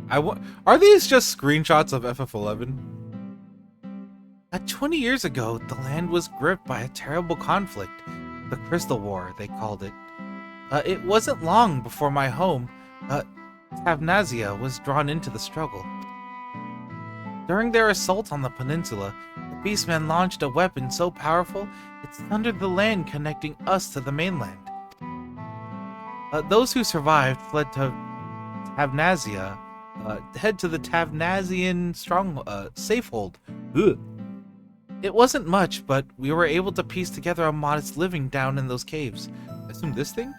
Are these just screenshots of FF11? 20 years ago, the land was gripped by a terrible conflict. The Crystal War, they called it. It wasn't long before my home, Tavnazia, was drawn into the struggle. During their assault on the peninsula, the Beastmen launched a weapon so powerful it sundered the land connecting us to the mainland. Those who survived fled to Tavnazia, head to the Tavnazian safehold. Ugh. It wasn't much, but we were able to piece together a modest living down in those caves. I assume this thing?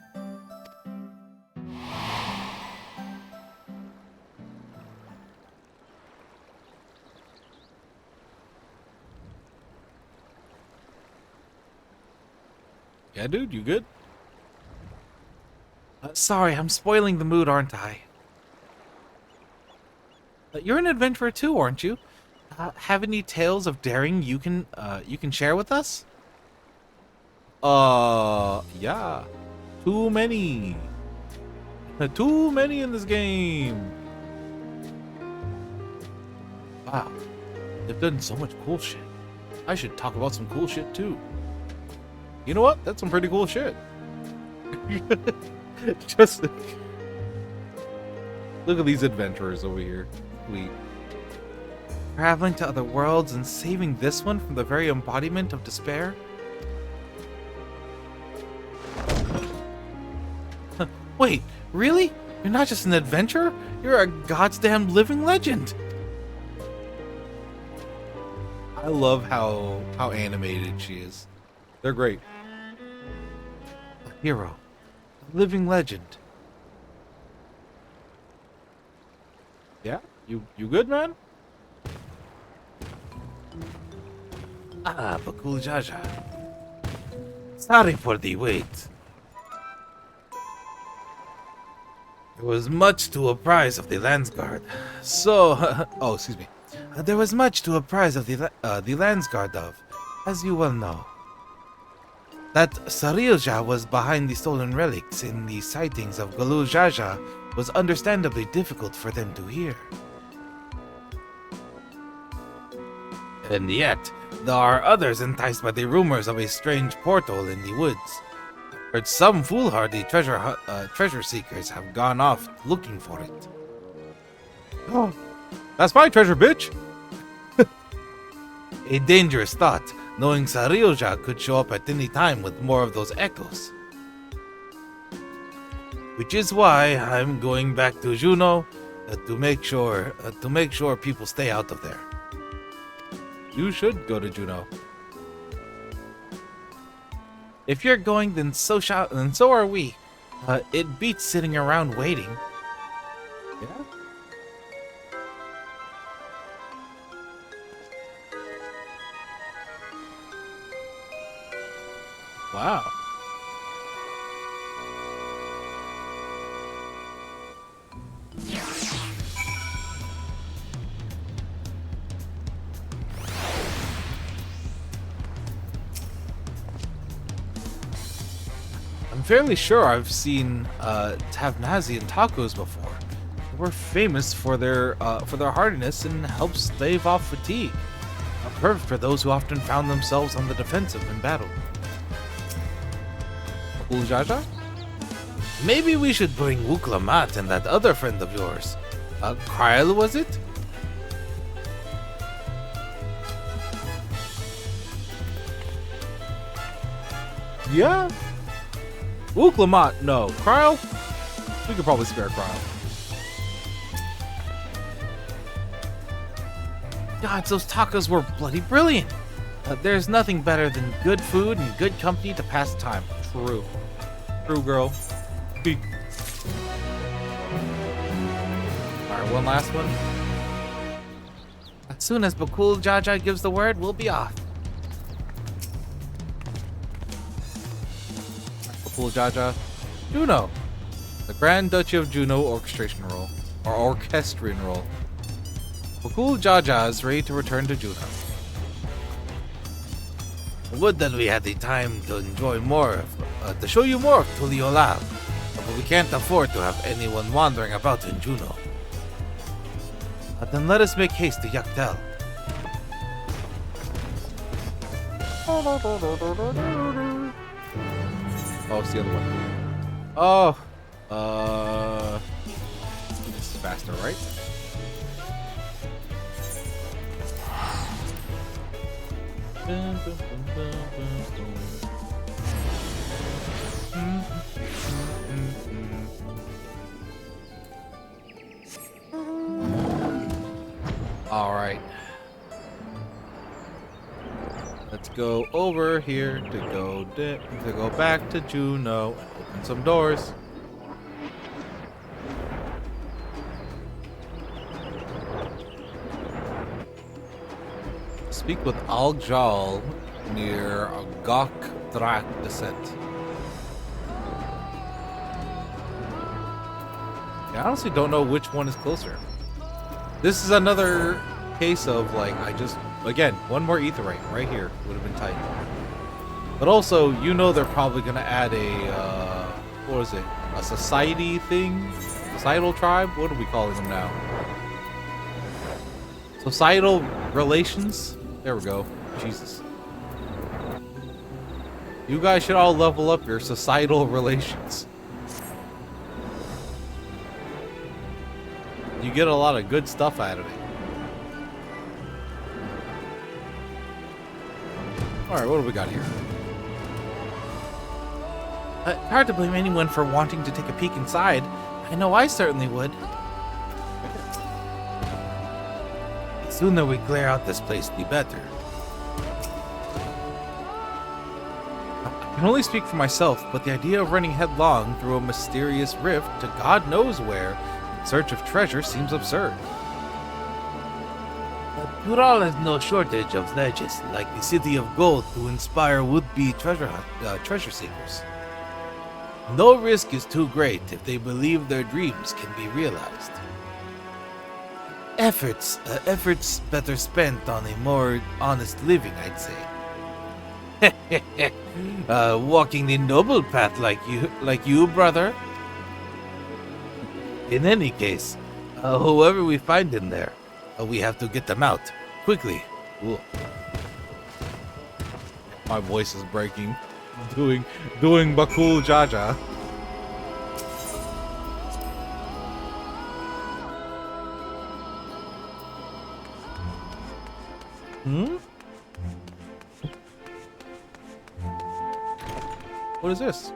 Yeah, dude, you good? Sorry, I'm spoiling the mood, aren't I? You're an adventurer too, aren't you? Have any tales of daring you can share with us? Yeah. Too many. Too many in this game. Wow, they've done so much cool shit. I should talk about some cool shit too. You know what? That's some pretty cool shit. Just look at these adventurers over here. Sweet. Traveling to other worlds and saving this one from the very embodiment of despair? Wait, really? You're not just an adventurer? You're a goddamn living legend! I love how animated she is. They're great. A hero. A living legend. Yeah? You good, man? Ah, Bakul Jaja. Sorry for the wait. There was much to apprise of the Landsguard. Oh, excuse me. There was much to apprise of the Landsguard of, as you well know. That Sarilja was behind the stolen relics in the sightings of Galu Jaja was understandably difficult for them to hear. And yet, there are others enticed by the rumors of a strange portal in the woods. I've heard some foolhardy treasure seekers have gone off looking for it. Oh, that's my treasure, bitch. A dangerous thought, knowing Sarilja could show up at any time with more of those echoes. Which is why I'm going back to Juno to make sure people stay out of there. You should go to Juno. If you're going, then so are we. It beats sitting around waiting. Yeah? Wow. I'm fairly sure I've seen Tavnazian tacos before. We're famous for their hardiness and help stave off fatigue. Perfect for those who often found themselves on the defensive in battle. Cool Jaja? Maybe we should bring Wuklamat and that other friend of yours. Kryl, was it? Yeah. Wuklamat, no. Kryl? We could probably spare Kryl. Gods, those tacos were bloody brilliant. There's nothing better than good food and good company to pass time. True. True, girl. Peek. Alright, one last one. As soon as Bakul Jaja gives the word, we'll be off. Cool Jaja. Juno. The Grand Duchy of Juno orchestration role. Or orchestrion roll. Bakul Jaja is ready to return to Juno. Would that we had the time to enjoy more, to show you more of Tuliolab, but we can't afford to have anyone wandering about in Juno. Then let us make haste to Yaktel. Oh, it's the other one. Oh, this is faster, right? All right. Let's go over here to go back to Juno and open some doors. Speak with Aljal near Gok Drak Descent. I honestly don't know which one is closer. This is another case of like, again, one more aetherite right here would have been tight. But also, you know they're probably going to add a, what is it? A society thing? Societal tribe? What are we calling them now? Societal relations? There we go. Jesus. You guys should all level up your societal relations. You get a lot of good stuff out of it. Alright, what do we got here? Hard to blame anyone for wanting to take a peek inside. I know I certainly would. The sooner we clear out this place, the better. I can only speak for myself, but the idea of running headlong through a mysterious rift to God knows where in search of treasure seems absurd. Ural has no shortage of ledges, like the City of Gold, to inspire would-be treasure seekers. No risk is too great if they believe their dreams can be realized. Efforts better spent on a more honest living, I'd say. Walking the noble path like you, brother. In any case, whoever we find in there, we have to get them out quickly. Ooh. My voice is breaking. Doing Bakul Jaja. What is this?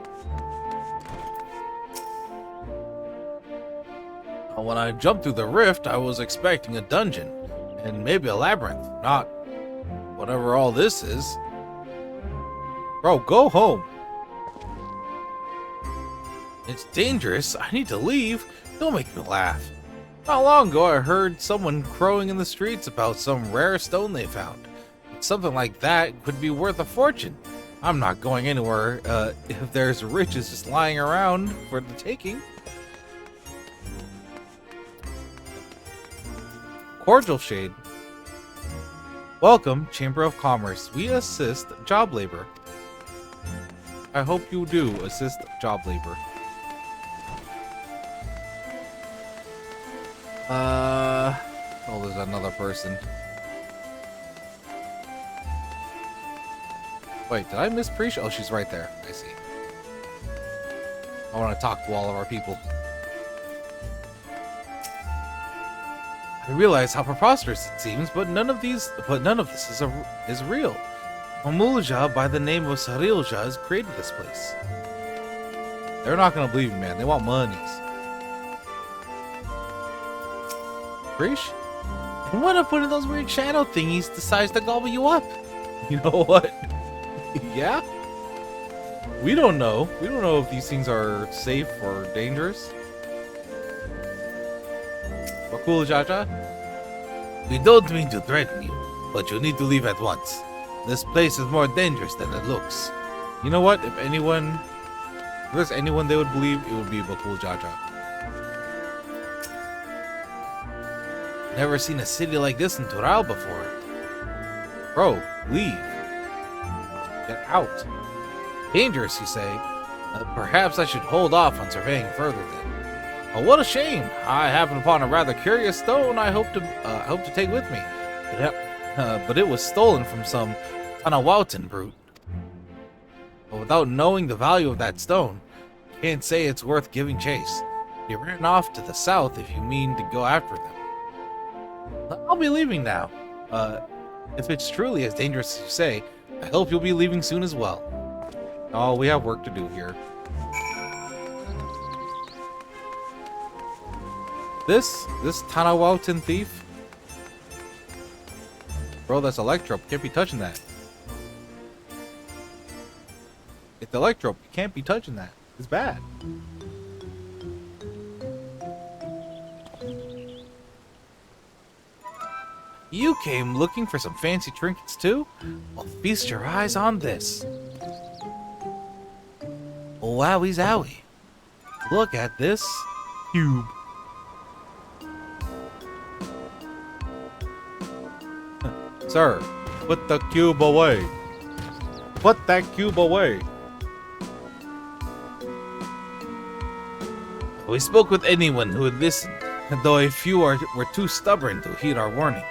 When I jumped through the rift, I was expecting a dungeon, and maybe a labyrinth, not whatever all this is. Bro, go home. It's dangerous. I need to leave. Don't make me laugh. Not long ago, I heard someone crowing in the streets about some rare stone they found. Something like that could be worth a fortune. I'm not going anywhere if there's riches just lying around for the taking. Cordial Shade. Welcome, Chamber of Commerce. We assist job labor. I hope you do assist job labor. Oh, there's another person. Wait, did I miss Preach? Oh, she's right there. I see. I want to talk to all of our people. I realize how preposterous it seems, but none of this is real. Mamulja, by the name of Sarilja, has created this place. They're not gonna believe me, man. They want monies. Preach? And what if one of those weird shadow thingies decides to gobble you up? You know what? Yeah? We don't know. We don't know if these things are safe or dangerous. Bakul Jaja? We don't mean to threaten you, but you need to leave at once. This place is more dangerous than it looks. You know what? If there's anyone they would believe, it would be Bakul Jaja. Never seen a city like this in Tural before. Bro, leave. Get out. Dangerous, you say? Perhaps I should hold off on surveying further then. Oh, what a shame! I happened upon a rather curious stone I hope to take with me. But it was stolen from some Tanawautan brute. But without knowing the value of that stone, can't say it's worth giving chase. He ran off to the south if you mean to go after them. I'll be leaving now. If it's truly as dangerous as you say, I hope you'll be leaving soon as well. Oh, we have work to do here. This Tanawautan thief? Bro, that's Electro. Can't be touching that. It's Electro. You can't be touching that. It's bad. You came looking for some fancy trinkets too? Well, feast your eyes on this. Wowie zowie. Look at this cube. Sir, put the cube away. Put that cube away. We spoke with anyone who would listen, though a few were too stubborn to heed our warnings.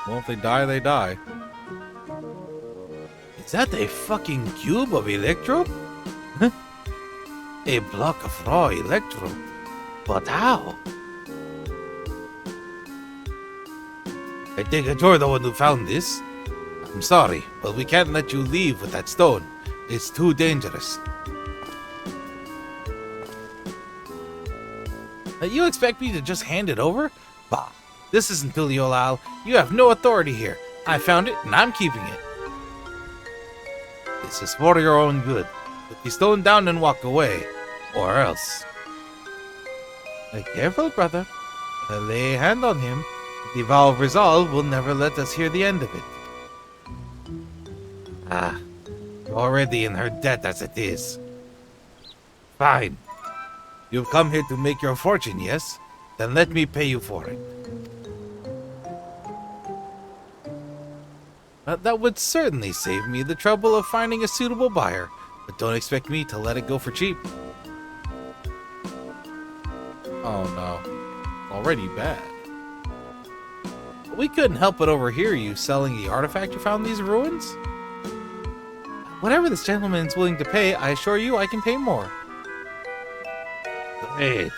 Well, if they die, they die. Is that a fucking cube of Electro? A block of raw Electro? But how? I take it you're the one who found this. I'm sorry, but we can't let you leave with that stone. It's too dangerous. You expect me to just hand it over? Bah, this isn't Tuliolal. You have no authority here. I found it, and I'm keeping it. This is for your own good. Put the stone down and walk away, or else. Careful, brother. Lay a hand on him. The vow of resolve will never let us hear the end of it. Ah, you're already in her debt as it is. Fine. You've come here to make your fortune, yes? Then let me pay you for it. That would certainly save me the trouble of finding a suitable buyer, but don't expect me to let it go for cheap. Oh no. Already bad. We couldn't help but overhear you selling the artifact you found in these ruins. Whatever this gentleman is willing to pay, I assure you I can pay more. Great.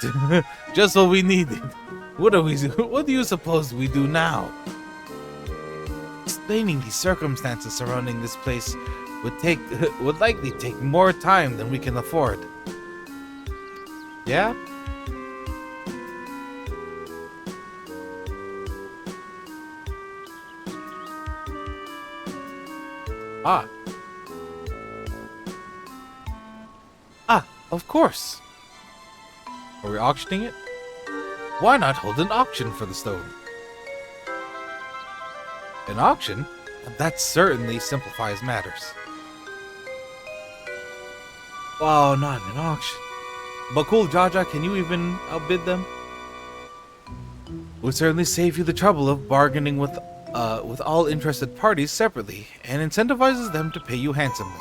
Just what we needed. What do you suppose we do now? Explaining the circumstances surrounding this place would likely take more time than we can afford. Yeah? Of course. Are we auctioning it? Why not hold an auction for the stone? An auction? That certainly simplifies matters. Oh, not an auction. Bakul Jaja, can you even outbid them? Would certainly save you the trouble of bargaining with all interested parties separately, and incentivizes them to pay you handsomely,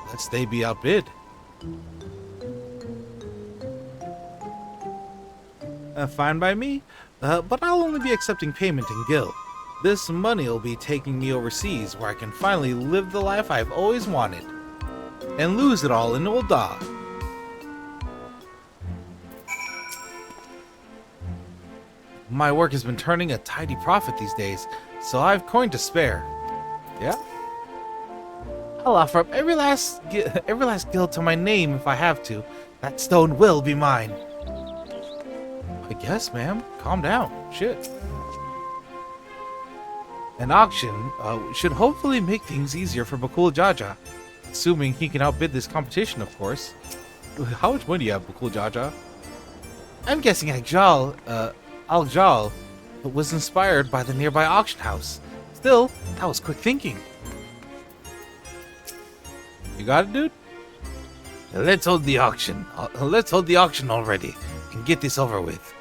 lest they be outbid. Fine by me, but I'll only be accepting payment in gil. This money will be taking me overseas, where I can finally live the life I've always wanted, and lose it all in Ulda. My work has been turning a tidy profit these days, so I've coin to spare. Yeah? I'll offer up every last gil to my name if I have to. That stone will be mine. I guess, ma'am. Calm down. Shit. An auction should hopefully make things easier for Bakul Jaja. Assuming he can outbid this competition, of course. How much money do you have, Bakul Jaja? I'm guessing Al-Jal was inspired by the nearby auction house. Still, that was quick thinking. You got it, dude? Let's hold the auction. Let's hold the auction already and get this over with.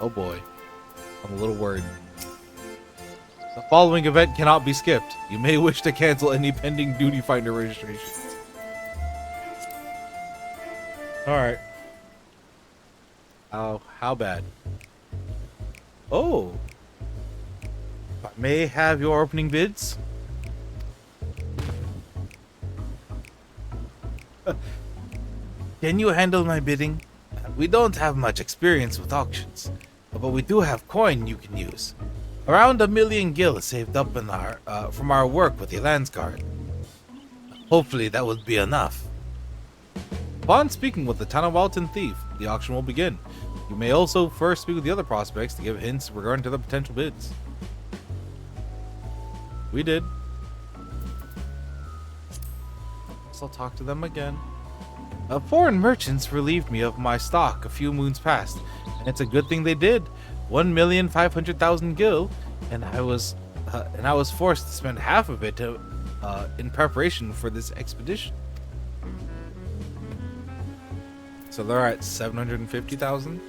Oh boy. I'm a little worried. The following event cannot be skipped. You may wish to cancel any pending duty finder registrations. Alright. Oh, how bad? Oh. I may have your opening bids. Can you handle my bidding? We don't have much experience with auctions, but we do have coin you can use. Around 1 million gil is saved up in our from our work with the Lands Guard. Hopefully that would be enough. Upon speaking with the Tanawalton thief, the auction will begin. You may also first speak with the other prospects to give hints regarding to the potential bids. We did. Guess I'll talk to them again. Foreign merchants relieved me of my stock a few moons past, and it's a good thing they did. 1,500,000 gil, and I was forced to spend half of it in preparation for this expedition. So they're at 750,000.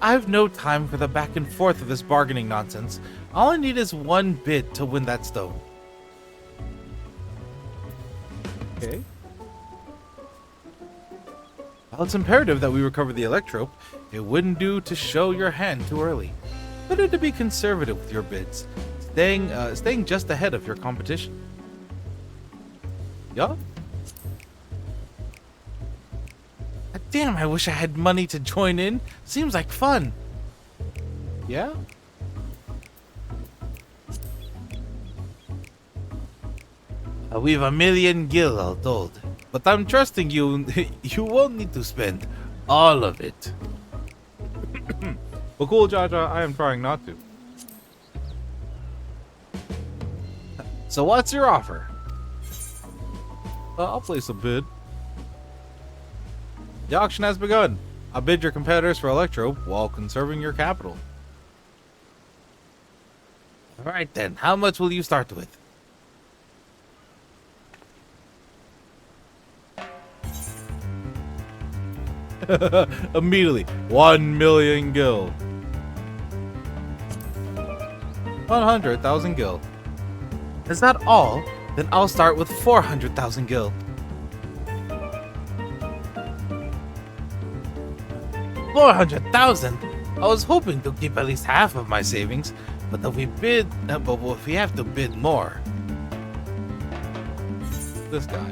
I've no time for the back and forth of this bargaining nonsense. All I need is one bid to win that stone. Okay. While it's imperative that we recover the electrope, it wouldn't do to show your hand too early. Better to be conservative with your bids, staying just ahead of your competition. Yeah. Damn, I wish I had money to join in. Seems like fun. Yeah. We've 1 million gil all told, but I'm trusting you. You won't need to spend all of it. Well, cool, Jaja. I am trying not to. So what's your offer? I'll place a bid. The auction has begun. I bid your competitors for Electrope while conserving your capital. Alright then, how much will you start with? Immediately, 1 million gil. 100,000 gil. Is that all? Then I'll start with 400,000 gil. 400,000? I was hoping to keep at least half of my savings, but if we have to bid more. This guy.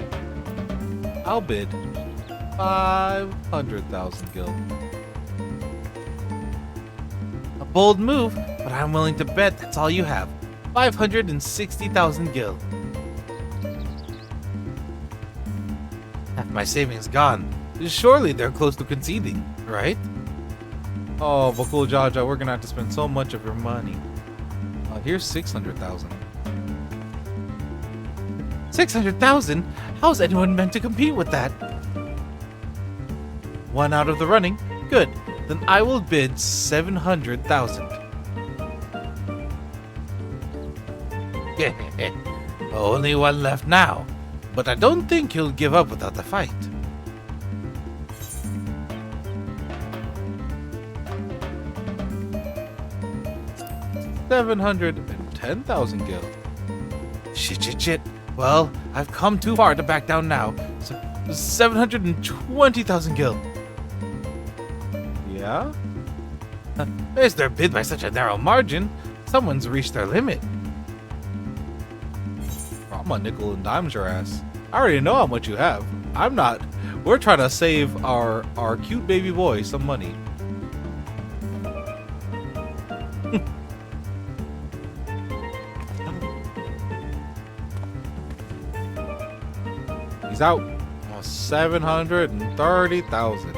I'll bid 500,000 gil. A bold move, but I'm willing to bet that's all you have. 560,000 gil. Half my savings gone. Surely they're close to conceding, right? Oh, but cool, Jaja, we're gonna have to spend so much of your money. Here's 600,000. 600,000? How's anyone meant to compete with that? One out of the running? Good. Then I will bid 700,000. Only one left now, but I don't think he'll give up without a fight. $710,000 gil. Shit. Well, I've come too far to back down now. So 720,000 gil. Yeah? There's their bid by such a narrow margin. Someone's reached their limit. I'm a nickel and dimes your ass. I already know how much you have. I'm not. We're trying to save our cute baby boy some money. He's out. 730,000.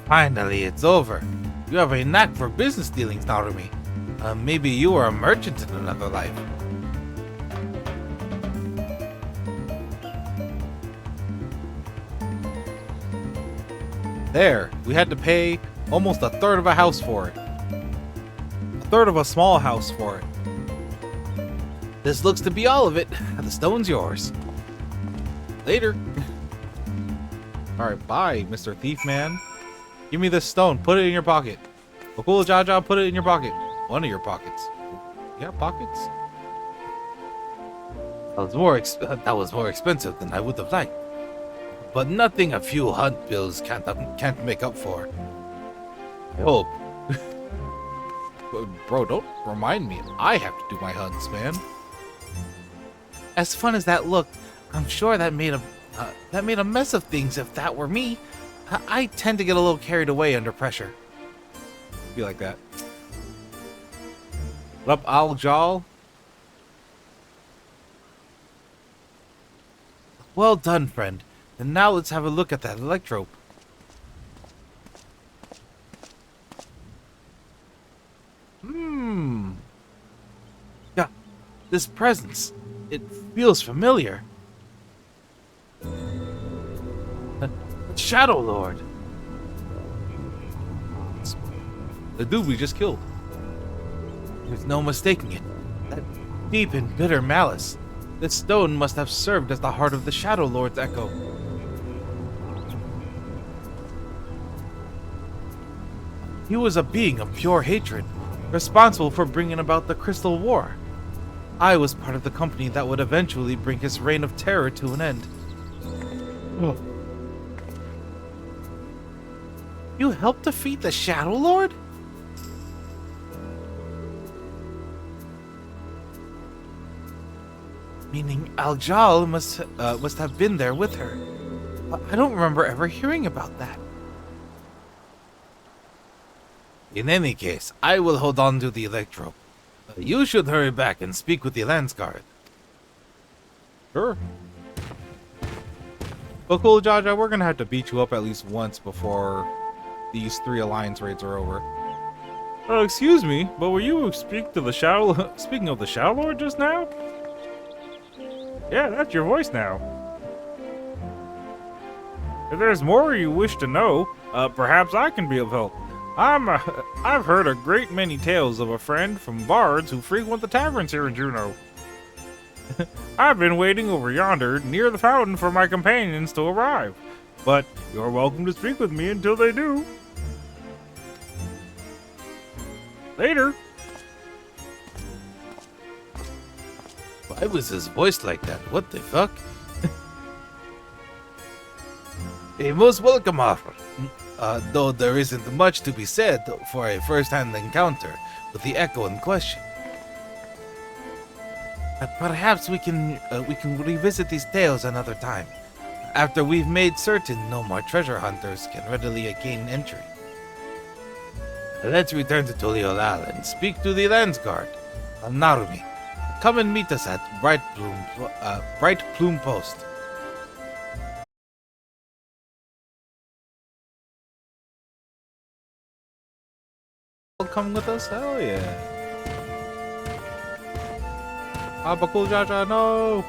Finally, it's over. You have a knack for business dealings, Narumi. Maybe you were a merchant in another life. There, we had to pay almost a third of a house for it. A third of a small house for it. This looks to be all of it. The stone's yours. Later. Alright, bye, Mr. Thief Man. Give me this stone. Put it in your pocket. Bakula Jaja, put it in your pocket. One of your pockets. You got pockets? That was more expensive than I would have liked. But nothing a few hunt bills can't make up for. I hope. Bro, don't remind me. I have to do my hunts, man. As fun as that looked, I'm sure that made a mess of things if that were me. I tend to get a little carried away under pressure. Be like that. What up, Aljal? Well done, friend. And now let's have a look at that electrope. Yeah, this presence. It feels familiar. Shadow Lord. The dude we just killed. There's no mistaking it. That deep and bitter malice. This stone must have served as the heart of the Shadow Lord's echo. He was a being of pure hatred, responsible for bringing about the Crystal War. I was part of the company that would eventually bring his reign of terror to an end. Oh. You helped defeat the Shadow Lord? Meaning Aljal must have been there with her. I don't remember ever hearing about that. In any case, I will hold on to the electrope. You should hurry back and speak with the Landsguard. Sure. But cool, Jaja, we're gonna have to beat you up at least once before these 3 alliance raids are over. Excuse me, but were you speaking of the Shadow Lord just now? Yeah, that's your voice now. If there's more you wish to know, perhaps I can be of help. I've heard a great many tales of a friend from bards who frequent the taverns here in Juneau. I've been waiting over yonder near the fountain for my companions to arrive, but you're welcome to speak with me until they do. Later. Why was his voice like that? What the fuck? A most welcome offer. Though there isn't much to be said for a first-hand encounter with the echo in question. But perhaps we can revisit these tales another time, after we've made certain no more treasure hunters can readily gain entry. Let's return to Tuliolal and speak to the Landsguard, Narumi. Come and meet us at Bright Plume Post. Come with us? Hell yeah. Bakul Jaja, no!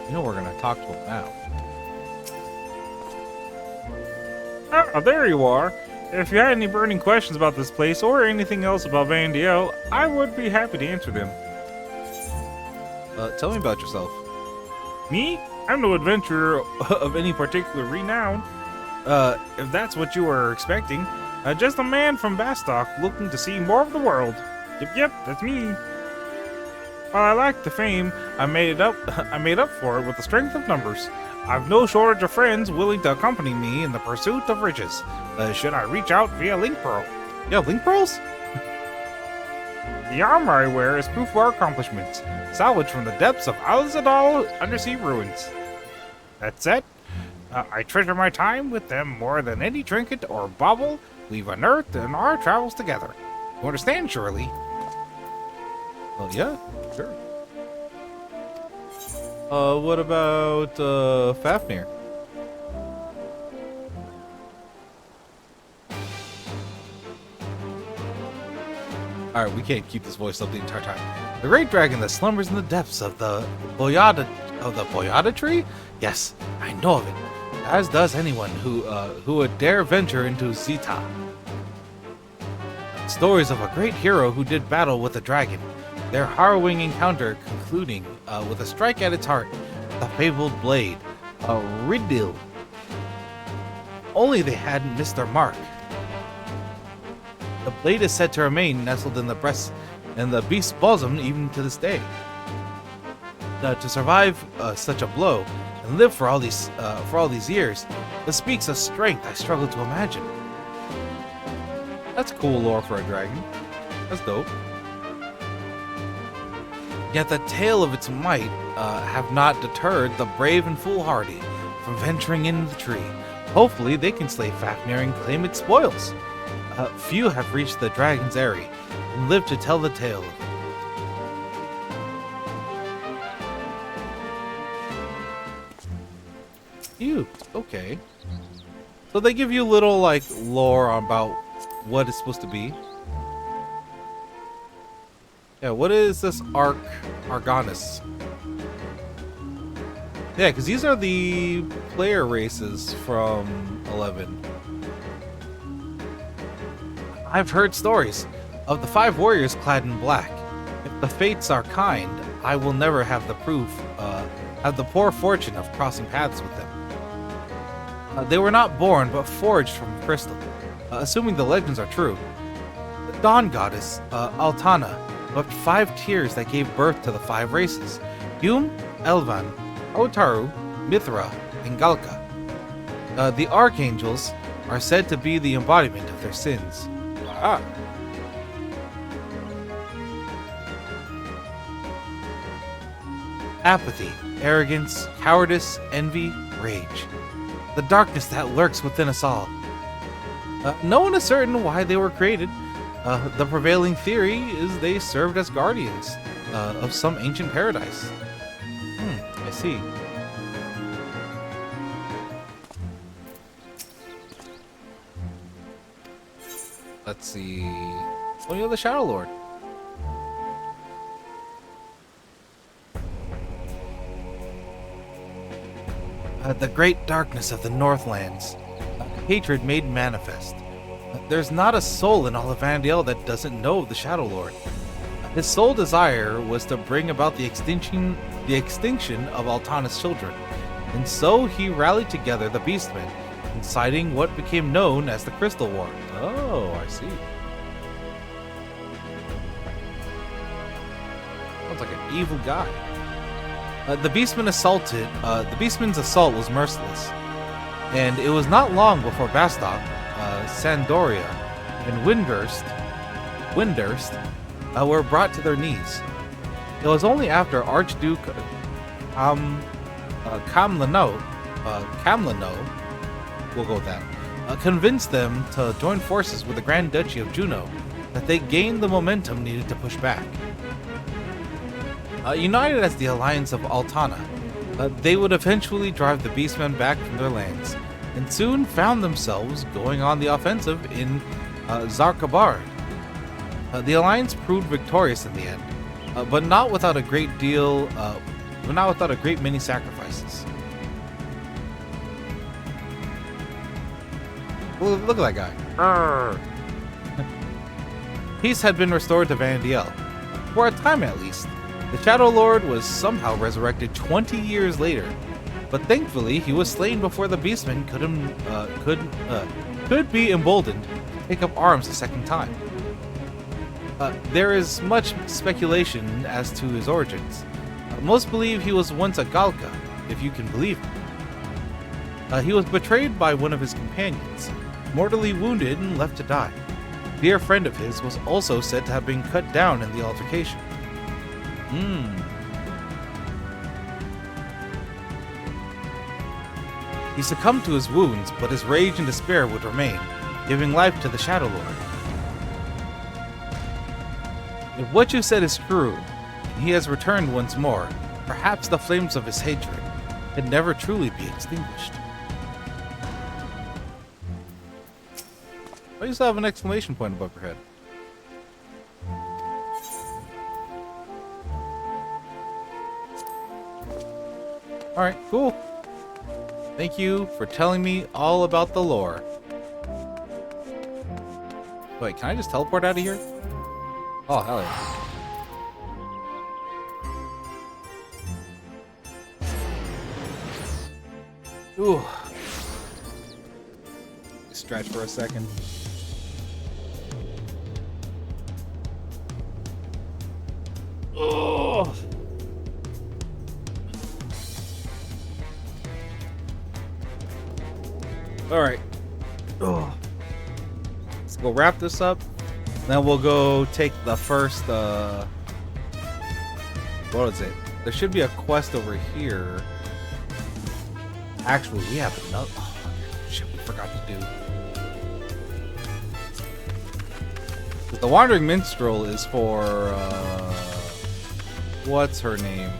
You know we're gonna talk to him now. Ah, there you are. If you had any burning questions about this place or anything else about Van Diel, I would be happy to answer them. Tell me about yourself. Me? I'm no adventurer of any particular renown. If that's what you were expecting. Just a man from Bastock looking to see more of the world. Yep, that's me. While I lack the fame, I made up for it with the strength of numbers. I've no shortage of friends willing to accompany me in the pursuit of riches. Should I reach out via Link Pearl? Yeah, Link Pearls? The armor I wear is proof of our accomplishments, salvaged from the depths of Al-Zadal undersea ruins. That said, I treasure my time with them more than any trinket or bauble we've unearthed in our travels together. You understand, surely? Well, yeah, sure. What about, Fafnir? Alright, we can't keep this voice up the entire time. The great dragon that slumbers in the depths of the Boyada tree? Yes, I know of it. As does anyone who would dare venture into Zeta. Stories of a great hero who did battle with a dragon. Their harrowing encounter concluding with a strike at its heart. the fabled blade, a Riddle. Only they hadn't missed their mark. The blade is said to remain nestled in the breast and the beast's bosom even to this day. To survive such a blow and live for all these years, this speaks of strength I struggle to imagine. That's cool lore for a dragon. That's dope. Yet the tale of its might have not deterred the brave and foolhardy from venturing into the tree. Hopefully they can slay Fafnir and claim its spoils. Few have reached the dragon's eyrie and lived to tell the tale of it. Cute. Okay. So they give you little like lore about what it's supposed to be. Yeah, what is this Argonus? Yeah, because these are the player races from 11. I've heard stories of the 5 warriors clad in black. If the fates are kind, I will never have the poor fortune of crossing paths with them. They were not born, but forged from crystal. Assuming the legends are true, the dawn goddess, Altana, wept 5 tears that gave birth to the 5 races: Hume, Elvan, Otaru, Mithra, and Galka. The archangels are said to be the embodiment of their sins. Ah. Apathy, arrogance, cowardice, envy, rage. The darkness that lurks within us all. No one is certain why they were created. The prevailing theory is they served as guardians of some ancient paradise. I see. Let's see. Oh, you're the Shadow Lord. The great darkness of the Northlands. Hatred made manifest. There's not a soul in all of Vandale that doesn't know of the Shadow Lord. His sole desire was to bring about the extinction of Altana's children, and so he rallied together the Beastmen, inciting what became known as the Crystal War. Oh, I see. Sounds like an evil guy. The Beastmen's assault was merciless, and it was not long before Bastok, Sandoria, and Windurst were brought to their knees. It was only after Archduke Kamlano, we'll go with that, convinced them to join forces with the Grand Duchy of Juno that they gained the momentum needed to push back. United as the Alliance of Altana, they would eventually drive the Beastmen back from their lands, and soon found themselves going on the offensive in Zarkabard. The Alliance proved victorious in the end, but not without a great many sacrifices. Look at that guy. Peace had been restored to Vandiel, for a time at least. The Shadow Lord was somehow resurrected 20 years later, but thankfully he was slain before the Beastmen could be emboldened to take up arms a second time. There is much speculation as to his origins. Most believe he was once a Galka, if you can believe it. He was betrayed by one of his companions, mortally wounded and left to die. A dear friend of his was also said to have been cut down in the altercation. He succumbed to his wounds, but his rage and despair would remain, giving life to the Shadow Lord. If what you said is true, and he has returned once more, perhaps the flames of his hatred can never truly be extinguished. Why do you still have an exclamation point above your head? Alright, cool. Thank you for telling me all about the lore. Wait, can I just teleport out of here? Oh, hell yeah. Ooh. Stretch for a second. Oh. All right. Oh. Let's go wrap this up. Then we'll go take the first. What is it? There should be a quest over here. Actually, we have another. Oh, shit, we forgot to do. The Wandering Minstrel is for what's her name?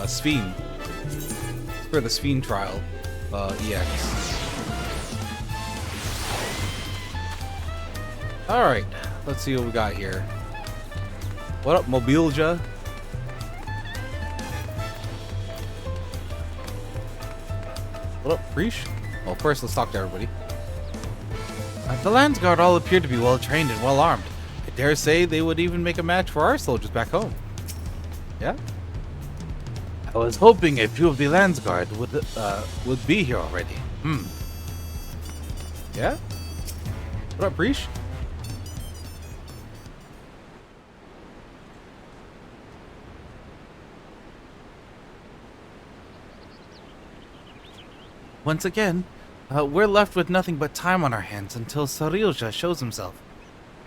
Sphene. It's for the Sphene trial. EX. Alright, let's see what we got here. What up, Mobilja? What up, Preesh? Well, first let's talk to everybody. The Landsguard all appear to be well trained and well armed. I dare say they would even make a match for our soldiers back home. Yeah? I was hoping a few of the Landsguard would be here already. Yeah? What up, Preesh? Once again, we're left with nothing but time on our hands until Sarilja shows himself.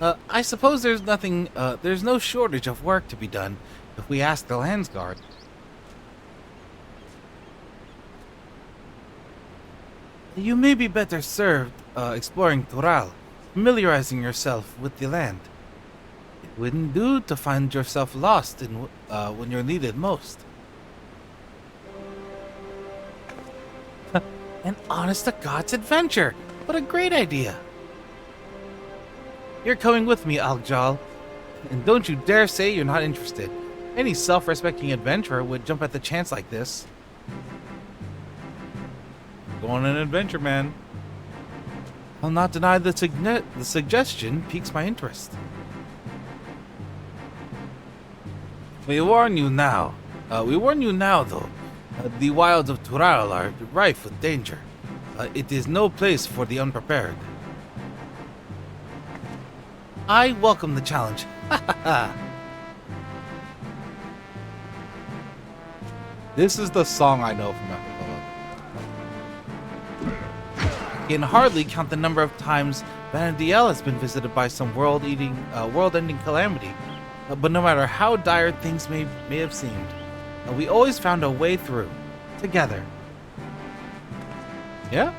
I suppose there's no shortage of work to be done if we ask the Landsguard. You may be better served exploring Tural, familiarizing yourself with the land. It wouldn't do to find yourself lost when you're needed most. An honest-to-God's adventure! What a great idea! You're coming with me, Aljal. And don't you dare say you're not interested. Any self-respecting adventurer would jump at the chance like this. Go on an adventure, man. I'll not deny the suggestion piques my interest. We warn you now, though. The wilds of Tural are rife with danger. It is no place for the unprepared. I welcome the challenge. This is the song I know from FFXI. Can hardly count the number of times Vanadiel has been visited by some world-ending calamity. But no matter how dire things may have seemed, we always found a way through, together. Yeah?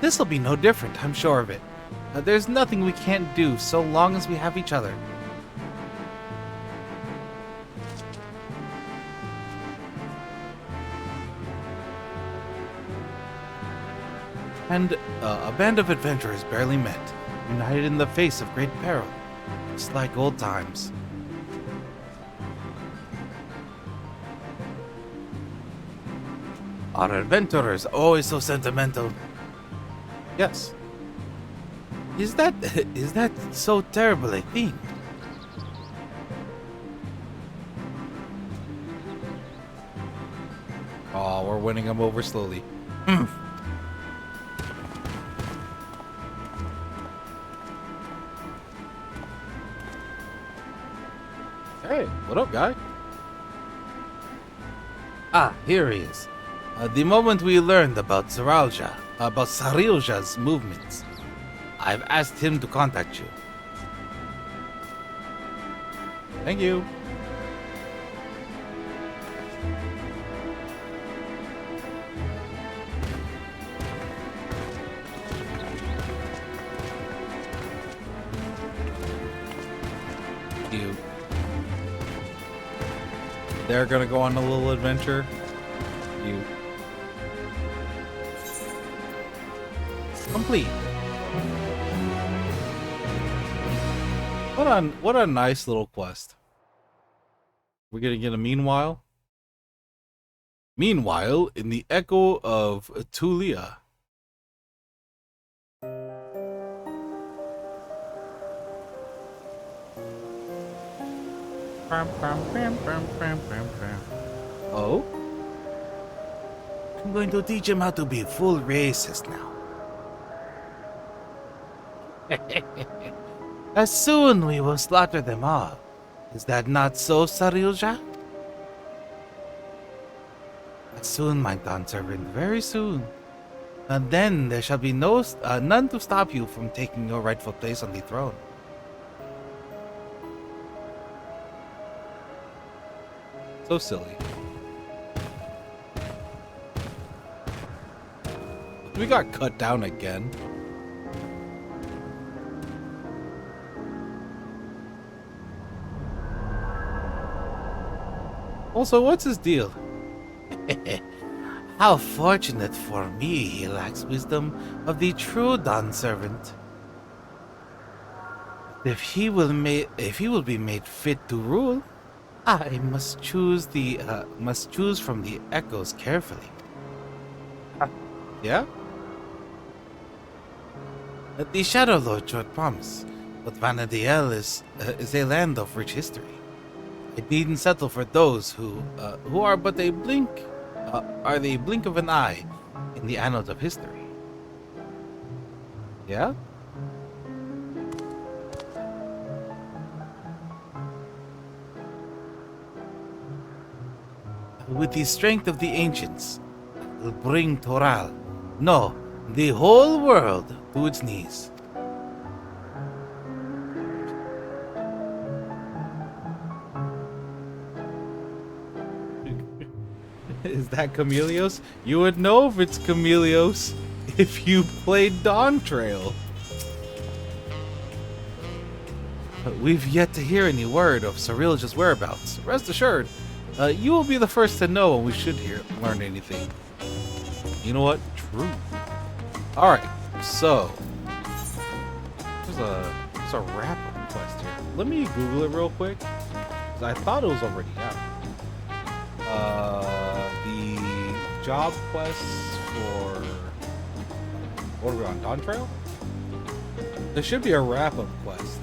This'll be no different, I'm sure of it. There's nothing we can't do so long as we have each other. And a band of adventurers barely met, united in the face of great peril, just like old times. Are adventurers always so sentimental? Yes. Is that so terrible a thing? Oh, we're winning them over slowly. Hey, what up, guy? Ah, here he is. The moment we learned about Sarilja's movements, I've asked him to contact you. Thank you. They're gonna go on a little adventure. You. Complete. What a nice little quest. We're gonna get a meanwhile. Meanwhile, in the echo of Tulia. Oh? I'm going to teach him how to be full racist now. As soon we will slaughter them all. Is that not so, Saryuja? Soon, my Dawn servant, very soon. And then there shall be none to stop you from taking your rightful place on the throne. So silly. We got cut down again. Also, what's his deal? How fortunate for me he lacks wisdom of the true Dawn servant. If he will be made fit to rule, I must choose from the echoes carefully. Yeah? The Shadow Lord showed promise, but Vanadiel is a land of rich history. I needn't settle for those who are but a blink of an eye in the annals of history. Yeah? With the strength of the ancients, will bring Toral, no, the whole world, to its knees. Is that Chameleos? You would know if it's Chameleos if you played Dawn Trail. We've yet to hear any word of Cyril's whereabouts. Rest assured, you will be the first to know when we should learn anything. You know what? True. Alright, so there's a wrap-up quest here. Let me Google it real quick, because I thought it was already out. The job quests for... What are we on? Dawn Trail? There should be a wrap-up quest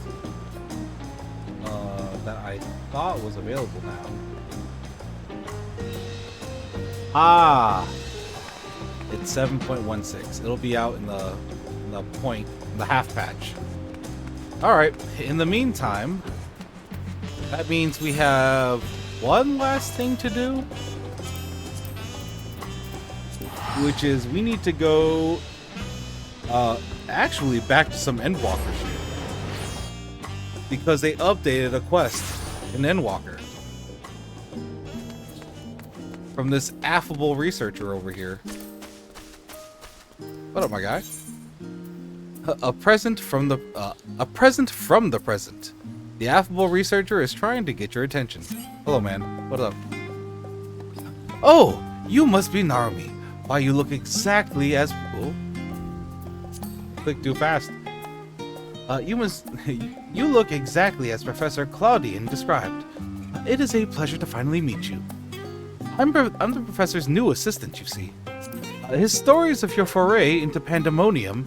that I thought was available now. Ah! It's 7.16. It'll be out in the half patch. Alright, in the meantime, that means we have one last thing to do, which is we need to go actually back to some Endwalker shit, because they updated a quest in Endwalker from this affable researcher over here. What up, my guy? A present from the present. The affable researcher is trying to get your attention. Hello, man. What up? Oh, you must be Narumi. Why, you look exactly as... Oh. Click too fast. You look exactly as Professor Claudian described. It is a pleasure to finally meet you. I'm the professor's new assistant, you see. His stories of your foray into pandemonium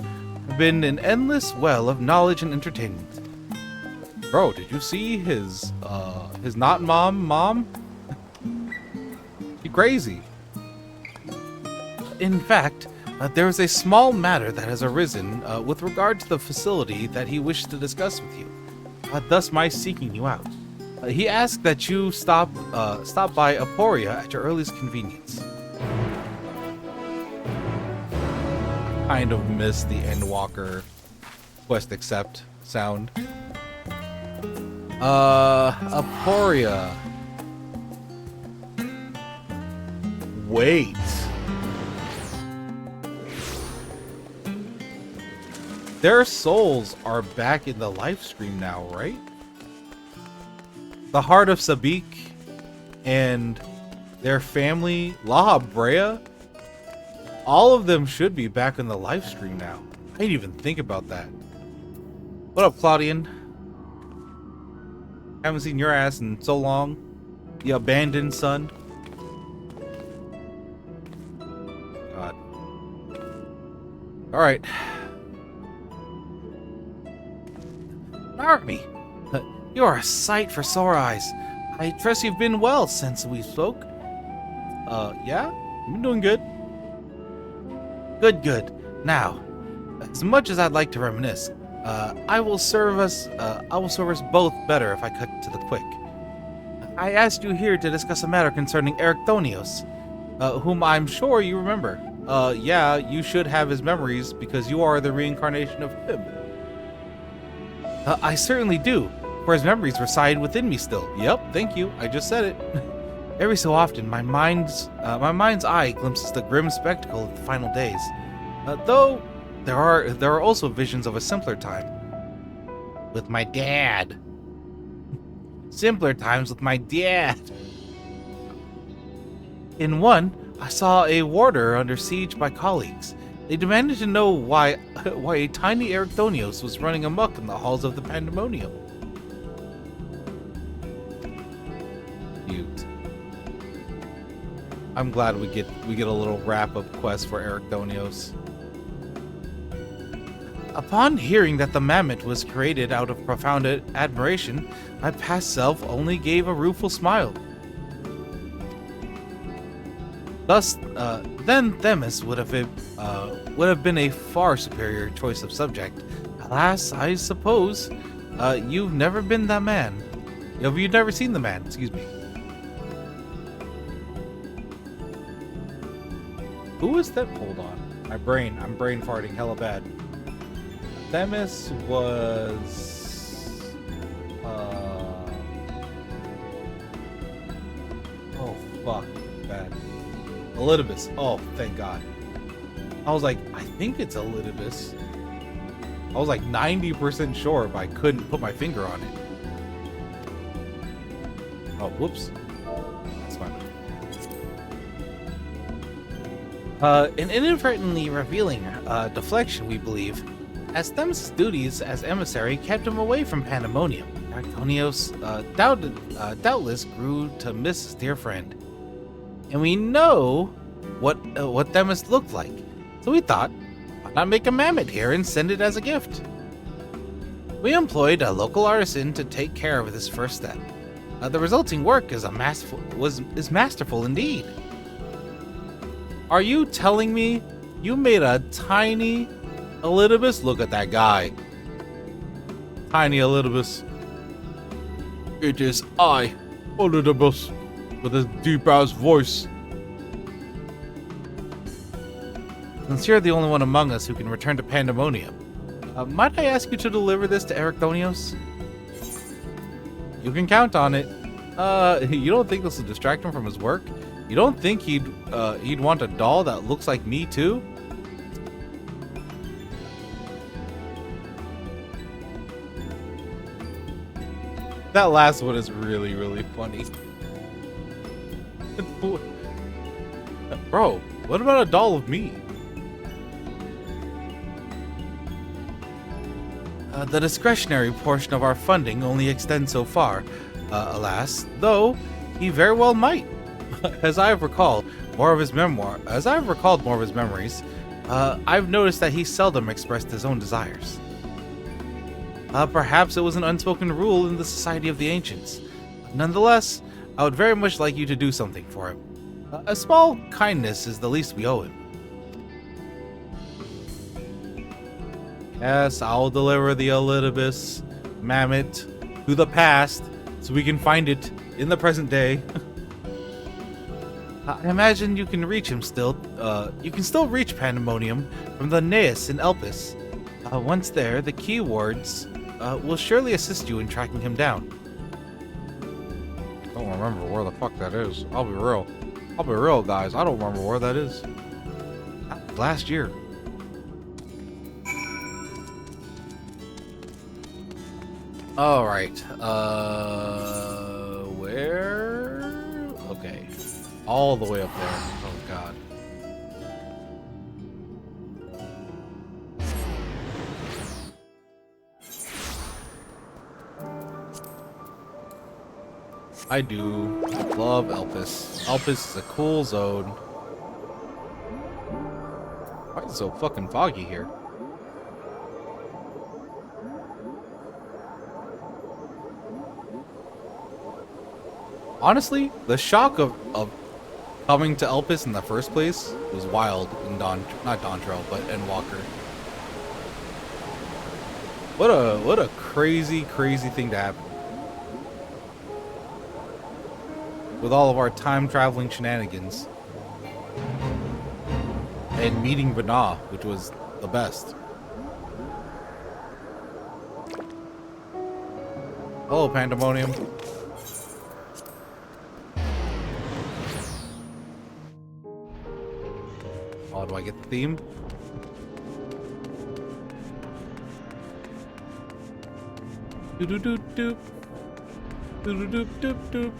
have been an endless well of knowledge and entertainment. Bro, did you see his not mom? He crazy. In fact, there is a small matter that has arisen with regard to the facility that he wished to discuss with you. Thus my seeking you out. He asked that you stop by Aporia at your earliest convenience. Kind of missed the Endwalker quest accept sound. Aporia. Wait. Their souls are back in the live stream now, right? The Heart of Sabik and their family, La Brea, all of them should be back in the live stream now. I didn't even think about that. What up, Claudian? Haven't seen your ass in so long. The abandoned son. God. Alright. Narumi, you are a sight for sore eyes. I trust you've been well since we spoke. Yeah? I've been doing good. Good, good. Now, as much as I'd like to reminisce, I will serve us both better if I cut to the quick. I asked you here to discuss a matter concerning Eric Thonios, whom I'm sure you remember. Yeah, you should have his memories because you are the reincarnation of him. I certainly do, for his memories reside within me still. Yep, thank you. I just said it. Every so often, my mind's eye glimpses the grim spectacle of the final days. Though there are also visions of a simpler time with my dad. Simpler times with my dad. In one, I saw a warder under siege by colleagues. They demanded to know why a tiny Eric Thonios was running amok in the halls of the Pandemonium. Cute. I'm glad we get a little wrap-up quest for Eric Thonios. Upon hearing that the mammoth was created out of profound admiration, my past self only gave a rueful smile. Thus, then Themis would have been a far superior choice of subject. Alas, I suppose you've never been that man. You've never seen the man. Excuse me. Who is that? Hold on. I'm brain farting hella bad. Themis was oh fuck, bad. Elidibus. Oh, thank God. I was like, I think it's Elidibus. I was like 90% sure, but I couldn't put my finger on it. Oh, whoops. That's fine. An inadvertently revealing deflection, we believe, as Themis' duties as emissary kept him away from Pandemonium. Arctonios doubtless grew to miss his dear friend. And we know what Themis looked like. So we thought, why not make a mammoth here and send it as a gift? We employed a local artisan to take care of this first step. The resulting work is masterful indeed. Are you telling me you made a tiny Elidibus? Look at that guy. Tiny Elidibus. It is I, Elidibus, with his deep-ass voice. Since you're the only one among us who can return to Pandemonium, might I ask you to deliver this to Eric Thonios? You can count on it. You don't think this will distract him from his work? You don't think he'd want a doll that looks like me too? That last one is really, really funny. Bro, what about a doll of me? The discretionary portion of our funding only extends so far, alas, though he very well might. As I have recalled more of his memories, I've noticed that he seldom expressed his own desires. Perhaps it was an unspoken rule in the Society of the Ancients. Nonetheless, I would very much like you to do something for him. A small kindness is the least we owe him. Yes, I'll deliver the Elidibus mammoth to the past so we can find it in the present day. I imagine you can reach him still. You can still reach Pandemonium from the Naeus in Elpis. Once there, the keywords will surely assist you in tracking him down. I don't remember where the fuck that is. I'll be real, guys. I don't remember where that is. Last year. All right. Where? Okay. All the way up there. Oh God. I do love Elpis. Elpis is a cool zone. Why is it so fucking foggy here? Honestly, the shock of Coming to Elpis in the first place was wild in not Dontrell, but Endwalker. What a crazy thing to happen. With all of our time traveling shenanigans. And meeting Bana, which was the best. Hello, Pandemonium. Oh, do I get the theme? Doo-doo-doo-doop. Doo-doo-doop-doop-doop.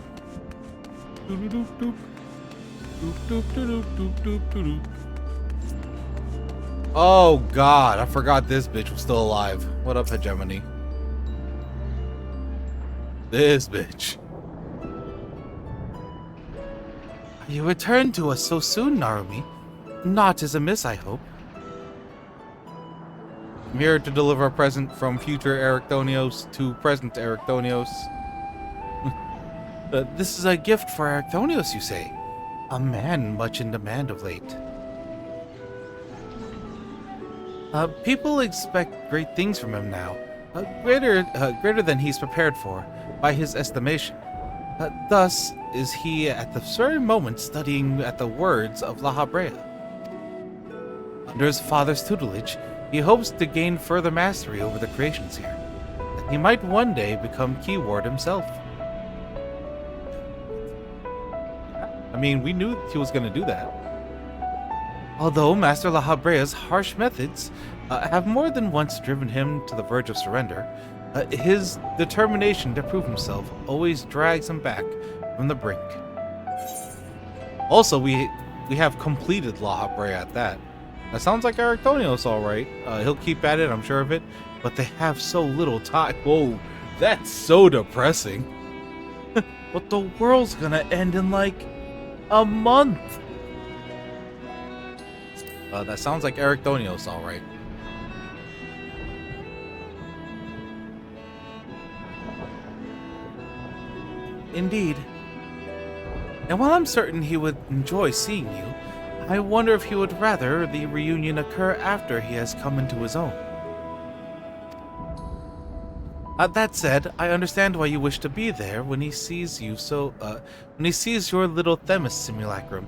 Doo-doo-doop-doop. Doop-doop-doop-doop-doop-doop. Oh god, I forgot this bitch was still alive. What up, Hegemony? This bitch. You returned to us so soon, Narumi. Naught is amiss, I hope. I'm here to deliver a present from future Ericthonios to present Ericthonios. This is a gift for Ericthonios, you say? A man much in demand of late. People expect great things from him now. Greater than he's prepared for, by his estimation. Thus is he at the very moment studying at the words of La Habrea. Under his father's tutelage, he hopes to gain further mastery over the creations here. That he might one day become Keyword himself. I mean, we knew he was going to do that. Although Master La Habrea's harsh methods have more than once driven him to the verge of surrender, his determination to prove himself always drags him back from the brink. Also, we have completed La Habrea at that. That sounds like Ericthonios, alright. He'll keep at it, I'm sure of it. But they have so little time. Whoa, that's so depressing. But the world's gonna end in like a month. That sounds like Ericthonios, alright. Indeed. And while I'm certain he would enjoy seeing you, I wonder if he would rather the reunion occur after he has come into his own. That said, I understand why you wish to be there when he sees you when he sees your little Themis simulacrum.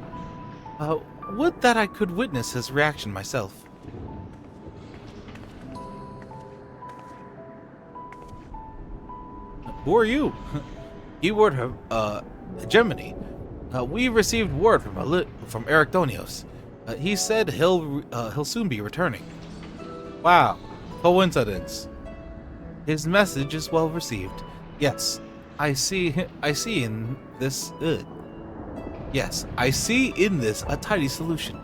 Would that I could witness his reaction myself. Who are you? Keyword, Gemini. We received word from Ericthonios. He said he'll soon be returning. Wow, coincidence. His message is well received. Yes, I see in this. Yes, I see in this a tidy solution.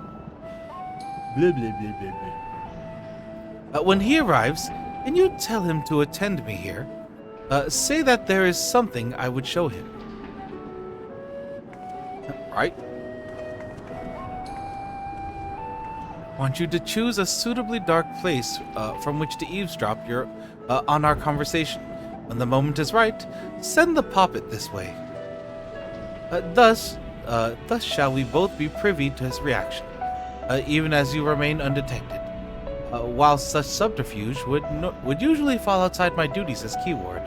Blah, blah, blah, blah, blah. When he arrives, can you tell him to attend me here? Say that there is something I would show him. Right? Want you to choose a suitably dark place from which to eavesdrop on our conversation. When the moment is right, send the poppet this way. Thus shall we both be privy to his reaction, even as you remain undetected. While such subterfuge would usually fall outside my duties as Keyword,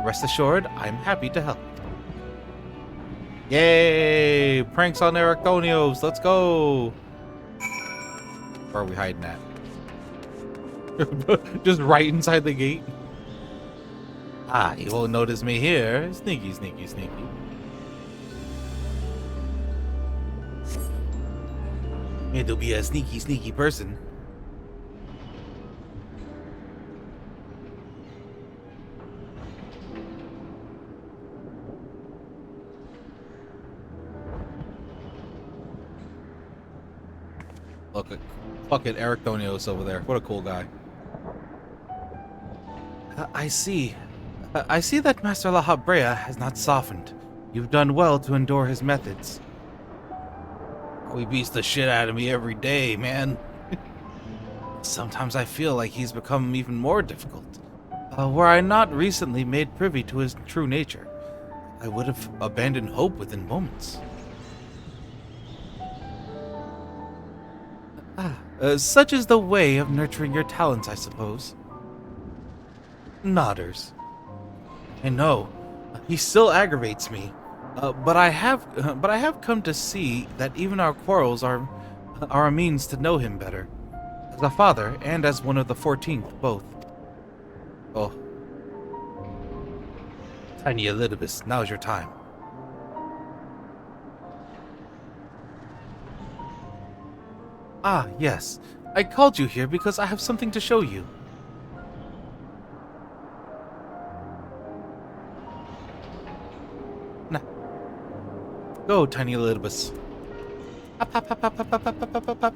rest assured, I'm happy to help. Yay! Pranks on Ericthonios, let's go! Where are we hiding at? Just right inside the gate? He won't notice me here. Sneaky, sneaky, sneaky. It'll be a sneaky, sneaky person. Look at fucking Ericthonios over there. What a cool guy. I see. I see that Master La Habrea has not softened. You've done well to endure his methods. He beats the shit out of me every day, man. Sometimes I feel like he's become even more difficult. Were I not recently made privy to his true nature, I would have abandoned hope within moments. Such is the way of nurturing your talents, I suppose. Nodders. I know. He still aggravates me. But I have come to see that even our quarrels are a means to know him better. As a father and as one of the 14th, both. Oh. Tiny Elidibus, now's your time. Ah, yes. I called you here because I have something to show you. Nah. Go, Tiny Elidibus. Up, up, up, up, up, up, up, up, up, up.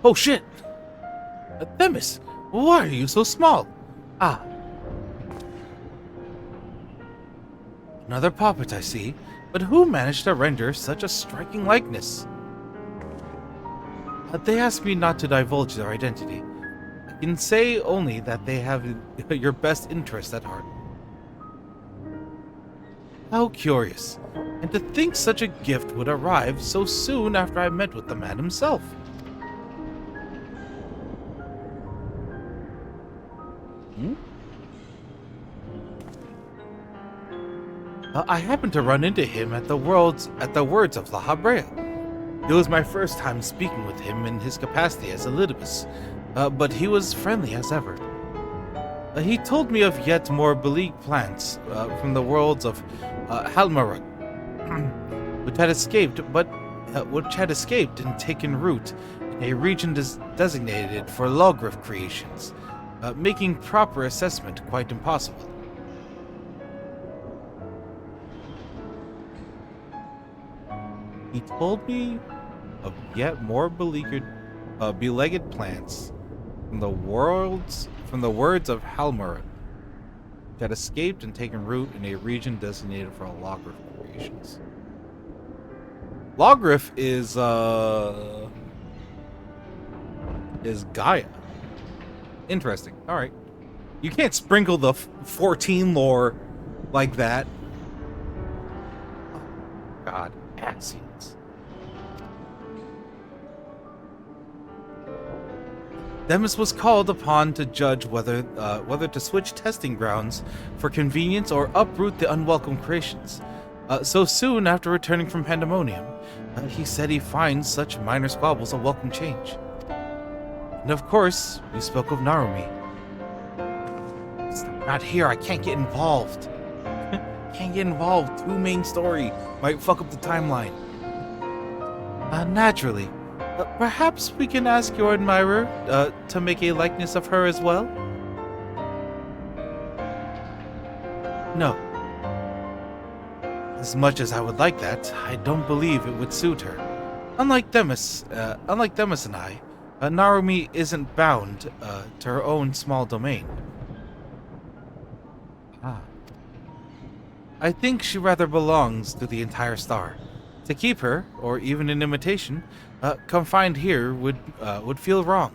Oh shit! Themis, why are you so small? Ah. Another puppet, I see. But who managed to render such a striking likeness? They asked me not to divulge their identity. I can say only that they have your best interest at heart. How curious. And to think such a gift would arrive so soon after I met with the man himself. I happened to run into him at the words of La Habrea. It was my first time speaking with him in his capacity as Elidibus, but he was friendly as ever. He told me of yet more beleaguered plants from the worlds of Halmaruk, which had escaped and taken root in a region designated for Logrif creations, making proper assessment quite impossible. He told me of yet more beleaguered plants from the words of Halmaruk that escaped and taken root in a region designated for Logrif creations. Logrif is Gaia. Interesting. All right, you can't sprinkle the 14 lore like that. Oh, God, Axions. Themis was called upon to judge whether to switch testing grounds for convenience or uproot the unwelcome creations. So soon after returning from Pandemonium, he said he finds such minor squabbles a welcome change. And of course, we spoke of Narumi. It's not here, I can't get involved. Can't get involved, too main story. Might fuck up the timeline. Naturally. Perhaps we can ask your admirer to make a likeness of her as well? No. As much as I would like that, I don't believe it would suit her. Unlike Themis and I, Narumi isn't bound to her own small domain. Ah. I think she rather belongs to the entire star. To keep her, or even an imitation, confined here would feel wrong.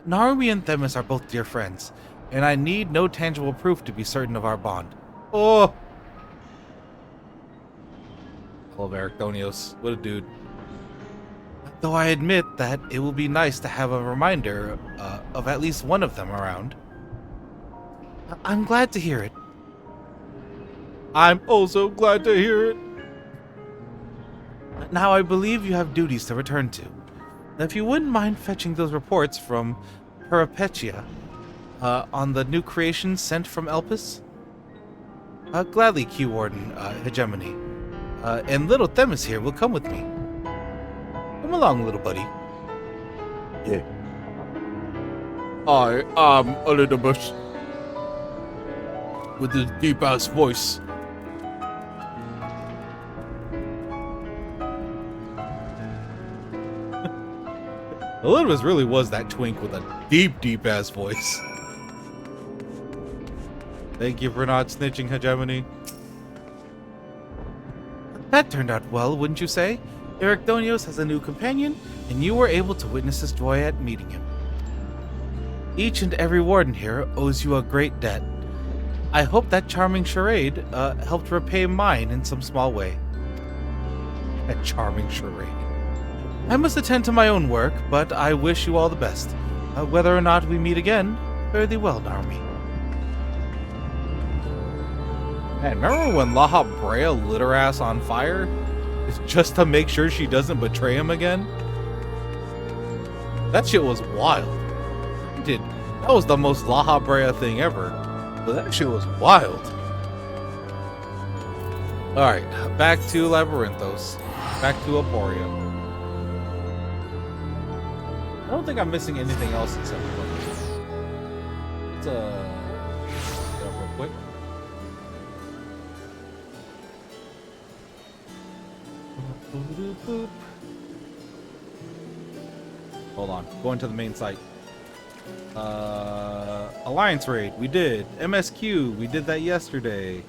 Narumi and Themis are both dear friends, and I need no tangible proof to be certain of our bond. Oh! I love Ericthonios. What a dude. Though I admit that it will be nice to have a reminder of at least one of them around. I'm glad to hear it. I'm also glad to hear it. Now I believe you have duties to return to. If you wouldn't mind fetching those reports from Peripetia on the new creations sent from Elpis? Gladly, Q Warden Hegemony. And little Themis here will come with me. Come along, little buddy. Yeah. I am Elidibus. With his deep-ass voice. Elidibus really was that twink with a deep-ass voice. Thank you for not snitching, Hegemony. That turned out well, wouldn't you say? Ericthonios has a new companion, and you were able to witness his joy at meeting him. Each and every warden here owes you a great debt. I hope that charming charade helped repay mine in some small way. A charming charade. I must attend to my own work, but I wish you all the best. Whether or not we meet again, fare thee well, Narumi. Man, remember when La Brea lit her ass on fire? It's just to make sure she doesn't betray him again? That shit was wild. Dude, that was the most La Brea thing ever. But that shit was wild. Alright, back to Labyrinthos. Back to Aporia. I don't think I'm missing anything else except for let's get up real quick. Hold on, going to the main site. Alliance raid, we did. MSQ, we did that yesterday.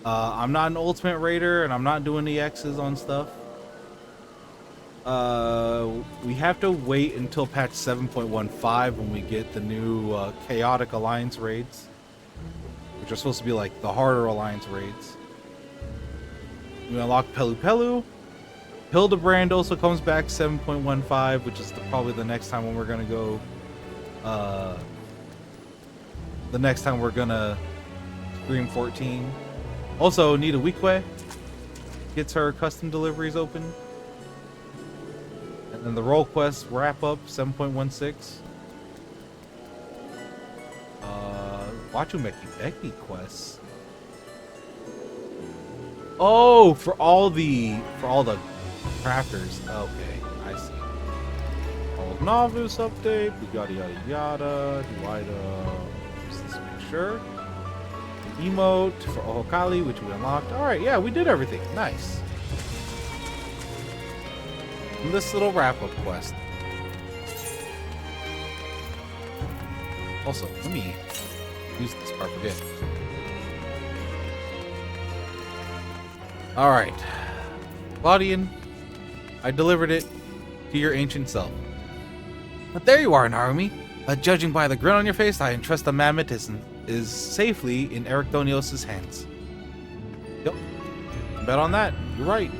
I'm not an ultimate raider and I'm not doing the X's on stuff. We have to wait until patch 7.15 when we get the new chaotic alliance raids, which are supposed to be like the harder alliance raids. We unlock Pelu Pelu. Hildebrand also comes back 7.15, which is probably the next time when we're gonna go. The next time we're gonna stream 14. Also, Nita Weekwe gets her custom deliveries open. And then the role quest wrap up 7.16. Wachu Meki Becky quests. Oh, for all the crafters. Okay, I see. Old novice update. Yada yada yada. Just make sure. Emote for Ohokali, which we unlocked. Alright, yeah, we did everything. Nice. And this little wrap-up quest. Also, let me use this part again. Alright. Claudian, I delivered it to your ancient self. But there you are, Narumi. Judging by the grin on your face, I entrust the mammoth is safely in Eric Donios' hands. Yep. Bet on that. You're right.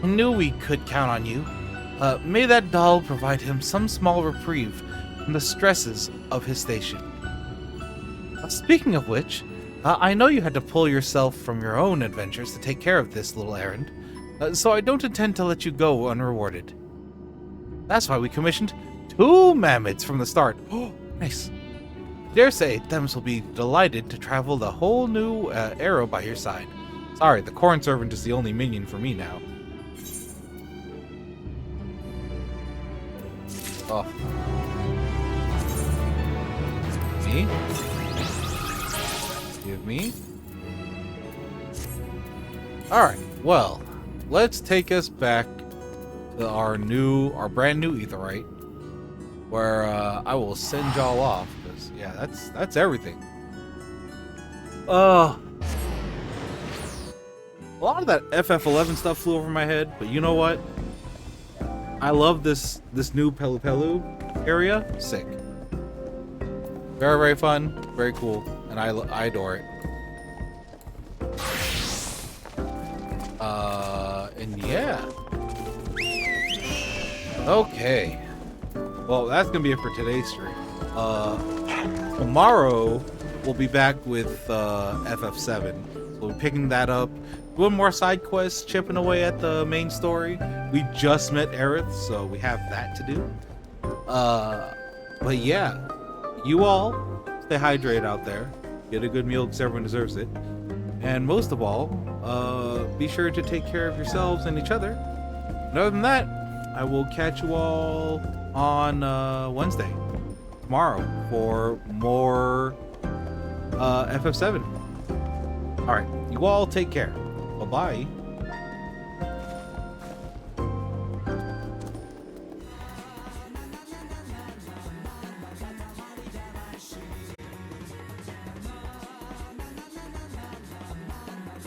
I knew we could count on you. May that doll provide him some small reprieve from the stresses of his station. Speaking of which, I know you had to pull yourself from your own adventures to take care of this little errand, so I don't intend to let you go unrewarded. That's why we commissioned 2 mammoths from the start. Oh, nice. Dare say, Thames will be delighted to travel the whole new era by your side. Sorry, the corn servant is the only minion for me now. Oh. Me? Give me. Alright, well, let's take us back to our brand new Aetheryte, where I will send y'all off, because yeah, that's everything. A lot of that FF11 stuff flew over my head, but you know what? I love this new Pelu Pelu area. Sick. Very, very fun. Very cool. And I adore it. And yeah. Okay. Well, that's going to be it for today's stream. Tomorrow, we'll be back with FF7. So we'll be picking that up. Doing more side quests, chipping away at the main story. We just met Aerith, so we have that to do. But yeah, you all stay hydrated out there. Get a good meal because everyone deserves it. And most of all, be sure to take care of yourselves and each other. And other than that, I will catch you all on Wednesday, tomorrow, for more FF7. Alright, you all take care. Bye-bye.